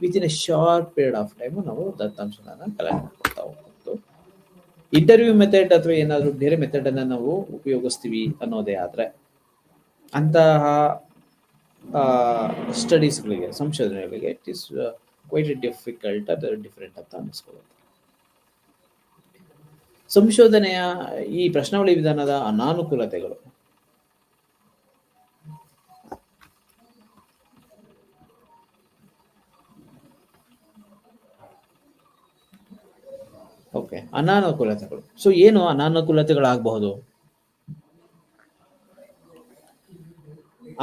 within A short period of time ನಾವು ದತ್ತಾಂಶಗಳನ್ನ ಕಲೆಕ್ಟ್ ಮಾಡ್ತಾ ಹೋಗ್ಬೋದು. ಇಂಟರ್ವ್ಯೂ ಮೆಥಡ್ ಅಥವಾ ಏನಾದರೂ ಬೇರೆ ಮೆಥಡ್ ಅನ್ನ ನಾವು ಉಪಯೋಗಿಸ್ತೀವಿ ಅನ್ನೋದೇ ಆದ್ರೆ ಅಂತಹ ಸ್ಟಡೀಸ್ಗಳಿಗೆ, ಸಂಶೋಧನೆಗಳಿಗೆ ಇಟ್ ಈಸ್ ಕ್ವೈಟ್ ಡಿಫಿಕಲ್ಟ್, ಅದು ಡಿಫರೆಂಟ್ ಅಂತ ಅನ್ನಿಸ್ಕೊಳ್ಳುತ್ತೆ. ಸಂಶೋಧನೆಯ ಈ ಪ್ರಶ್ನಾವಳಿ ವಿಧಾನದ ಅನಾನುಕೂಲತೆಗಳು. ಓಕೆ, ಅನಾನುಕೂಲತೆಗಳು. ಸೊ ಏನು ಅನಾನುಕೂಲತೆಗಳಾಗಬಹುದು?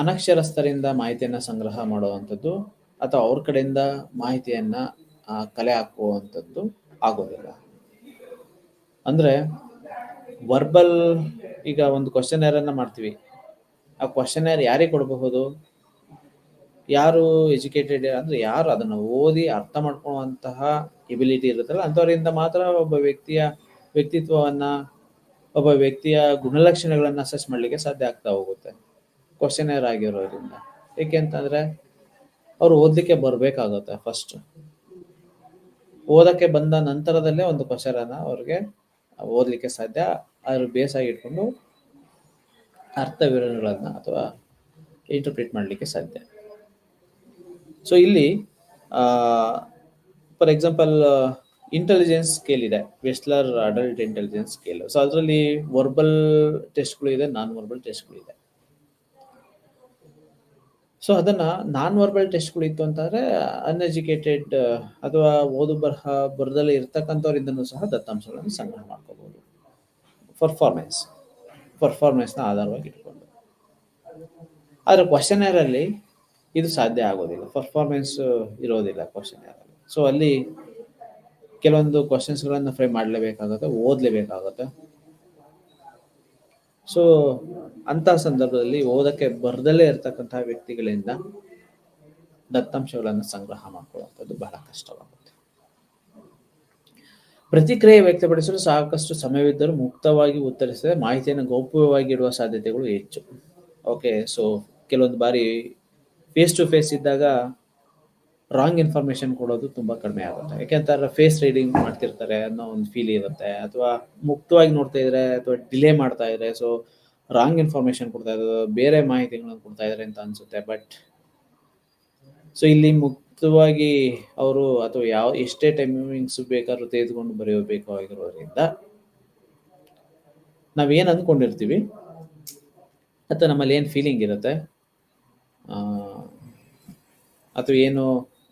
ಅನಕ್ಷರಸ್ಥರಿಂದ ಮಾಹಿತಿಯನ್ನ ಸಂಗ್ರಹ ಮಾಡುವಂಥದ್ದು ಅಥವಾ ಅವ್ರ ಕಡೆಯಿಂದ ಮಾಹಿತಿಯನ್ನ ಕಲೆ ಹಾಕುವಂಥದ್ದು ಆಗೋದಿಲ್ಲ. ಅಂದ್ರೆ ವರ್ಬಲ್, ಈಗ ಒಂದು ಕ್ವಶನರ್ ಅನ್ನ ಮಾಡ್ತೀವಿ, ಆ ಕ್ವಶನರ್ ಯಾರಿಗೆ ಕೊಡಬಹುದು? ಯಾರು ಎಜುಕೇಟೆಡ್ ಅಂದ್ರೆ ಯಾರು ಅದನ್ನ ಓದಿ ಅರ್ಥ ಮಾಡ್ಕೊಳ್ಳುವಂತಹ ಎಬಿಲಿಟಿ ಇರುತ್ತಲ್ಲ ಅಂಥವರಿಂದ ಮಾತ್ರ ಒಬ್ಬ ವ್ಯಕ್ತಿಯ ವ್ಯಕ್ತಿತ್ವವನ್ನ, ಒಬ್ಬ ವ್ಯಕ್ತಿಯ ಗುಣಲಕ್ಷಣಗಳನ್ನ ಅಸೆಸ್ ಮಾಡ್ಲಿಕ್ಕೆ ಸಾಧ್ಯ ಆಗ್ತಾ ಹೋಗುತ್ತೆ ಕ್ವಶನರ್ ಆಗಿರೋದ್ರಿಂದ. ಏಕೆಂತಂದ್ರೆ ಅವ್ರು ಓದ್ಲಿಕ್ಕೆ ಬರ್ಬೇಕಾಗುತ್ತೆ. ಫಸ್ಟ್ ಓದಕ್ಕೆ ಬಂದ ನಂತರದಲ್ಲೇ ಒಂದು ಕ್ವಶನನ್ನ ಅವ್ರಿಗೆ ಓದ್ಲಿಕ್ಕೆ ಸಾಧ್ಯ, ಅದ್ರ ಬೇಸಾಗಿ ಇಟ್ಕೊಂಡು ಅರ್ಥ ವಿವರಣೆಗಳನ್ನ ಅಥವಾ ಇಂಟರ್ಪ್ರಿಟ್ ಮಾಡ್ಲಿಕ್ಕೆ ಸಾಧ್ಯ. ಸೊ ಇಲ್ಲಿ ಫಾರ್ ಎಕ್ಸಾಂಪಲ್ ಇಂಟೆಲಿಜೆನ್ಸ್ ಸ್ಕೇಲ್ ಇದೆ, ವೆಸ್ಲರ್ ಅಡಲ್ಟ್ ಇಂಟೆಲಿಜೆನ್ಸ್ ಸ್ಕೇಲ್. ಸೊ ಅದರಲ್ಲಿ ವರ್ಬಲ್ ಟೆಸ್ಟ್ಗಳು ಇದೆ, ನಾನ್ ವರ್ಬಲ್ ಟೆಸ್ಟ್ಗಳು ಇದೆ. ಸೊ ಅದನ್ನ ನಾನ್ ವರ್ಬಲ್ ಟೆಸ್ಟ್ಗಳು ಇತ್ತು ಅಂತಂದ್ರೆ ಅನ್ಎಜುಕೇಟೆಡ್ ಅಥವಾ ಓದು ಬರಹ ಬರದಲ್ಲೇ ಇರ್ತಕ್ಕಂಥವ್ರಿಂದನೂ ಸಹ ದತ್ತಾಂಶಗಳನ್ನು ಸಂಗ್ರಹ ಮಾಡ್ಕೋಬಹುದು ಪರ್ಫಾರ್ಮೆನ್ಸ್ನ ಆಧಾರವಾಗಿ ಇಟ್ಕೊಂಡು. ಆದ್ರೆ ಕ್ವಶನರ್ ಅಲ್ಲಿ ಇದು ಸಾಧ್ಯ ಆಗೋದಿಲ್ಲ, ಪರ್ಫಾರ್ಮೆನ್ಸ್ ಇರೋದಿಲ್ಲ ಕ್ವಶನರ್ ಅಲ್ಲಿ. ಸೊ ಅಲ್ಲಿ ಕೆಲವೊಂದು ಕ್ವಶನ್ಸ್ಗಳನ್ನ ಫ್ರೇಮ್ ಮಾಡಲೇಬೇಕಾಗುತ್ತೆ, ಓದಲೇಬೇಕಾಗುತ್ತೆ. ಸೊ ಅಂತ ಸಂದರ್ಭದಲ್ಲಿ ಓದಕ್ಕೆ ಬರ್ದಲ್ಲೇ ಇರ್ತಕ್ಕಂತಹ ವ್ಯಕ್ತಿಗಳಿಂದ ದತ್ತಾಂಶಗಳನ್ನು ಸಂಗ್ರಹ ಮಾಡ್ಕೊಳ್ಳುವಂಥದ್ದು ಬಹಳ ಕಷ್ಟವಾಗುತ್ತೆ. ಪ್ರತಿಕ್ರಿಯೆ ವ್ಯಕ್ತಪಡಿಸಲು ಸಾಕಷ್ಟು ಸಮಯವಿದ್ದರೂ ಮುಕ್ತವಾಗಿ ಉತ್ತರಿಸದೆ ಮಾಹಿತಿಯನ್ನು ಗೌಪ್ಯವಾಗಿ ಇಡುವ ಸಾಧ್ಯತೆಗಳು ಹೆಚ್ಚು. ಓಕೆ, ಸೊ ಕೆಲವೊಂದು ಬಾರಿ ಫೇಸ್ ಟು ಫೇಸ್ ಇದ್ದಾಗ ರಾಂಗ್ ಇನ್ಫಾರ್ಮೇಶನ್ ಕೊಡೋದು ತುಂಬಾ ಕಡಿಮೆ ಆಗುತ್ತೆ. ಯಾಕೆಂತಂದ್ರೆ ಫೇಸ್ ರೀಡಿಂಗ್ ಮಾಡ್ತಿರ್ತಾರೆ ಅನ್ನೋ ಒಂದು ಫೀಲ್ ಇರುತ್ತೆ, ಅಥವಾ ಮುಕ್ತವಾಗಿ ನೋಡ್ತಾ ಇದ್ರೆ ಅಥವಾ ಡಿಲೇ ಮಾಡ್ತಾ ಇದ್ರೆ ಸೊ ರಾಂಗ್ ಇನ್ಫಾರ್ಮೇಶನ್ ಕೊಡ್ತಾ ಇದ್ದಾರೆ, ಬೇರೆ ಮಾಹಿತಿಗಳನ್ನು ಕೊಡ್ತಾ ಇದ್ದಾರೆ ಅಂತ ಅನ್ಸುತ್ತೆ. ಬಟ್ ಸೊ ಇಲ್ಲಿ ಮುಕ್ತವಾಗಿ ಅವರು ಅಥವಾ ಎಷ್ಟೇ ಟೈಮಿಂಗ್ಸ್ ಬೇಕಾದ್ರೂ ತೆಗೆದುಕೊಂಡು ಬರೆಯಬೇಕಾಗಿರೋದ್ರಿಂದ ನಾವೇನು ಅಂದ್ಕೊಂಡಿರ್ತೀವಿ ಅಥವಾ ನಮ್ಮಲ್ಲಿ ಏನು ಫೀಲಿಂಗ್ ಇರುತ್ತೆ ಅಥವಾ ಏನು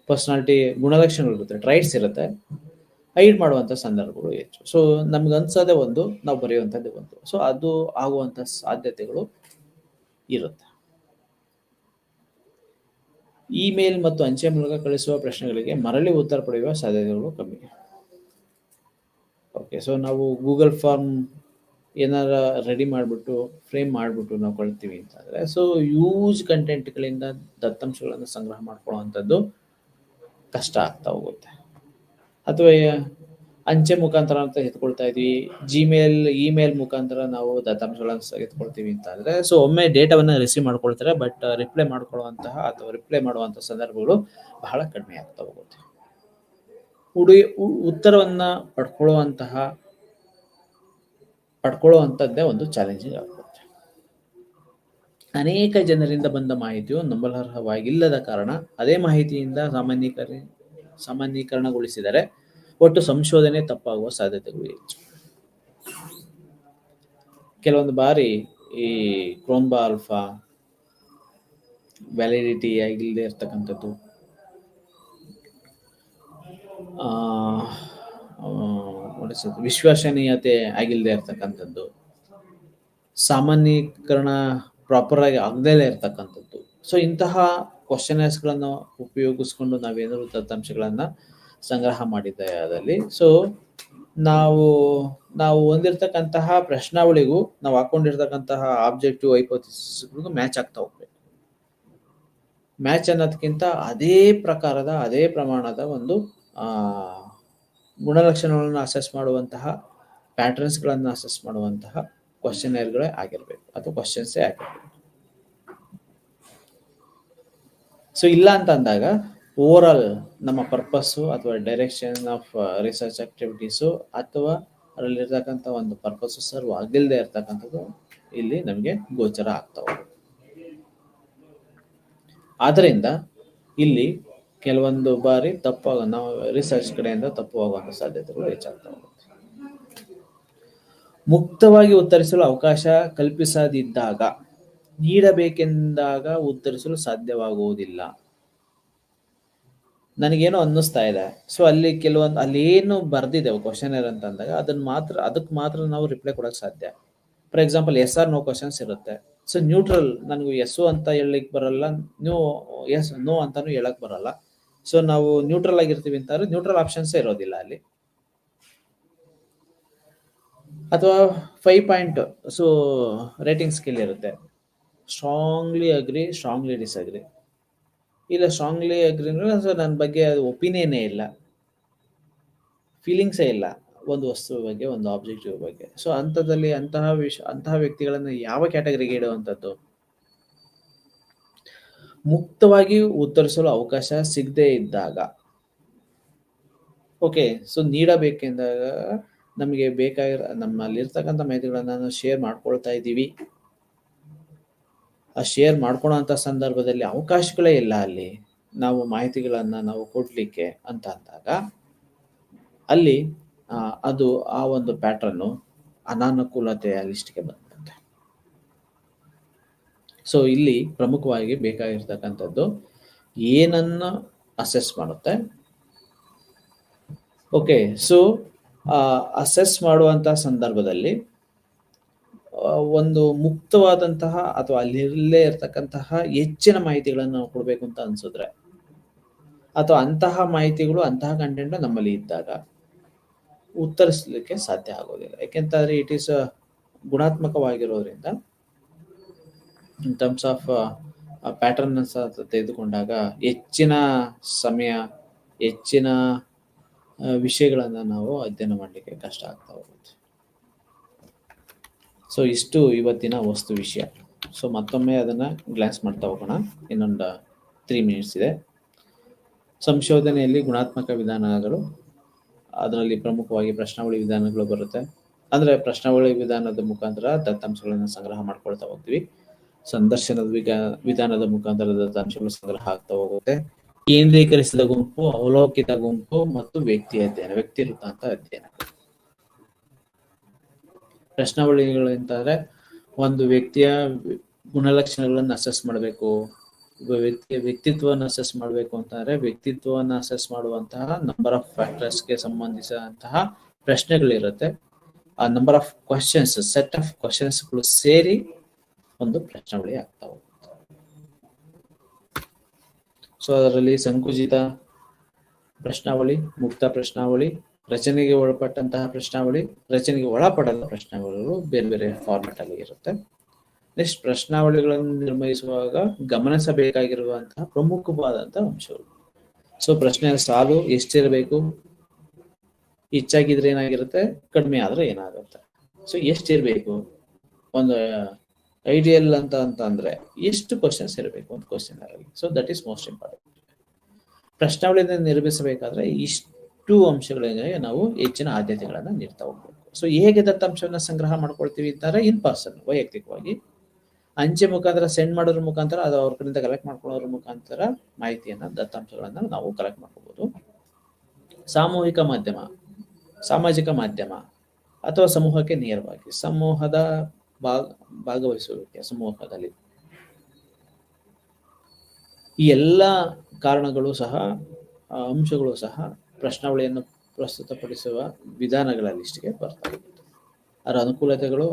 ಪರ್ಸನಾಲಿಟಿ ಗುಣಲಕ್ಷಣಗಳಿರುತ್ತೆ, ಟ್ರೈಟ್ಸ್ ಇರುತ್ತೆ, ಹೈಡ್ ಮಾಡುವಂಥ ಸಂದರ್ಭಗಳು ಹೆಚ್ಚು. ಸೊ ನಮ್ಗೆ ಅನ್ಸೋದೇ ಒಂದು, ನಾವು ಬರೆಯುವಂಥದ್ದೇ ಒಂದು. ಸೊ ಅದು ಆಗುವಂಥ ಸಾಧ್ಯತೆಗಳು ಇರುತ್ತೆ. ಇಮೇಲ್ ಮತ್ತು ಅಂಚೆ ಮೂಲಕ ಕಳಿಸುವ ಪ್ರಶ್ನೆಗಳಿಗೆ ಮರಳಿ ಉತ್ತರ ಪಡೆಯುವ ಸಾಧ್ಯತೆಗಳು ಕಮ್ಮಿ. ಓಕೆ, ಸೊ ನಾವು ಗೂಗಲ್ ಫಾರ್ಮ್ ಏನಾರ ರೆಡಿ ಮಾಡಿಬಿಟ್ಟು ಫ್ರೇಮ್ ಮಾಡಿಬಿಟ್ಟು ನಾವು ಕಳ್ತೀವಿ ಅಂತಂದರೆ ಸೊ ಯೂಸ್ ಕಂಟೆಂಟ್ಗಳಿಂದ ದತ್ತಾಂಶಗಳನ್ನು ಸಂಗ್ರಹ ಮಾಡ್ಕೊಳ್ಳುವಂಥದ್ದು ಕಷ್ಟ ಆಗ್ತಾ ಹೋಗುತ್ತೆ. ಅಥವಾ ಅಂಚೆ ಮುಖಾಂತರ ಅಂತ ಎತ್ಕೊಳ್ತಾ ಇದ್ವಿ, ಇಮೇಲ್ ಮುಖಾಂತರ ನಾವು ದತ್ತಾಂಶಗಳನ್ನು ಎತ್ಕೊಳ್ತೀವಿ ಅಂತಂದರೆ ಸೊ ಒಮ್ಮೆ ಡೇಟಾವನ್ನು ರಿಸೀವ್ ಮಾಡ್ಕೊಳ್ತಾರೆ, ಬಟ್ ರಿಪ್ಲೈ ಮಾಡ್ಕೊಳ್ಳುವಂತಹ ಅಥವಾ ರಿಪ್ಲೈ ಮಾಡುವಂಥ ಸಂದರ್ಭಗಳು ಬಹಳ ಕಡಿಮೆ ಆಗ್ತಾ ಹೋಗುತ್ತೆ. ಉತ್ತರವನ್ನು ಪಡ್ಕೊಳ್ಳುವಂಥದ್ದೇ ಒಂದು ಚಾಲೆಂಜಿಂಗ್ ಆಗುತ್ತೆ. ಅನೇಕ ಜನರಿಂದ ಬಂದ ಮಾಹಿತಿಯು ನಂಬಲರ್ಹವಾಗಿಲ್ಲದ ಕಾರಣ ಅದೇ ಮಾಹಿತಿಯಿಂದ ಸಾಮಾನ್ಯೀಕರಣಗೊಳಿಸಿದರೆ ಒಟ್ಟು ಸಂಶೋಧನೆ ತಪ್ಪಾಗುವ ಸಾಧ್ಯತೆಗಳು ಹೆಚ್ಚು. ಕೆಲವೊಂದು ಬಾರಿ ಈ ಕ್ರೋನ್ಬಾ ಆಲ್ಫಾ ವ್ಯಾಲಿಡಿಟಿ ಆಗಿಲ್ಲದೆ ಇರ್ತಕ್ಕಂಥದ್ದು, ವಿಶ್ವಸನೀಯತೆ ಆಗಿಲ್ಲದೆ ಇರ್ತಕ್ಕಂಥದ್ದು, ಸಾಮಾನ್ಯೀಕರಣ ಪ್ರಾಪರ್ ಆಗಿ ಆಗದೇ ಇರ್ತಕ್ಕಂಥದ್ದು. ಸೊ ಇಂತಹ ಕ್ವಶನರ್ಸ್ಗಳನ್ನು ಉಪಯೋಗಿಸ್ಕೊಂಡು ನಾವೇನಾದ್ರು ದತ್ತಾಂಶಗಳನ್ನು ಸಂಗ್ರಹ ಮಾಡಿದ್ದಲ್ಲಿ ಸೊ ನಾವು ನಾವು ಹೊಂದಿರತಕ್ಕಂತಹ ಪ್ರಶ್ನಾವಳಿಗೂ ನಾವು ಹಾಕೊಂಡಿರ್ತಕ್ಕಂತಹ ಆಬ್ಜೆಕ್ಟಿವ್ ಹೈಪೋಥಿಸಿಸ್ಗಳಿಗೂ ಮ್ಯಾಚ್ ಆಗ್ತಾ ಹೋಗ್ಬೇಕು. ಮ್ಯಾಚ್ ಅನ್ನೋದಕ್ಕಿಂತ ಅದೇ ಪ್ರಕಾರದ ಅದೇ ಪ್ರಮಾಣದ ಒಂದು ಗುಣಲಕ್ಷಣಗಳನ್ನು ಅಸೆಸ್ ಮಾಡುವಂತಹ ಪ್ಯಾಟರ್ನ್ಸ್ಗಳನ್ನು ಅಸೆಸ್ ಮಾಡುವಂತಹ ಕ್ವಶನೇರ್ಗಳೇ ಆಗಿರ್ಬೇಕು ಅಥವಾ ಕ್ವಶನ್ಸೇ ಆಗಿರ್ಬೇಕು. ಸೊ ಇಲ್ಲ ಅಂತ ಅಂದಾಗ ಓವರ್ ಆಲ್ ನಮ್ಮ ಪರ್ಪಸ್ಸು ಅಥವಾ ಡೈರೆಕ್ಷನ್ ಆಫ್ ರಿಸರ್ಚ್ ಆಕ್ಟಿವಿಟೀಸು ಅಥವಾ ಅದರಲ್ಲಿರ್ತಕ್ಕಂಥ ಒಂದು ಪರ್ಪಸ್ಸು ಸರ್ವ್ ಆಗಿಲ್ಲದೆ ಇರ್ತಕ್ಕಂಥದ್ದು ಇಲ್ಲಿ ನಮಗೆ ಗೋಚರ ಆಗ್ತಾ ಹೋಗುತ್ತೆ. ಆದ್ದರಿಂದ ಇಲ್ಲಿ ಕೆಲವೊಂದು ಬಾರಿ ನಾವು ರಿಸರ್ಚ್ ಕಡೆಯಿಂದ ತಪ್ಪು ಆಗುವಂಥ ಸಾಧ್ಯತೆಗಳು ಹೆಚ್ಚಾಗ್ತಾ ಹೋಗುತ್ತೆ. ಮುಕ್ತವಾಗಿ ಉತ್ತರಿಸಲು ಅವಕಾಶ ಕಲ್ಪಿಸದಿದ್ದಾಗ, ನೀಡಬೇಕೆಂದಾಗ ಉತ್ತರಿಸಲು ಸಾಧ್ಯವಾಗುವುದಿಲ್ಲ. ನನಗೇನೋ ಅನ್ನಿಸ್ತಾ ಇದೆ, ಸೊ ಅಲ್ಲಿ ಕೆಲವೊಂದು ಅಲ್ಲೇನು ಬರ್ದಿದೆ ಕ್ವಶನರ್ ಅಂತ ಅಂದಾಗ ಅದಕ್ಕೆ ಮಾತ್ರ ನಾವು ರಿಪ್ಲೈ ಕೊಡೋಕೆ ಸಾಧ್ಯ. For example yes or no questions ಇರುತ್ತೆ. ಸೊ ನ್ಯೂಟ್ರಲ್, ನನಗೆ ಎಸ್ ಅಂತ ಹೇಳಲಿಕ್ಕೆ ಬರಲ್ಲ, ಎಸ್ ನೋ ಅಂತಾನು ಹೇಳಕ್ ಬರಲ್ಲ. ಸೊ ನಾವು ನ್ಯೂಟ್ರಲ್ ಆಗಿರ್ತೀವಿ ಅಂತಂದ್ರೆ ನ್ಯೂಟ್ರಲ್ ಆಪ್ಷನ್ಸೇ ಇರೋದಿಲ್ಲ ಅಲ್ಲಿ. ಅಥವಾ 5 ಪಾಯಿಂಟ್ ಸೊ ರೇಟಿಂಗ್ ಸ್ಕೇಲ್ ಇರುತ್ತೆ. Strongly agri, strongly disagree. ಇಲ್ಲ ಸ್ಟ್ರಾಂಗ್ಲಿ ಅಗ್ರಿ ಅಂದ್ರೆ ಸೊ ನನ್ನ ಬಗ್ಗೆ ಅದು ಒಪಿನಿಯನ್ನೇ ಇಲ್ಲ, ಫೀಲಿಂಗ್ಸೇ ಇಲ್ಲ ಒಂದು ವಸ್ತು ಬಗ್ಗೆ, ಒಂದು ಆಬ್ಜೆಕ್ಟಿವ್ ಬಗ್ಗೆ. ಸೊ ಅಂಥದ್ದಲ್ಲಿ ಅಂತಹ ವ್ಯಕ್ತಿಗಳನ್ನು ಯಾವ ಕ್ಯಾಟಗರಿಗೆ ಇಡುವಂಥದ್ದು? ಮುಕ್ತವಾಗಿ ಉತ್ತರಿಸಲು ಅವಕಾಶ ಸಿಗದೇ ಇದ್ದಾಗ. ಓಕೆ, ಸೊ ನೀಡಬೇಕೆಂದಾಗ ನಮಗೆ ಬೇಕಾಗಿರೋ ನಮ್ಮಲ್ಲಿರ್ತಕ್ಕಂಥ ಮಾಹಿತಿಗಳನ್ನ ನಾವು ಶೇರ್ ಮಾಡ್ಕೊಳ್ತಾ ಇದ್ದೀವಿ. ಆ ಶೇರ್ ಮಾಡ್ಕೊಳ್ಳೋಂಥ ಸಂದರ್ಭದಲ್ಲಿ ಅವಕಾಶಗಳೇ ಇಲ್ಲ ಅಲ್ಲಿ ನಾವು ಮಾಹಿತಿಗಳನ್ನ ನಾವು ಕೊಡ್ಲಿಕ್ಕೆ ಅಂತ ಅಂದಾಗ ಅಲ್ಲಿ ಅದು ಆ ಒಂದು ಪ್ಯಾಟ್ರನ್ನು ಅನಾನುಕೂಲತೆಯ ಲಿಸ್ಟ್ಗೆ ಬಂದ್ಬಿಡುತ್ತೆ. ಸೊ ಇಲ್ಲಿ ಪ್ರಮುಖವಾಗಿ ಬೇಕಾಗಿರ್ತಕ್ಕಂಥದ್ದು ಏನನ್ನ ಅಸೆಸ್ ಮಾಡುತ್ತೆ. ಓಕೆ, ಸೊ ಅಸೆಸ್ ಮಾಡುವಂಥ ಸಂದರ್ಭದಲ್ಲಿ ಒಂದು ಮುಕ್ತವಾದಂತಹ ಅಥವಾ ಅಲ್ಲಿರಲೇ ಇರ್ತಕ್ಕಂತಹ ಹೆಚ್ಚಿನ ಮಾಹಿತಿಗಳನ್ನು ನಾವು ಕೊಡಬೇಕು ಅಂತ ಅನ್ಸಿದ್ರೆ, ಅಥವಾ ಅಂತಹ ಮಾಹಿತಿಗಳು ಅಂತಹ ಕಂಟೆಂಟ್ ನಮ್ಮಲ್ಲಿ ಇದ್ದಾಗ ಉತ್ತರಿಸಲಿಕ್ಕೆ ಸಾಧ್ಯ ಆಗೋದಿಲ್ಲ. ಯಾಕೆಂತಂದ್ರೆ ಇಟ್ ಈಸ್ ಗುಣಾತ್ಮಕವಾಗಿರೋದ್ರಿಂದ ಇನ್ ಟರ್ಮ್ಸ್ ಆಫ್ ಪ್ಯಾಟರ್ನ್ ತೆಗೆದುಕೊಂಡಾಗ ಹೆಚ್ಚಿನ ಸಮಯ, ಹೆಚ್ಚಿನ ವಿಷಯಗಳನ್ನ ನಾವು ಅಧ್ಯಯನ ಮಾಡಲಿಕ್ಕೆ ಕಷ್ಟ ಆಗ್ತಾ ಹೋಗುತ್ತೆ. ಸೊ ಇಷ್ಟು ಇವತ್ತಿನ ವಸ್ತು ವಿಷಯ. ಸೊ ಮತ್ತೊಮ್ಮೆ ಅದನ್ನ ಗ್ಲಾನ್ಸ್ ಮಾಡ್ತಾ ಹೋಗೋಣ. ಇನ್ನೊಂದು 3 ಮಿನಿಟ್ಸ್ ಇದೆ. ಸಂಶೋಧನೆಯಲ್ಲಿ ಗುಣಾತ್ಮಕ ವಿಧಾನಗಳು, ಅದರಲ್ಲಿ ಪ್ರಮುಖವಾಗಿ ಪ್ರಶ್ನಾವಳಿ ವಿಧಾನಗಳು ಬರುತ್ತೆ. ಅಂದ್ರೆ ಪ್ರಶ್ನಾವಳಿ ವಿಧಾನದ ಮುಖಾಂತರ ದತ್ತಾಂಶಗಳನ್ನು ಸಂಗ್ರಹ ಮಾಡ್ಕೊಳ್ತಾ ಹೋಗ್ತೀವಿ. ಸಂದರ್ಶನದ ವಿಧಾನದ ಮುಖಾಂತರ ದತ್ತಾಂಶಗಳು ಸಂಗ್ರಹ ಆಗ್ತಾ ಹೋಗುತ್ತೆ. ಕೇಂದ್ರೀಕರಿಸಿದ ಗುಂಪು, ಅವಲೋಕಿತ ಗುಂಪು ಮತ್ತು ವ್ಯಕ್ತಿ ಅಧ್ಯಯನ, ವ್ಯಕ್ತಿ ವೃತ್ತಾಂತ ಅಧ್ಯಯನ. ಪ್ರಶ್ನಾವಳಿಗಳು ಅಂತಂದ್ರೆ ಒಂದು ವ್ಯಕ್ತಿಯ ಗುಣಲಕ್ಷಣಗಳನ್ನು ಅಸೆಸ್ ಮಾಡಬೇಕು, ವ್ಯಕ್ತಿಯ ವ್ಯಕ್ತಿತ್ವವನ್ನು ಅಸೆಸ್ ಮಾಡಬೇಕು ಅಂತಂದ್ರೆ ವ್ಯಕ್ತಿತ್ವವನ್ನು ಅಸೆಸ್ ಮಾಡುವಂತಹ ನಂಬರ್ ಆಫ್ ಫ್ಯಾಕ್ಟರ್ಸ್ಗೆ ಸಂಬಂಧಿಸಿದಂತಹ ಪ್ರಶ್ನೆಗಳಿರುತ್ತೆ. ಆ number of questions, set of ಕ್ವಶನ್ಸ್ಗಳು ಸೇರಿ ಒಂದು ಪ್ರಶ್ನಾವಳಿ ಆಗ್ತಾ ಹೋಗುತ್ತೆ. ಸೊ ಅದರಲ್ಲಿ ಸಂಕುಚಿತ ಪ್ರಶ್ನಾವಳಿ, ಮುಕ್ತ ಪ್ರಶ್ನಾವಳಿ, ರಚನೆಗೆ ಒಳಪಟ್ಟಂತಹ ಪ್ರಶ್ನಾವಳಿ, ರಚನೆಗೆ ಒಳಪಡದ ಪ್ರಶ್ನಾವಳಿಗಳು ಬೇರೆ ಬೇರೆ ಫಾರ್ಮೆಟ್ ಅಲ್ಲಿ ಇರುತ್ತೆ. ನೆಕ್ಸ್ಟ್, ಪ್ರಶ್ನಾವಳಿಗಳನ್ನು ನಿರ್ವಹಿಸುವಾಗ ಗಮನಿಸಬೇಕಾಗಿರುವಂತಹ ಪ್ರಮುಖವಾದಂತಹ ಅಂಶಗಳು. ಸೊ ಪ್ರಶ್ನೆಯ ಸಾಲು ಎಷ್ಟಿರಬೇಕು, ಹೆಚ್ಚಾಗಿದ್ರೆ ಏನಾಗಿರುತ್ತೆ, ಕಡಿಮೆ ಆದ್ರೆ ಏನಾಗುತ್ತೆ. ಸೊ ಎಷ್ಟಿರ್ಬೇಕು, ಒಂದು ಐಡಿಯಲ್ ಅಂತ ಅಂದ್ರೆ ಎಷ್ಟು ಕ್ವಶನ್ಸ್ ಇರಬೇಕು ಒಂದು ಕ್ವಶನ್ ಅಲ್ಲಿ. So that is most important. ಪ್ರಶ್ನಾವಳಿಯನ್ನು ನಿರ್ಮಿಸಬೇಕಾದ್ರೆ ಇಷ್ಟು ಅಂಶಗಳಿಗೆ ನಾವು ಹೆಚ್ಚಿನ ಆದ್ಯತೆಗಳನ್ನ ನೀಡ್ತಾ ಹೋಗ್ಬೇಕು. ಸೊ ಹೇಗೆ ದತ್ತಾಂಶವನ್ನ ಸಂಗ್ರಹ ಮಾಡ್ಕೊಳ್ತೀವಿ ಅಂತಾರೆ, ಇನ್ ಪರ್ಸನ್, ವೈಯಕ್ತಿಕವಾಗಿ ಅಂಚೆ ಮುಖಾಂತರ ಸೆಂಡ್ ಮಾಡೋದ್ರ ಮುಖಾಂತರ, ಅದು ಅವ್ರ ಕಡೆಯಿಂದ ಕಲೆಕ್ಟ್ ಮಾಡ್ಕೊಳ್ಳೋದ್ರ ಮುಖಾಂತರ ಮಾಹಿತಿಯನ್ನ, ದತ್ತಾಂಶಗಳನ್ನ ನಾವು ಕಲೆಕ್ಟ್ ಮಾಡ್ಕೋಬಹುದು. ಸಾಮೂಹಿಕ ಮಾಧ್ಯಮ, ಸಾಮಾಜಿಕ ಮಾಧ್ಯಮ ಅಥವಾ ಸಮೂಹಕ್ಕೆ ನೇರವಾಗಿ, ಸಮೂಹದ ಭಾಗವಹಿಸುವಿಕೆ, ಸಮೂಹದಲ್ಲಿ ಈ ಎಲ್ಲ ಕಾರಣಗಳು ಸಹ, ಅಂಶಗಳು ಸಹ ಪ್ರಶ್ನಾವಳಿಯನ್ನು ಪ್ರಸ್ತುತಪಡಿಸುವ ವಿಧಾನಗಳ ಲಿಸ್ಟ್ಗೆ ಬರ್ತವೆ. ಅದರ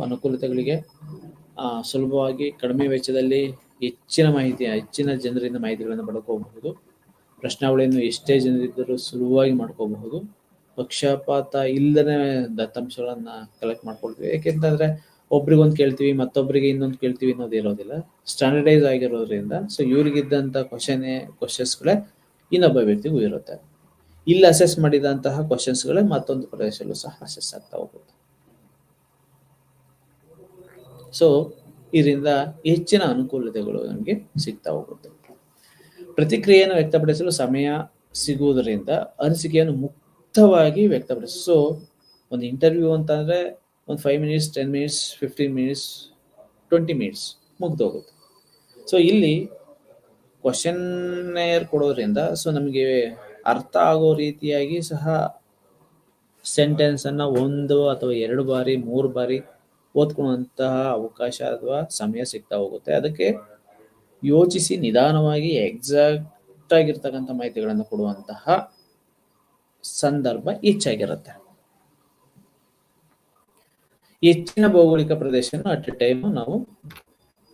ಅನುಕೂಲತೆಗಳಿಗೆ ಸುಲಭವಾಗಿ ಕಡಿಮೆ ವೆಚ್ಚದಲ್ಲಿ ಹೆಚ್ಚಿನ ಜನರಿಂದ ಮಾಹಿತಿಗಳನ್ನು ಪಡ್ಕೋಬಹುದು. ಪ್ರಶ್ನಾವಳಿಯನ್ನು ಎಷ್ಟೇ ಜನರಿದ್ದರೂ ಸುಲಭವಾಗಿ ಮಾಡ್ಕೋಬಹುದು. ಪಕ್ಷಪಾತ ಇಲ್ಲದೇ ದತ್ತಾಂಶಗಳನ್ನ ಕಲೆಕ್ಟ್ ಮಾಡ್ಕೊಳ್ತೀವಿ. ಯಾಕೆಂತಂದ್ರೆ ಒಬ್ರಿಗೊಂದು ಕೇಳ್ತೀವಿ, ಮತ್ತೊಬ್ಬರಿಗೆ ಇನ್ನೊಂದು ಕೇಳ್ತೀವಿ ಅನ್ನೋದು ಇರೋದಿಲ್ಲ. ಸ್ಟ್ಯಾಂಡರ್ಡೈಸ್ ಆಗಿರೋದ್ರಿಂದ ಸೊ ಇವ್ರಿಗಿದ್ದಂಥ ಕ್ವಶನ್ಸ್ಗಳೇ ಇನ್ನೊಬ್ಬ ವ್ಯಕ್ತಿಗೂ ಇರುತ್ತೆ. ಇಲ್ಲಿ ಅಸೆಸ್ ಮಾಡಿದಂತಹ ಕ್ವಶನ್ಸ್ಗಳೇ ಮತ್ತೊಂದು ಪ್ರದೇಶದಲ್ಲೂ ಸಹ ಅಸೆಸ್ ಆಗ್ತಾ ಹೋಗುತ್ತೆ. ಸೊ ಇದರಿಂದ ಹೆಚ್ಚಿನ ಅನುಕೂಲತೆಗಳು ನಮಗೆ ಸಿಗ್ತಾ ಹೋಗುತ್ತೆ. ಪ್ರತಿಕ್ರಿಯೆಯನ್ನು ವ್ಯಕ್ತಪಡಿಸಲು ಸಮಯ ಸಿಗುವುದರಿಂದ ಅನಿಸಿಕೆಯನ್ನು ಮುಕ್ತವಾಗಿ ವ್ಯಕ್ತಪಡಿಸ. ಸೊ ಒಂದು ಇಂಟರ್ವ್ಯೂ ಅಂತಂದ್ರೆ ಒಂದು 5 ಮಿನಿಟ್ಸ್, 10 ಮಿನಿಟ್ಸ್, 15 ಮಿನಿಟ್ಸ್, 20 ಮಿನಿಟ್ಸ್ ಮುಗ್ದೋಗುತ್ತೆ. ಸೊ ಇಲ್ಲಿ ಕ್ವಶನ್ನೇರ್ ಕೊಡೋದ್ರಿಂದ ಸೊ ನಮಗೆ ಅರ್ಥ ಆಗೋ ರೀತಿಯಾಗಿ ಸಹ ಸೆಂಟೆನ್ಸ್ ಅನ್ನ 1 ಅಥವಾ 2 ಬಾರಿ 3 ಬಾರಿ ಓದ್ಕೊಳ್ಳುವಂತಹ ಅವಕಾಶ ಅಥವಾ ಸಮಯ ಸಿಗ್ತಾ ಹೋಗುತ್ತೆ. ಅದಕ್ಕೆ ಯೋಚಿಸಿ ನಿಧಾನವಾಗಿ ಎಕ್ಸಾಕ್ಟ್ ಆಗಿರ್ತಕ್ಕಂಥ ಮಾಹಿತಿಗಳನ್ನು ಕೊಡುವಂತಹ ಸಂದರ್ಭ ಹೆಚ್ಚಾಗಿರುತ್ತೆ. ಹೆಚ್ಚಿನ ಭೌಗೋಳಿಕ ಪ್ರದೇಶವನ್ನು ಅಟ್ ಎ ಟೈಮ್ ನಾವು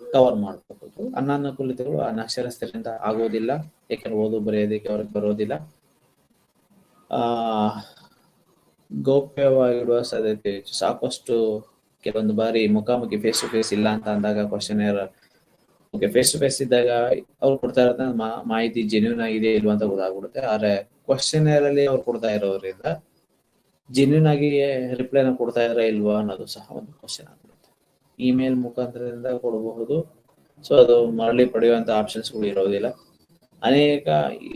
ಕವರ್ ಮಾಡಬಹುದು. ಅನಾನುಕೂಲತೆಗಳು ಅನಕ್ಷರಸ್ಥರಿಂದ ಆಗೋದಿಲ್ಲ, ಯಾಕಂದ್ರೆ ಓದು ಬರೆಯೋದಕ್ಕೆ ಅವ್ರಿಗೆ ಬರೋದಿಲ್ಲ. ಗೌಪ್ಯವಾಗಿಡುವ ಸಾಧ್ಯತೆ ಸಾಕಷ್ಟು. ಕೆಲವೊಂದು ಬಾರಿ ಮುಖಾಮುಖಿ ಫೇಸ್ ಟು ಫೇಸ್ ಇಲ್ಲ ಅಂತ ಅಂದಾಗ ಕ್ವಶನ್ ಫೇಸ್ ಟು ಫೇಸ್ ಇದ್ದಾಗ ಅವ್ರು ಕೊಡ್ತಾ ಇರೋ ಮಾಹಿತಿ ಜೆನ್ಯೂನ್ ಆಗಿದೆ ಇಲ್ವಾ ಅಂತ ಗೊತ್ತಾಗ್ಬಿಡುತ್ತೆ. ಆದ್ರೆ ಕ್ವಶನ್ ಅಲ್ಲಿ ಅವ್ರು ಕೊಡ್ತಾ ಇರೋದ್ರಿಂದ ಜೆನ್ಯೂನ್ ಆಗಿ ರಿಪ್ಲೈನ ಕೊಡ್ತಾ ಇದ್ರ ಇಲ್ವಾ ಅನ್ನೋದು ಸಹ ಒಂದು ಕ್ವಶನ್ ಆಗ್ಬಿಡುತ್ತೆ. ಇಮೇಲ್ ಮುಖಾಂತರದಿಂದ ಕೊಡಬಹುದು. ಸೊ ಅದು ಮರಳಿ ಪಡೆಯುವಂತ ಆಪ್ಷನ್ಸ್ಗಳು ಇರೋದಿಲ್ಲ. ಅನೇಕ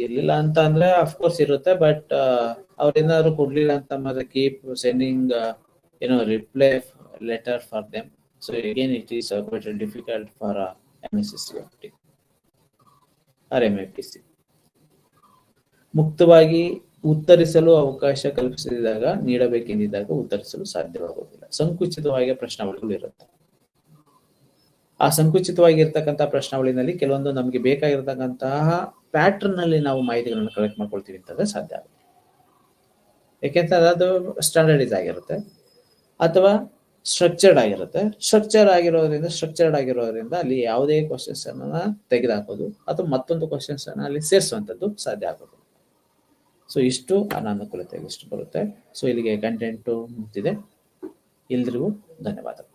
ಇರ್ಲಿಲ್ಲ ಅಂತ ಅಂದ್ರೆ ಅಫ್ಕೋರ್ಸ್ ಇರುತ್ತೆ, ಬಟ್ ಅವ್ರೇನಾದ್ರು ಕೊಡ್ಲಿಲ್ಲ ಅಂತ ಮತ್ತೆ keep sending reply letter for them. So again it is quite difficult for MSc or MFPC. ಮುಕ್ತವಾಗಿ ಉತ್ತರಿಸಲು ಅವಕಾಶ ಕಲ್ಪಿಸಿದಾಗ, ನೀಡಬೇಕೆಂದಿದ್ದಾಗ ಉತ್ತರಿಸಲು ಸಾಧ್ಯವಾಗುವುದಿಲ್ಲ. ಸಂಕುಚಿತವಾಗಿ ಪ್ರಶ್ನಾವಳಿಗಳು ಇರುತ್ತೆ. ಆ ಸಂಕುಚಿತವಾಗಿರ್ತಕ್ಕಂಥ ಪ್ರಶ್ನಾವಳಿನಲ್ಲಿ ಕೆಲವೊಂದು ನಮಗೆ ಬೇಕಾಗಿರ್ತಕ್ಕಂತಹ ಪ್ಯಾಟರ್ನ್ ನಲ್ಲಿ ನಾವು ಮಾಹಿತಿಗಳನ್ನು ಕಲೆಕ್ಟ್ ಮಾಡ್ಕೊಳ್ತೀವಿ ಅಂತಂದ್ರೆ ಸಾಧ್ಯ ಆಗುತ್ತೆ. ಯಾಕೆಂತಂದ್ರೆ ಅದು ಸ್ಟ್ಯಾಂಡರ್ಡೈಸ್ ಆಗಿರುತ್ತೆ ಅಥವಾ ಸ್ಟ್ರಕ್ಚರ್ಡ್ ಆಗಿರೋದ್ರಿಂದ ಅಲ್ಲಿ ಯಾವುದೇ ಕ್ವಶನ್ಸ್ ಅನ್ನ ತೆಗೆದುಹಾಕೋದು ಅಥವಾ ಮತ್ತೊಂದು ಕ್ವಶನ್ಸ್ ಅನ್ನ ಅಲ್ಲಿ ಸೇರಿಸುವಂತದ್ದು ಸಾಧ್ಯ ಆಗೋದು. ಸೊ ಇಷ್ಟು ಅನಾನುಕೂಲತೆ ಇಷ್ಟು ಬರುತ್ತೆ. ಸೊ ಇಲ್ಲಿಗೆ ಕಂಟೆಂಟ್ ಮುಗ್ದಿದೆ. ಎಲ್ರಿಗೂ ಧನ್ಯವಾದಗಳು.